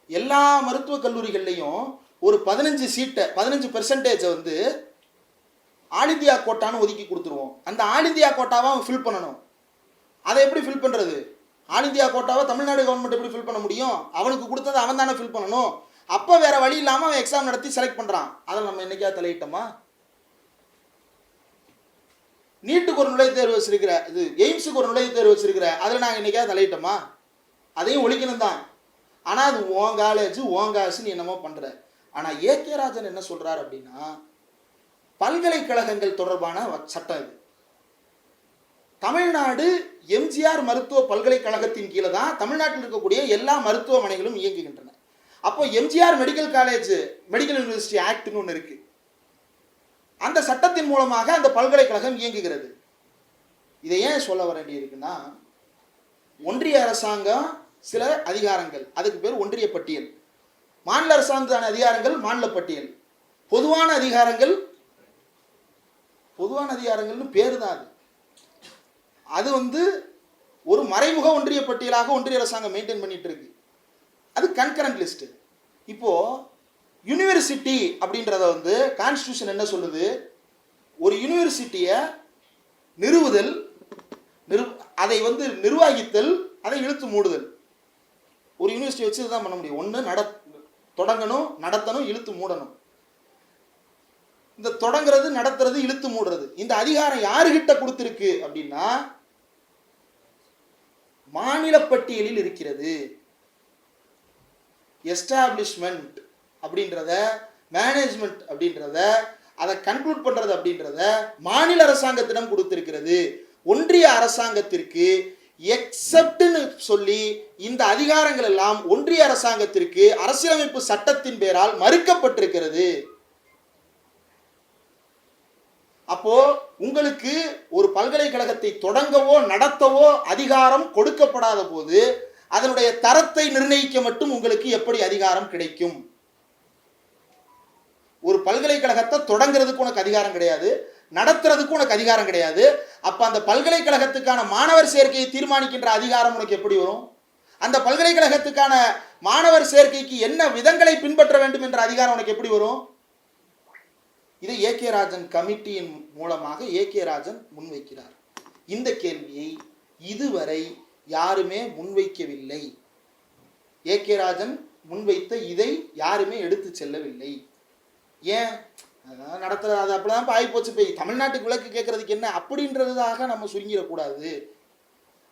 எல்லா மருத்துவக் கல்லூரிகள்லையும் ஒரு 15% வந்து ஆல் இந்தியா கோட்டான்னு ஒதுக்கி கொடுத்துருவோம். அந்த ஆல் இந்தியா கோட்டாவை அவன் ஃபில் பண்ணணும். அதை எப்படி ஃபில் பண்ணுறது? ஆல் இந்தியா கோட்டாவை தமிழ்நாடு கவர்மெண்ட் எப்படி ஃபில் பண்ண முடியும்? அவனுக்கு கொடுத்ததை அவன் தானே ஃபில் பண்ணணும். அப்போ வேற வழி இல்லாமல் அவன் எக்ஸாம் நடத்தி செலக்ட் பண்ணுறான். அதில் நம்ம என்னைக்கா தலையிட்டோமா? நீட்டுக்கு ஒரு நுழைவுத் தேர்வு வச்சிருக்கிற, இது எய்ம்ஸுக்கு ஒரு நுழைவுத் தேர்வு வச்சிருக்கிற, அதில் நாங்கள் என்னைக்கா தலையிட்டோமா? அதையும் ஒழிக்கணும் தான். ஆனால் அது ஓன் காலேஜ் ஓன் காசுன்னு என்னமோ பண்ணுற. ஆனால் ஏகே ராஜன் என்ன சொல்கிறார் அப்படின்னா, பல்கலைக்கழகங்கள் தொடர்பான சட்டம் இது. தமிழ்நாடு எம்ஜிஆர் மருத்துவ பல்கலைக்கழகத்தின் கீழே தான் தமிழ்நாட்டில் இருக்கக்கூடிய எல்லா மருத்துவமனைகளும் இயங்குகின்றன. அப்போ MGR medical college medical university ஆக்ட்னு ஒன்று இருக்கு. அந்த சட்டத்தின் மூலமாக அந்த பல்கலைக்கழகம் இயங்குகிறது. இதை ஏன் சொல்ல வேண்டியிருக்குன்னா, ஒன்றிய அரசாங்கம் சில அதிகாரங்கள், அதுக்கு பேர் ஒன்றிய பட்டியல். மாநில அரசாங்கத்தான அதிகாரங்கள் மாநில பட்டியல். பொதுவான அதிகாரங்கள்னு பேரு தான் அது. அது வந்து ஒரு மறைமுக ஒன்றிய பட்டியலாக ஒன்றிய அரசாங்கம் மெயின்டைன் பண்ணிட்டு இருக்கு. அது கன்கரண்ட் லிஸ்ட். இப்போ யூனிவர்சிட்டி அப்படின்றத வந்து கான்ஸ்டிடியூஷன் என்ன சொல்லுது? ஒரு யூனிவர்சிட்டியை நிறுவுதல், அதை வந்து நிர்வகித்தல், அதை இழுத்து மூடுதல். ஒரு யூனிவர்சிட்டி வச்சு இதுதான் பண்ண முடியும். ஒன்று தொடங்கணும், நடத்தணும், இழுத்து மூடணும். இந்த தொடங்குறது, நடத்துறது, இழுத்து மூடுறது, இந்த அதிகாரம் யாருகிட்ட கொடுத்திருக்கு அப்படின்னா மாநில பட்டியலில் இருக்கிறது. எஸ்டாப்ளிஷ்மெண்ட் அப்படின்றத, மேனேஜ்மெண்ட் அப்படின்றத, அதை கன்க்ளூட் பண்றது அப்படின்றத மாநில அரசாங்கத்திடம் கொடுத்திருக்கிறது. ஒன்றிய அரசாங்கத்திற்கு எக்ஸப்ட்னு சொல்லி இந்த அதிகாரங்கள் எல்லாம் ஒன்றிய அரசாங்கத்திற்கு அரசியலமைப்பு சட்டத்தின் பேரால் மறுக்கப்பட்டிருக்கிறது. அப்போ உங்களுக்கு ஒரு பல்கலைக்கழகத்தை தொடங்கவோ நடத்தவோ அதிகாரம் கொடுக்கப்படாத போது அதனுடைய தரத்தை நிர்ணயிக்க மட்டும் உங்களுக்கு எப்படி அதிகாரம் கிடைக்கும்? ஒரு பல்கலைக்கழகத்தை தொடங்குறதுக்கு உனக்கு அதிகாரம் கிடையாது, நடத்துறதுக்கு உனக்கு அதிகாரம் கிடையாது. அப்ப அந்த பல்கலைக்கழகத்துக்கான மாணவர் சேர்க்கையை தீர்மானிக்கின்ற அதிகாரம் உனக்கு எப்படி வரும்? அந்த பல்கலைக்கழகத்துக்கான மாணவர் சேர்க்கைக்கு என்ன விதங்களை பின்பற்ற வேண்டும் என்ற அதிகாரம் உனக்கு எப்படி வரும்? இதை ஏகே ராஜன் கமிட்டியின் மூலமாக ஏகே ராஜன் முன்வைக்கிறார். இந்த கேள்வியை இதுவரை யாருமே முன்வைக்கவில்லை. ஏகே ராஜன் முன்வைத்த இதை யாருமே எடுத்து செல்லவில்லை. ஏன் நடத்துறது? அது அப்படிதான் ஆகிப்போச்சு. போய் தமிழ்நாட்டுக்கு விளக்கு கேட்கறதுக்கு என்ன அப்படின்றதாக நம்ம சுருங்கிடக்கூடாது.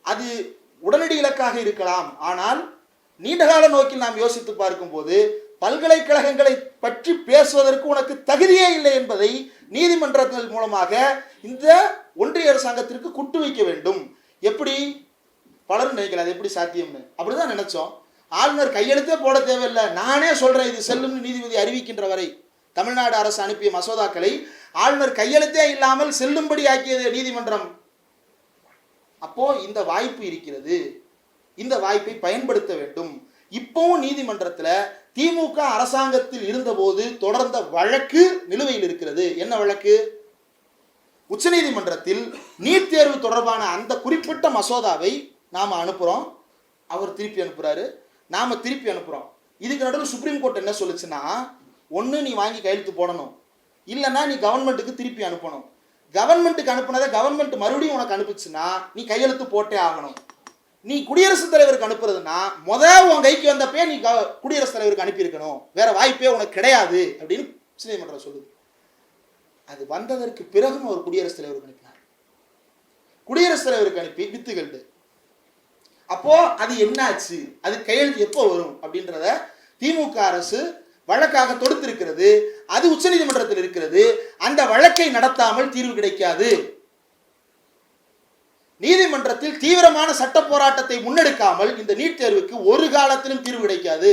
அது உடனடி இலக்காக இருக்கலாம். ஆனால் நீண்டகால நோக்கில் நாம் யோசித்து பார்க்கும்போது பல்கலைக்கழகங்களை பற்றி பேசுவதற்கு உனக்கு தகுதியே இல்லை என்பதை நீதிமன்றங்கள் மூலமாக இந்த ஒன்றிய அரசாங்கத்திற்கு குட்டு வைக்க வேண்டும். எப்படி? பலரும் நினைக்கல அது எப்படி சாத்தியம்னு. அப்படிதான் நினைச்சோம். ஆளுநர் கையெழுத்தே போட தேவையில்லை, நானே சொல்றேன் இது செல்லும்னு நீதிபதி அறிவிக்கின்ற வரை தமிழ்நாடு அரசு அனுப்பிய மசோதாக்களை ஆளுநர் கையெழுத்தே இல்லாமல் செல்லும்படி ஆக்கியது நீதிமன்றம். அப்போ இந்த வாய்ப்பு இருக்கிறது, இந்த வாய்ப்பை பயன்படுத்த வேண்டும். இப்பவும் நீதிமன்றத்தில் திமுக அரசாங்கத்தில் இருந்தபோது தொடர்ந்த வழக்கு நிலுவையில் இருக்கிறது. என்ன வழக்கு? உச்சநீதிமன்றத்தில் நீட் தேர்வு தொடர்பான அந்த குறிப்பிட்ட மசோதாவை நாம அனுப்புறோம், அவர் திருப்பி அனுப்புறாரு, நாம திருப்பி அனுப்புறோம். இதுக்கு நடுவில் சுப்ரீம் கோர்ட் என்ன சொல்லுச்சுன்னா, ஒன்று நீ வாங்கி கையெழுத்து போடணும், இல்லைன்னா நீ கவர்மெண்ட்டுக்கு திருப்பி அனுப்பணும். கவர்மெண்ட்டுக்கு அனுப்புனதை கவர்மெண்ட் மறுபடியும் உனக்கு அனுப்புச்சுன்னா நீ கையெழுத்து போட்டே ஆகணும். நீ குடியரசுத் தலைவருக்கு அனுப்புறதுன்னா உன் கைக்கு வந்தப்பே நீ குடியரசுத் தலைவருக்கு அனுப்பியிருக்கணும், வேற வாய்ப்பே உனக்கு கிடையாது அப்படின்னு உச்சநீதிமன்றம் சொல்லுது. அது வந்ததற்கு பிறகும் அவர் குடியரசுத் தலைவருக்கு அனுப்பினார். குடியரசுத் தலைவருக்கு அனுப்பி வித்துகள்டு. அப்போ அது என்னாச்சு, அது கையெழுத்து எப்போ வரும் அப்படின்றத திமுக அரசு வழக்காக தொடுத்திருக்கிறது. அது உச்சநீதிமன்றத்தில் இருக்கிறது. அந்த வழக்கை நடத்தாமல் தீர்வு கிடைக்காது. நீதிமன்றத்தில் தீவிரமான சட்ட போராட்டத்தை முன்னெடுக்காமல் இந்த நீட் தேர்வுக்கு ஒரு காலத்திலும் தீர்வு கிடைக்காது.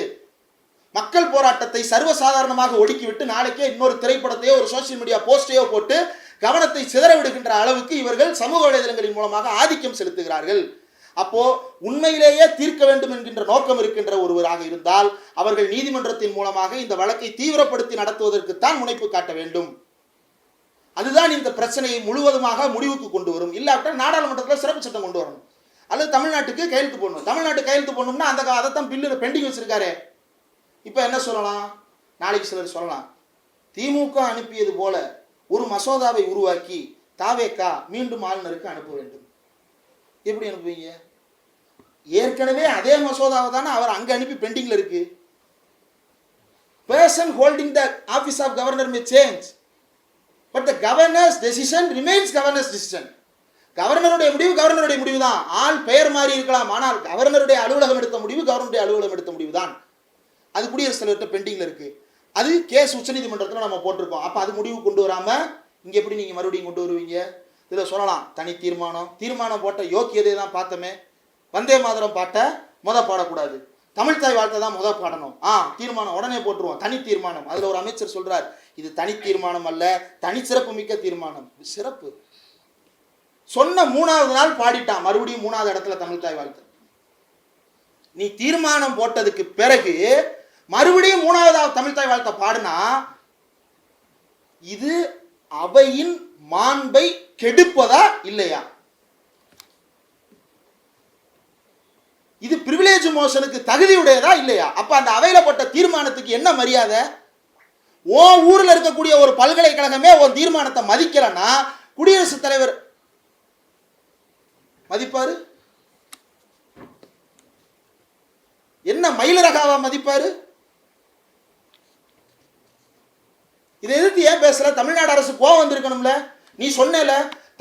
மக்கள் போராட்டத்தை சர்வசாதாரணமாக ஒடுக்கிவிட்டு நாளைக்கே இன்னொரு திரைப்படத்தையோ ஒரு சோசியல் மீடியா போஸ்டையோ போட்டு கவனத்தை சிதற விடுகின்ற அளவுக்கு இவர்கள் சமூக வலைதளங்களின் மூலமாக ஆதிக்கம் செலுத்துகிறார்கள். அப்போ உண்மையிலேயே தீர்க்க வேண்டும் என்கின்ற நோக்கம் இருக்கின்ற ஒருவராக இருந்தால் அவர்கள் நீதிமன்றத்தின் மூலமாக இந்த வழக்கை தீவிரப்படுத்தி நடத்துவதற்குத்தான் முனைப்பு காட்ட வேண்டும். அதுதான் இந்த பிரச்சனையை முழுவதுமாக முடிவுக்கு கொண்டு வரும். இல்லாவிட்டால் நாடாளுமன்றத்தில் சிறப்பு சட்டம் கொண்டு வரணும், அல்லது தமிழ்நாட்டுக்கு கையெழுத்து போடணும். தமிழ்நாட்டுக்கு கையெழுத்து போடணும்னா அந்த அதைத்தான் பில்லு பெண்டிங் வச்சிருக்காரு. இப்போ என்ன சொல்லலாம், நாளைக்கு சிலர் சொல்லலாம், திமுக அனுப்பியது போல ஒரு மசோதாவை உருவாக்கி தாவேகா மீண்டும் ஆளுநருக்கு அனுப்ப வேண்டும். எப்படி அனுப்புவீங்க? ஏற்கனவே அதே மசோதாவை தானே அவர் அங்க அனுப்பி பெண்டிங்ல இருக்கு. Person holding the office of governor may change, but the governor's decision remains governor's decision. கவர்னருடைய முடிவு கவர்னருடைய முடிவு தான். ஆள் பெயர் மாறி இருக்கலாம், ஆனால் கவர்னருடைய அலுவலகம் எடுத்த முடிவு கவர்னருடைய அலுவலகம் எடுத்த முடிவு தான். அது குடியரசுத் தலைவர்கிட்ட பெண்டிங்ல இருக்கு. அது கேஸ் உச்சநீதிமன்றத்தில் நம்ம போட்டிருக்கோம். அப்ப அது முடிவு கொண்டு வராம இங்க எப்படி நீங்க மறுபடியும் கொண்டு வருவீங்க? இதில் சொல்லலாம் தனி தீர்மானம் போட்ட யோக்கியதை தான் பார்த்தோமே. வந்தே மாதரம் பாட்டை பாடக்கூடாது, தமிழ்தாய் வாழ்த்தை தான் பாடணும். தீர்மானம் உடனே போட்டுருவோம், தனி தீர்மானம். அதில் ஒரு அமைச்சர் சொல்றார், இது தனி தீர்மானம் அல்ல, தனி சிறப்பு மிக்க தீர்மானம். சிறப்பு சொன்ன 3வது நாள் பாடிட்டான், மறுபடியும் 3வது இடத்துல தமிழ்தாய் வாழ்த்து. நீ தீர்மானம் போட்டதுக்கு பிறகு மறுபடியும் 3வது தமிழ்தாய் வாழ்த்தை பாடுனா இது அவையின் மாண்பை கெடுப்பதா இல்லையா? இது பிரிவிலேஜ் மோஷனுக்கு தகுதியுடையதா இல்லையா? அப்ப அந்த அவையில போட்ட தீர்மானத்துக்கு என்ன மரியாதை? ஊர்ல இருக்கக்கூடிய ஒரு பல்கலைக்கழகமே ஒரு தீர்மானத்தை மதிக்கலன்னா குடியரசுத் தலைவர் மதிப்பாரு? என்ன மயிலரகாவா மதிப்பாரு? இதை எதிர்த்து ஏன் பேசல? தமிழ்நாடு அரசு கோவம் வந்திருக்கணும்ல. நீ சொன்னேல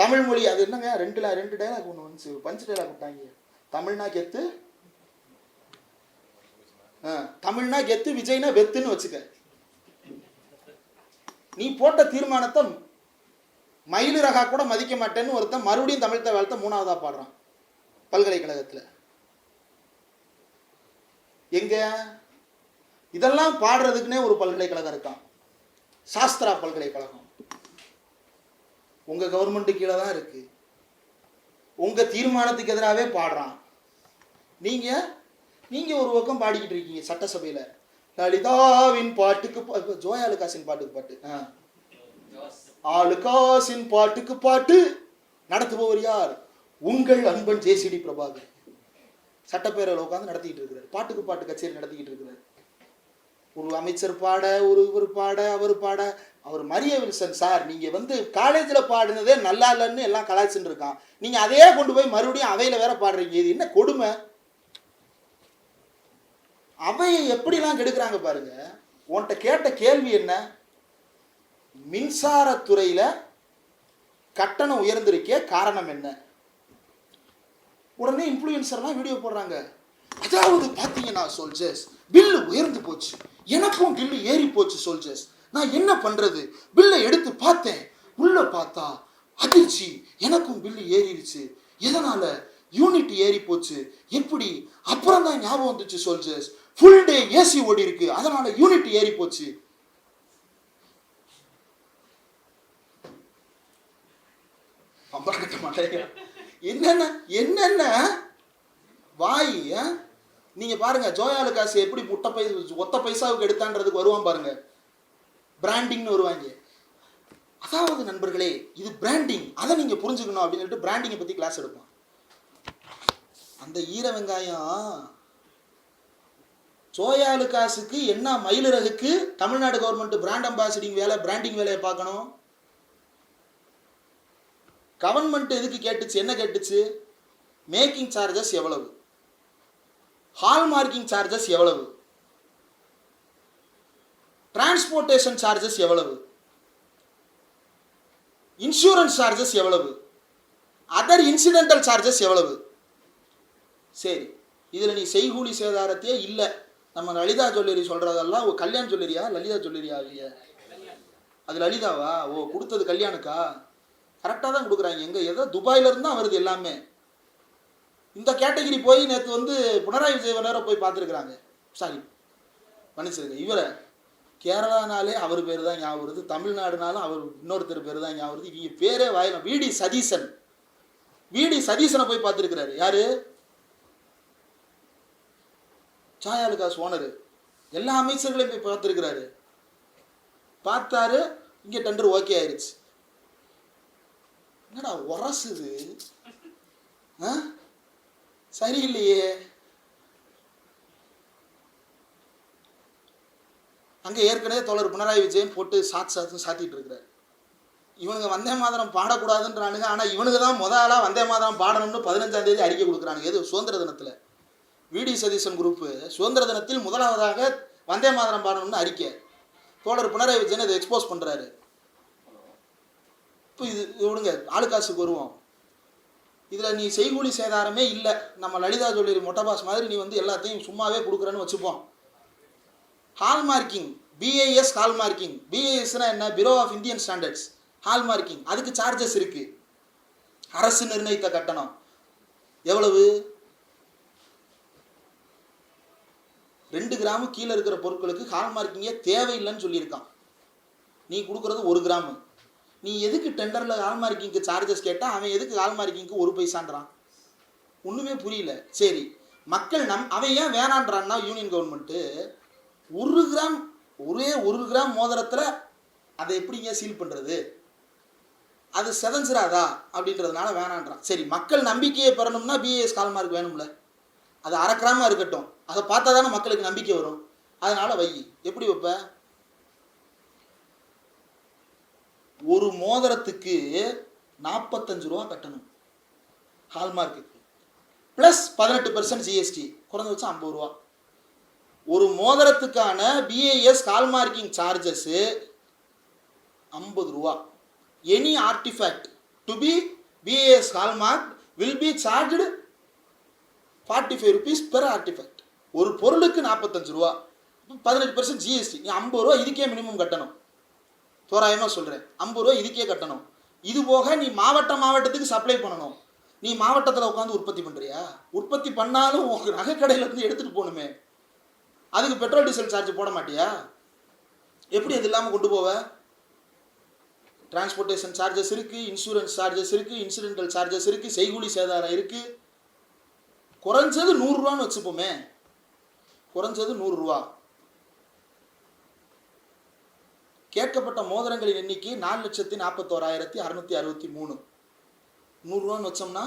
தமிழ் மொழி, அது என்னங்க ரெண்டு டைலாக் ஒன்று வந்துச்சு, பஞ்சு டைலாக் விட்டாங்க. தமிழ்னா கெத்து, தமிழ்னா கெத்து, விஜய்னா வெத்துன்னு வச்சுக்க. நீ போட்ட தீர்மானத்தை மயிலு ரகா கூட மதிக்க மாட்டேன்னு ஒருத்தன் மறுபடியும் தமிழ்தாய் வாழ்த்தை 3வதா பாடுறான் பல்கலைக்கழகத்தில். எங்க இதெல்லாம் பாடுறதுக்குன்னே ஒரு பல்கலைக்கழகம் இருக்கான், சாஸ்திரா பல்கலைக்கழகம். உங்க கவர்மெண்ட் கீழே தான் இருக்கு. உங்க தீர்மானத்துக்கு எதிராகவே பாடுறான். நீங்க ஒரு பக்கம் பாடிக்கிட்டு இருக்கீங்க சட்டசபையில, லலிதாவின் பாட்டுக்கு ஜோயா லுகாஸின் பாட்டுக்கு பாட்டு, ஆலுகாஸின் பாட்டுக்கு பாட்டு நடத்துபவர் யார்? உங்கள் அன்பன் ஜேசிடி பிரபாகர் சட்டப்பேரவையில் உட்காந்து நடத்திக்கிட்டு இருக்கிறார், பாட்டுக்கு பாட்டு கச்சேரி நடத்திக்கிட்டு இருக்கிறார். ஒரு அமைச்சர் பாட, இவர் பாட, அவர் பாட. அவர் மரிய வில்சன் சார், நீங்க காலேஜில் பாடினதே நல்லா இல்லைன்னு எல்லாம் கலாய்ச்சின்னு இருக்கான், நீங்க அதையே கொண்டு போய் மறுபடியும் அவையில வேற பாடுறீங்க. இது என்ன கொடுமை? அவையை எப்படிலாம் கெடுக்கிறாங்க பாருங்க. உன்கிட்ட கேட்ட கேள்வி என்ன? மின்சாரத்துறையில கட்டணம் உயர்ந்திருக்கே காரணம் என்ன? உடனே இன்ஃப்ளூயன்சர்லாம் வீடியோ போடுறாங்க. அதாவது பார்த்தீங்கன்னா சோல்ஜர்ஸ், பில்லு உயர்ந்து போச்சு, எனக்கும் பில்லு ஏறி போச்சு சோல்ஜர்ஸ், நான் என்ன பண்றது? பில்லை எடுத்து பார்த்தேன், உள்ள பார்த்தா அதிர்ச்சி, எனக்கும் பில்லு ஏறிடுச்சு. எதனால? யூனிட் ஏறி போச்சு. எப்படி? அப்புறம் தான் ஞாபகம் வந்துச்சு சோல்ஜர்ஸ், ஃபுல் டே ஏசி ஓடி இருக்கு, அதனால யூனிட் ஏறி போச்சு. என்னென்ன என்னென்ன வாய். நீங்க பாருங்க, ஜோயாலுக்காஸ் எப்படி ஒத்த பைசாவுக்கு எடுத்தான்றதுக்கு வருவான் பாருங்க, பிராண்டிங்னு வருவாங்க. அதாவது நண்பர்களே, இது பிராண்டிங், அதை நீங்க புரிஞ்சுக்கணும் அப்படின்னு சொல்லிட்டு பிராண்டிங்கை பத்தி கிளாஸ் எடுப்போம். அந்த ஈர வெங்காயம் ஜோயாலுக்காஸுக்கு என்ன மயிலிறகுக்கு தமிழ்நாடு கவர்மெண்ட் பிராண்ட் அம்பாசிடிங் வேலை, பிராண்டிங் வேலையை பார்க்கணும். கவர்மெண்ட் எதுக்கு கேட்டுச்சு? என்ன கேட்டுச்சு? மேக்கிங் சார்ஜஸ் எவ்வளவு, ஹால்மார்க்கிங் சார்ஜஸ் எவ்வளவு, டிரான்ஸ்போர்ட்டேஷன் சார்ஜஸ் எவ்வளவு, இன்சூரன்ஸ் சார்ஜஸ் எவ்வளவு, அதர் இன்சிடென்டல் சார்ஜஸ் எவ்வளவு. சரி, இதில் நீ செய்கூலி சேதாரத்தையே இல்லை. நம்ம லலிதா ஜுவல்லரி சொல்கிறதெல்லாம் கல்யாண் ஜுவல்லரியா லலிதா ஜுவல்லரியா? இல்லையா, அது லலிதாவா? ஓ, கொடுத்தது கல்யாணுக்கா? கரெக்டாக தான் கொடுக்குறாங்க. எங்கே ஏதோ துபாயிலேருந்து தான் வருது எல்லாமே. இந்த கேட்டகிரி போய் நேற்று பினராயி விஜயன் போய் பார்த்துருக்குறாங்க. சாரி, மன்னிச்சிருங்க, இவரை கேரளானாலே அவர் பேர் தான் ஞாபகம் வருது, தமிழ்நாடுனாலும் அவர் இன்னொருத்தர் பேர் தான் ஞாபகம் வருது. இவங்க பேரே வாயிலும். விடி சதீசனை போய் பார்த்துருக்கிறாரு. யாரு? ஜோயாலுக்காஸ் ஓனரு. எல்லா அமைச்சர்களையும் போய் பார்த்துருக்கிறாரு. பார்த்தாரு, இங்கே டெண்டர் ஓகே ஆயிடுச்சு. என்னடா உரசுது, சரியில்லையே. அங்கே ஏற்கனவே தோழர் பினராயி விஜயன் போட்டு சாத்திட்டு இருக்கிறார். இவனுங்க வந்தே மாதரம் பாடக்கூடாதுன்றானுங்க. ஆனால் இவனுக்கு தான் முதலா வந்தே மாதரம் பாடணும்னு 15ஆம் தேதி அறிக்கை கொடுக்குறானுங்க. எது? சுதந்திர தினத்தில். விடி சதீசன் குரூப்பு சுதந்திர தினத்தில் முதலாவதாக வந்தே மாதரம் பாடணும்னு அறிக்கை. தோழர் பினராயி விஜயன் இதை எக்ஸ்போஸ் பண்ணுறாரு. இப்போ இது விடுங்க, ஆளுக்காசுக்கு வருவோம். இதில் நீ செய்கூலி சேதாரமே இல்லை. நம்ம லலிதா ஜுவல்லரி மொட்டபாஸ் மாதிரி நீ எல்லாத்தையும் சும்மாவே கொடுக்குறேன்னு வச்சுப்போம். Hallmarking, BAS hallmarking. பிஏஎஸ்னா என்ன? Bureau of Indian standards. Hallmarking, அதுக்கு சார்ஜஸ் இருக்கு. அரசு நிர்ணயித்த கட்டணம் எவ்வளவு? 2 கிராமு கீழே இருக்கிற பொருட்களுக்கு ஹால்மார்க்கிங்கே தேவையில்லைன்னு சொல்லியிருக்கான். நீ கொடுக்குறது 1 கிராமு. நீ எதுக்கு டெண்டரில் ஹால்மார்க்கிங்க்கு சார்ஜஸ் கேட்டால் அவன் எதுக்கு ஹால்மார்க்கிங்க்கு 1 பைசான்றான்? ஒன்றுமே புரியல. சரி, மக்கள் அவன் ஏன் வேணான்றான்னா, யூனியன் கவர்மெண்ட்டு 1 கிராம் மோதிரத்தில் அதை எப்படிங்க சீல் பண்ணுறது? அது செதஞ்சிராதா அப்படின்றதுனால வேணான்றான். சரி, மக்கள் நம்பிக்கையை பெறணும்னா பிஏஎஸ் ஹால்மார்க் வேணும்ல. அது 1/2 கிராமாக இருக்கட்டும், அதை பார்த்தா தானே மக்களுக்கு நம்பிக்கை வரும். அதனால வை. எப்படி வைப்ப? ஒரு மோதிரத்துக்கு 45 ரூபா கட்டணும் ஹால்மார்க்குக்கு, ப்ளஸ் 18% ஜிஎஸ்டி, குறைஞ்சபட்சம் 50 ரூபா. ஒரு மோதிரத்துக்கான பிஏஎஸ் ஹால்மார்க்கிங் சார்ஜஸ் 50 ரூபா. Any artefact to be BIS hallmark will be charged 45 rupees per artefact. ஒரு பொருளுக்கு 45 ரூபா, 18% ஜிஎஸ்டி. நீ 50 ரூபா இதுக்கே மினிமம் கட்டணும். தோராயமாக சொல்கிறேன், 50 ரூபா இதுக்கே கட்டணும். இது போக நீ மாவட்டத்துக்கு சப்ளை பண்ணணும். நீ மாவட்டத்தில் உட்காந்து உற்பத்தி பண்ணுறியா? உற்பத்தி பண்ணாலும் உங்கள் நகைக்கடையிலேருந்து எடுத்துகிட்டு போகணுமே. அதுக்கு பெட்ரோல் டீசல் சார்ஜ் போட மாட்டியா? எப்படி அது இல்லாமல் கொண்டு போவ? டிரான்ஸ்போர்ட்டேஷன் சார்ஜஸ் இருக்குது, இன்சூரன்ஸ் சார்ஜஸ் இருக்குது, இன்சிடென்டல் சார்ஜஸ் இருக்குது, செய்கூலி சேதாரம் இருக்குது. குறைஞ்சது 100 ரூபான்னு வச்சுப்போமே, குறைஞ்சது 100 ரூபா. கேட்கப்பட்ட மோதிரங்களின் எண்ணிக்கை 4,41,663. 100 ரூபான்னு வச்சோம்னா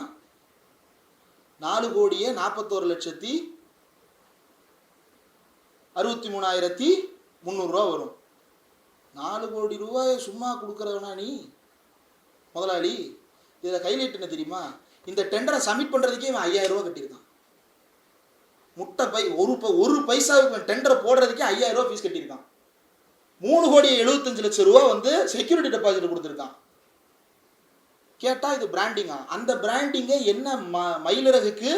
4,41,63,300 ரூபா வரும். 4 கோடி ரூபாயை சும்மா கொடுக்குறவனா நீ முதலாளி? இதில் ஹைலைட் என்ன தெரியுமா? இந்த டெண்டரை சப்மிட் பண்ணுறதுக்கே இவன் 5000 ரூபா கட்டியிருக்கான். முட்டை பை ஒரு பைசாவுக்கு டெண்டரை போடுறதுக்கே 5000 ரூபா ஃபீஸ் கட்டியிருக்கான். 3,75,00,000 ரூபா செக்யூரிட்டி டெபாசிட் கொடுத்துருக்கான். கேட்டால் இது பிராண்டிங்கா? அந்த பிராண்டிங்கை என்ன மயிலிறகுக்கு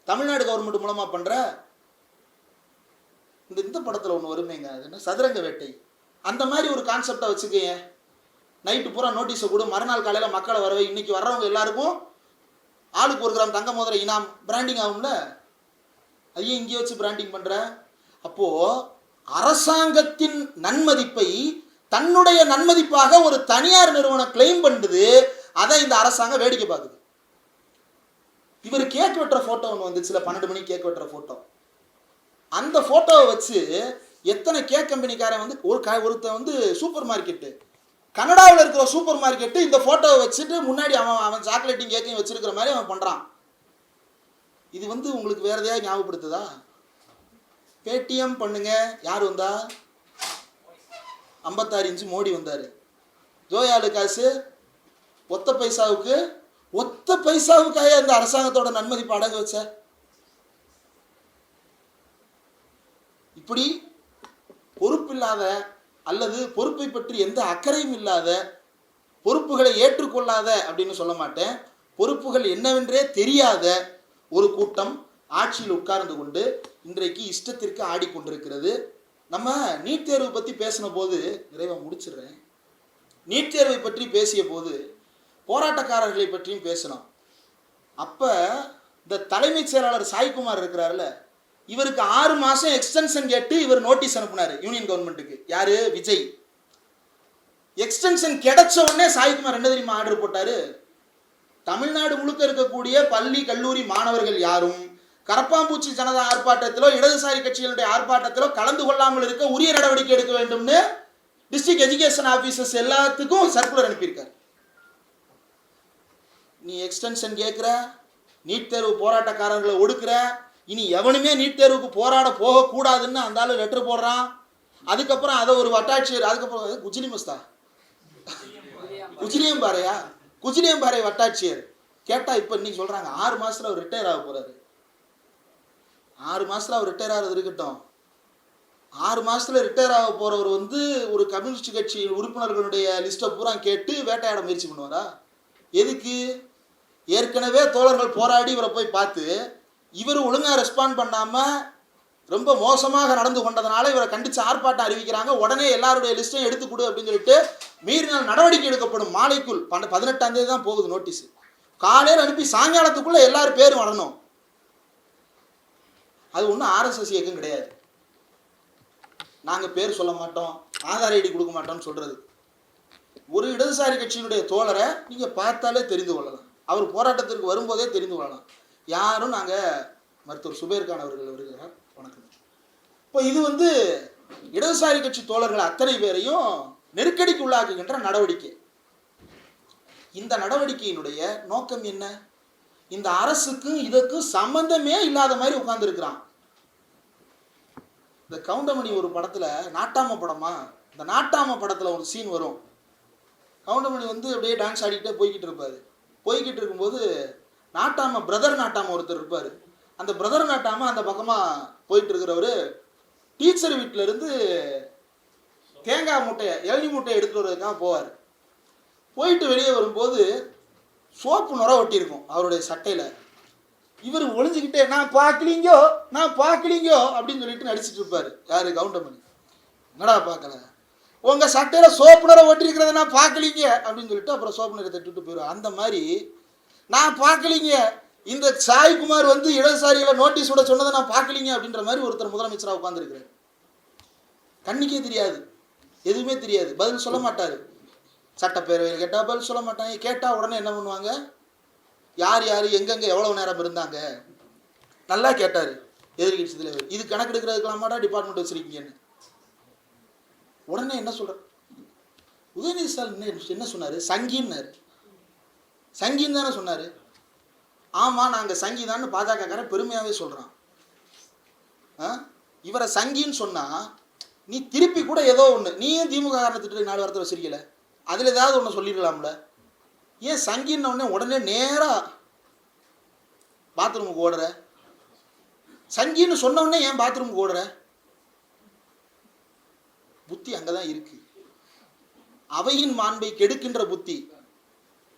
தமிழ்நாடு கவர்மெண்ட் மூலமாக பண்ணுற? இந்த படத்தில் ஒன்று வருமேங்க, அது என்ன, சதுரங்க வேட்டை, அந்த மாதிரி ஒரு கான்செப்டை வச்சுக்கேன். நைட்டு பூரா நோட்டீஸை கொடு, மறுநாள் காலையில் மக்களை வரவை. இன்னைக்கு வர்றவங்க எல்லாருக்கும் ஆளுக்கு 1 கிராம் தங்க மோதிர இனாம் பிராண்டிங் ஆகும்ல. அதையும் இங்கே வச்சு பிராண்டிங் பண்ற. அப்போ அரசாங்கத்தின் நன்மதிப்பை தன்னுடைய நன்மதிப்பாக ஒரு தனியார் நிறுவனம் கிளைம் பண்ணுது. அதை இந்த அரசாங்கம் வேடிக்கை பார்க்குது. இவர் கேக் வெட்டுற போட்டோ ஒன்று வந்துச்சுல, 12 மணிக்கு கேக் வெட்டுற போட்டோ. அந்த போட்டோவை வச்சு எத்தனை கேக் கம்பெனிக்காரன் வந்து ஒருத்தன் வந்து சூப்பர் மார்க்கெட்டு, கனடாவில் இருக்கிற சூப்பர் மார்க்கெட்டு இந்த போட்டோவை வச்சுட்டு முன்னாடி அவன் சாக்லேட்டையும் கேக்கையும் வச்சிருக்கிற மாதிரி அவன் பண்றான். இது வந்து உங்களுக்கு வேற எதையாவது ஞாபகப்படுத்துதா? பேடிஎம் பண்ணுங்க, யார் வந்தா? 56 இன்ச்சு மோடி வந்தாரு. ஜோயாலு காசு ஒத்த பைசாவுக்காக இந்த அரசாங்கத்தோட நன்மதிப்பு அடகு வச்ச. இப்படி பொறுப்பில்லாத அல்லது பொறுப்பை பற்றி எந்த அக்கறையும் இல்லாத, பொறுப்புகளை ஏற்றுக்கொள்ளாத அப்படின்னு சொல்ல மாட்டேன், பொறுப்புகள் என்னவென்றே தெரியாத ஒரு கூட்டம் ஆட்சியில் உட்கார்ந்து கொண்டு இன்றைக்கு இஷ்டத்திற்கு ஆடிக்கொண்டிருக்கிறது. நம்ம நீட் தேர்வு பற்றி பேசின போது, நிறைவாக முடிச்சிடுறேன், நீட் தேர்வை பற்றி பேசிய போது போராட்டக்காரர்களை பற்றியும் பேசணும். அப்போ இந்த தலைமைச் செயலாளர் சாய்குமார் இருக்கிறாருல்ல, இவருக்கு 6 மாதம் எக்ஸ்டென்ஷன் கேட்டு இவர் நோட்டீஸ் அனுப்புனார் யூனியன் கவர்மெண்ட்டுக்கு. யாரு? விஜய். எக்ஸ்டென்ஷன் கிடைச்ச உடனே சாய்குமார் என்ன தெரியுமா ஆர்டர் போட்டாரு? தமிழ்நாடு முழுக்க இருக்கக்கூடிய பள்ளி கல்லூரி மாணவர்கள் யாரும் கரப்பாம்பூச்சி ஜனதா ஆர்ப்பாட்டத்திலோ இடதுசாரி கட்சிகளுடைய ஆர்ப்பாட்டத்திலோ கலந்து கொள்ளாமல் இருக்க உரிய நடவடிக்கை எடுக்க வேண்டும்னு டிஸ்ட்ரிக்ட் எஜுகேஷன் ஆபீசர்ஸ் எல்லாத்துக்கும் சர்க்குலர் அனுப்பியிருக்காரு. நீ எக்ஸ்டென்ஷன் கேட்குற, நீட் தேர்வு போராட்டக்காரர்களை ஒடுக்குற, இனி எவனுமே நீட் தேர்வுக்கு போராட போகக்கூடாதுன்னு அந்த ஆளு லெட்டர் போடுறான். அதுக்கப்புறம் அதை ஒரு வட்டாட்சியர், அதுக்கப்புறம் குஜிலியம்பாறை வட்டாட்சியர் கேட்டா இப்போ இன்னைக்கு சொல்றாங்க 6 மாசத்துல அவர் ரிட்டையர் ஆக போறாரு. 6 மாசத்துல அவர் ரிட்டையர் ஆகிறது இருக்கட்டும், 6 மாசத்துல ரிட்டையர் ஆக போறவர் வந்து ஒரு கம்யூனிஸ்ட் கட்சி உறுப்பினர்களுடைய லிஸ்ட்டை பூரா கேட்டு வேட்டையாட முயற்சி பண்ணுவாரா? எதுக்கு? ஏற்கனவே தோழர்கள் போராடி இவரை போய் பார்த்து இவர் ஒழுங்கா ரெஸ்பாண்ட் பண்ணாம ரொம்ப மோசமாக நடந்து கொண்டதனால இவரை கண்டிச்சு ஆர்ப்பாட்டம் அறிவிக்கிறாங்க. உடனே எல்லாருடைய லிஸ்ட்டையும் எடுத்து கொடு அப்படின்னு சொல்லிட்டு மீறினால் நடவடிக்கை எடுக்கப்படும். மாலைக்குள் 18ஆம் தேதி தான் போகுது நோட்டீஸ். காலையில் அனுப்பி சாயங்காலத்துக்குள்ள எல்லாரும் பேரும் வரணும். அது ஒன்றும் ஆர்எஸ்எஸ் இயக்கம் கிடையாது. நாங்கள் பேர் சொல்ல மாட்டோம், ஆதார் ஐடி கொடுக்க மாட்டோம்னு சொல்றது. ஒரு இடதுசாரி கட்சியினுடைய தோழரை நீங்கள் பார்த்தாலே தெரிந்து கொள்ளலாம், அவர் போராட்டத்திற்கு வரும்போதே தெரிந்து கொள்ளலாம். யாரும் நாங்கள் மருத்துவர் சுபேர்கான் அவர்கள் வருகிறார், வணக்கம். இப்போ இது வந்து இடதுசாரி கட்சி தோழர்கள் அத்தனை பேரையும் நெருக்கடிக்கு உள்ளாக்குகின்ற நடவடிக்கை. இந்த நடவடிக்கையினுடைய நோக்கம் என்ன? இந்த அரசுக்கும் இதுக்கும் சம்பந்தமே இல்லாத மாதிரி உட்கார்ந்து இருக்கிறான். இந்த கவுண்டமணி ஒரு படத்துல, நாட்டாம படமா, இந்த நாட்டாம படத்துல ஒரு சீன் வரும். கவுண்டமணி வந்து அப்படியே டான்ஸ் ஆடிக்கிட்டே போய்கிட்டு இருப்பாரு. போய்கிட்டு இருக்கும்போது நாட்டாம பிரதர் நாட்டாம ஒருத்தர் இருப்பாரு. அந்த பிரதர் நாட்டாம அந்த பக்கமா போயிட்டு இருக்கிறவரு டீச்சர் வீட்டில இருந்து தேங்காய் மூட்டையை, இளநீ மூட்டையை எடுத்துட்டு வரதுக்காக போவார். போயிட்டு வெளியே வரும்போது சோப்பு நுர ஒட்டியிருக்கும் அவருடைய சட்டையில. இவர் ஒளிஞ்சுக்கிட்டே நான் பார்க்கலீங்கோ அப்படின்னு சொல்லிட்டு நடிச்சிட்டு இருப்பாரு. யாரு? கவுண்டமணி. என்னடா பார்க்கல, உங்க சட்டையில சோப்பு நுர ஒட்டிருக்கிறத நான் பார்க்கலீங்க அப்படின்னு சொல்லிட்டு அப்புறம் சோப்பு நுரை தட்டுட்டு போயிடுவார். அந்த மாதிரி நான் பார்க்கலீங்க, இந்த சாய்குமார் வந்து இடதுசாரிகளை நோட்டீஸ் விட சொன்னதை நான் பார்க்கலீங்க அப்படின்ற மாதிரி ஒருத்தர் முதலமைச்சராக உட்கார்ந்துருக்கிறார். கண்ணுக்கே தெரியாது, எதுவுமே தெரியாது, பதில் சொல்ல மாட்டாரு. சட்டப்பேரவையில் கேட்டால் பதில் சொல்ல மாட்டாங்க. கேட்டால் உடனே என்ன பண்ணுவாங்க? யார் யார் எங்கெங்கே எவ்வளோ நேரம் இருந்தாங்க நல்லா கேட்டார் எதிர்கட்சி தலைவர். இது கணக்கு எடுக்கிறதுக்கலாமாடா டிபார்ட்மெண்ட் வச்சுருக்கீங்கன்னு. உடனே என்ன சொல்ற? உதயநிதி ஸ்டாலின் என்ன சொன்னார்? சங்கின்னாரு. சங்கின்னு தானே சொன்னார். ஆமாம், நாங்கள் சங்கிதான்னு பாஜகக்காரன் பெருமையாகவே சொல்கிறான். இவரை சங்கின்னு சொன்னால் நீ திருப்பி கூட ஏதோ ஒன்று, நீயும் திமுக காரணத்திட்டு 4 வாரத்தை வச்சிருக்கல, அதில் ஏதாவது ஒன்று சொல்லிடலாம்ல. ஏன் சங்கின்னு உடனே நேராக பாத்ரூமுக்கு ஓடுற? சங்கின்னு சொன்ன உடனே ஏன் பாத்ரூமுக்கு ஓடுற? புத்தி அங்கதான் இருக்கு. அவையின் மாண்பை கெடுக்கின்ற புத்தி,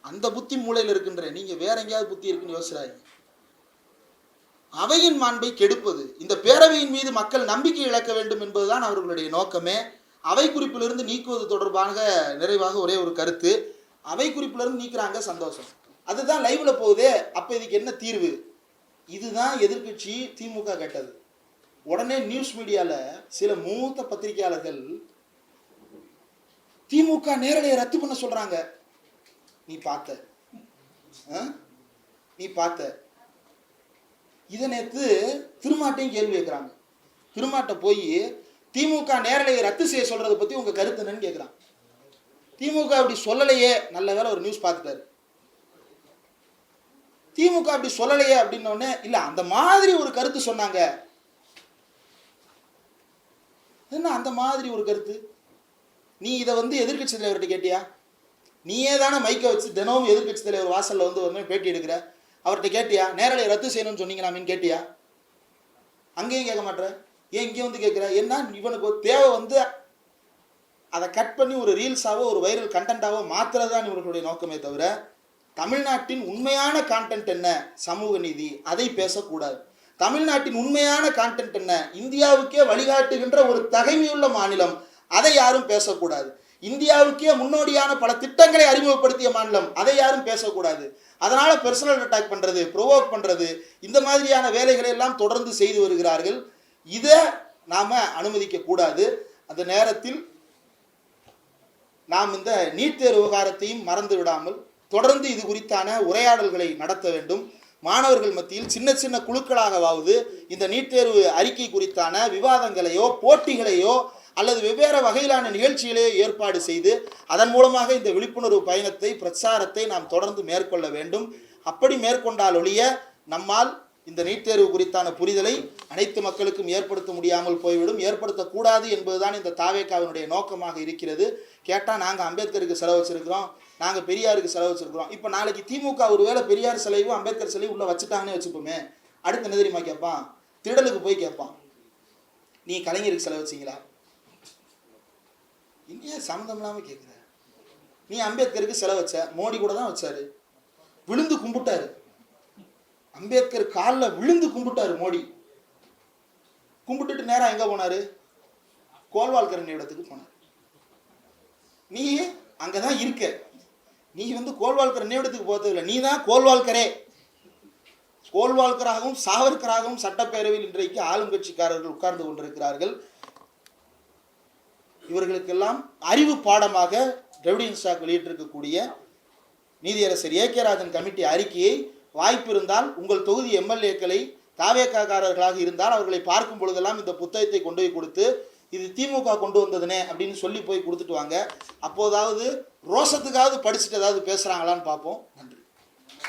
அந்த புத்தி மூளையில் இருக்கின்ற, நீங்க வேற எங்கேயாவது புத்தி இருக்குன்னு யோசிறாங்க. அவையின் மாண்பை கெடுப்பது, இந்த பேரவையின் மீது மக்கள் நம்பிக்கை இழக்க வேண்டும் என்பதுதான் அவர்களுடைய நோக்கமே. அவை குறிப்பிலிருந்து நீக்குவது தொடர்பாக நிறைவாக ஒரே ஒரு கருத்து. அவை குறிப்பிலிருந்து நீக்கிறாங்க, சந்தோஷம். அதுதான் லைவ்ல போகுதே. அப்ப இதுக்கு என்ன தீர்வு? இதுதான் எதிர்க்கட்சி திமுக கேட்டது. உடனே நியூஸ் மீடியால சில மூத்த பத்திரிகையாளர்கள் திமுக நேரலையை ரத்து பண்ண சொல்றாங்க. நீ பார்த்த இதை நேற்று திருமாட்டையும் கேள்வி கேட்கிறாங்க. திருமாட்ட போய் திமுக நேரலையை ரத்து செய்ய சொல்றதை பத்தி உங்க கருத்து என்னன்னு கேட்கிறான். திமுக அப்படி சொல்லலையே, நல்ல வேளை ஒரு நியூஸ் பார்த்துட்டாரு. திமுக அப்படி சொல்லலையே அப்படின்னோடனே இல்ல அந்த மாதிரி ஒரு கருத்து சொன்னாங்க. என்ன அந்த மாதிரி ஒரு கருத்து? நீ இதை எதிர்க்கட்சி தலைவர்கிட்ட கேட்டியா? நீயே தானே மைக்க வச்சு தினமும் எதிர்க்கட்சி தலைவர் வாசல்ல ஒரு பேட்டி எடுக்கிற. அவர்கிட்ட கேட்டியா நேரலை ரத்து செய்யணும்னு சொன்னீங்களாமின்னு கேட்டியா? அங்கேயும் கேட்க மாட்டேற, ஏன் இங்கே கேட்குற? ஏன்னா இவனுக்கு ஒரு தேவை அதை கட் பண்ணி ஒரு ரீல்ஸாவோ ஒரு வைரல் கண்டென்ட்டாவோ மாத்திரதான் இவர்களுடைய நோக்கமே தவிர தமிழ்நாட்டின் உண்மையான கான்டென்ட் என்ன, சமூக நீதி, அதை பேசக்கூடாது. தமிழ்நாட்டின் உண்மையான கான்டென்ட் என்ன, இந்தியாவுக்கே வழிகாட்டுகின்ற ஒரு தகைமையுள்ள மாநிலம், அதை யாரும் பேசக்கூடாது. இந்தியாவுக்கே முன்னோடியான பல திட்டங்களை அறிமுகப்படுத்திய மாநிலம், அதை யாரும் பேசக்கூடாது. அதனால பெர்சனல் அட்டாக் பண்றது, ப்ரொவோக் பண்றது, இந்த மாதிரியான வேலைகளை எல்லாம் தொடர்ந்து செய்து வருகிறார்கள். இதை நாம அனுமதிக்க கூடாது. அந்த நேரத்தில் நாம் இந்த நீட் தேர்வு விவகாரத்தையும் மறந்து விடாமல் தொடர்ந்து இது குறித்தான உரையாடல்களை நடத்த வேண்டும். மாணவர்கள் மத்தியில் சின்ன சின்ன குழுக்களாகவாவது இந்த நீட் தேர்வு அறிக்கை குறித்தான விவாதங்களையோ போட்டிகளையோ அல்லது வெவ்வேறு வகையிலான நிகழ்ச்சிகளையோ ஏற்பாடு செய்து அதன் மூலமாக இந்த விழிப்புணர்வு பயணத்தை பிரச்சாரத்தை நாம் தொடர்ந்து மேற்கொள்ள வேண்டும். அப்படி மேற்கொண்டால் ஒழிய நம்மால் இந்த நீட் தேர்வு குறித்தான புரிதலை அனைத்து மக்களுக்கும் ஏற்படுத்த முடியாமல் போய்விடும். ஏற்படுத்தக்கூடாது என்பதுதான் இந்த தாவேகாவினுடைய நோக்கமாக இருக்கிறது. கேட்டால் நாங்கள் அம்பேத்கருக்கு செலவு வச்சிருக்கிறோம், நாங்கள் பெரியாருக்கு செலவு வச்சிருக்கிறோம். இப்போ நாளைக்கு திமுக ஒருவேளை பெரியார் சிலையும் அம்பேத்கர் சிலையும் உள்ள வச்சுட்டாங்கன்னு வச்சுப்போமே, அடுத்து என்ன தெரியுமா கேட்பான்? திருடலுக்கு போய் கேட்பான், நீ கலைஞருக்கு செலவு வச்சிங்களா? இன்னும் சம்மந்தம் இல்லாமல் கேட்குற. நீ அம்பேத்கருக்கு செலவு வச்ச, மோடி கூட தான் வச்சாரு, விழுந்து கும்பிட்டாரு. அம்பேத்கர் காலில் விழுந்து கும்பிட்டாரு மோடி. கும்பிட்டுட்டு நேரம் எங்க போனாரு? கோல்வால்கர் இடத்துக்கு போனார். நீ அங்கதான் இருக்க. நீ கோல்வால்கர் நினைவிடத்துக்கு போறதில்லை, நீ தான் கோல்வால்கரே. கோல்வால்கராகவும் சாவர்கராகவும் சட்டப்பேரவையில் இன்றைக்கு ஆளும் கட்சிக்காரர்கள் உட்கார்ந்து கொண்டிருக்கிறார்கள். இவர்களுக்கெல்லாம் அறிவு பாடமாக திராவிடியன் ஸ்டாக் வெளியிட்டிருக்கக்கூடிய நீதியரசர் ஏ.கே. ராஜன் கமிட்டி அறிக்கையை வாய்ப்பு இருந்தால் உங்கள் தொகுதி எம்எல்ஏக்களை தாவேகாரர்களாக இருந்தால் அவர்களை பார்க்கும் பொழுதெல்லாம் இந்த புத்தகத்தை கொண்டு போய் கொடுத்து இது திமுக கொண்டு வந்ததுனே அப்படின்னு சொல்லி போய் கொடுத்துட்டு வாங்க. அப்போதாவது ரோஷத்துக்காவது படிச்சுட்டு ஏதாவது பேசுறாங்களான்னு பார்ப்போம். நன்றி.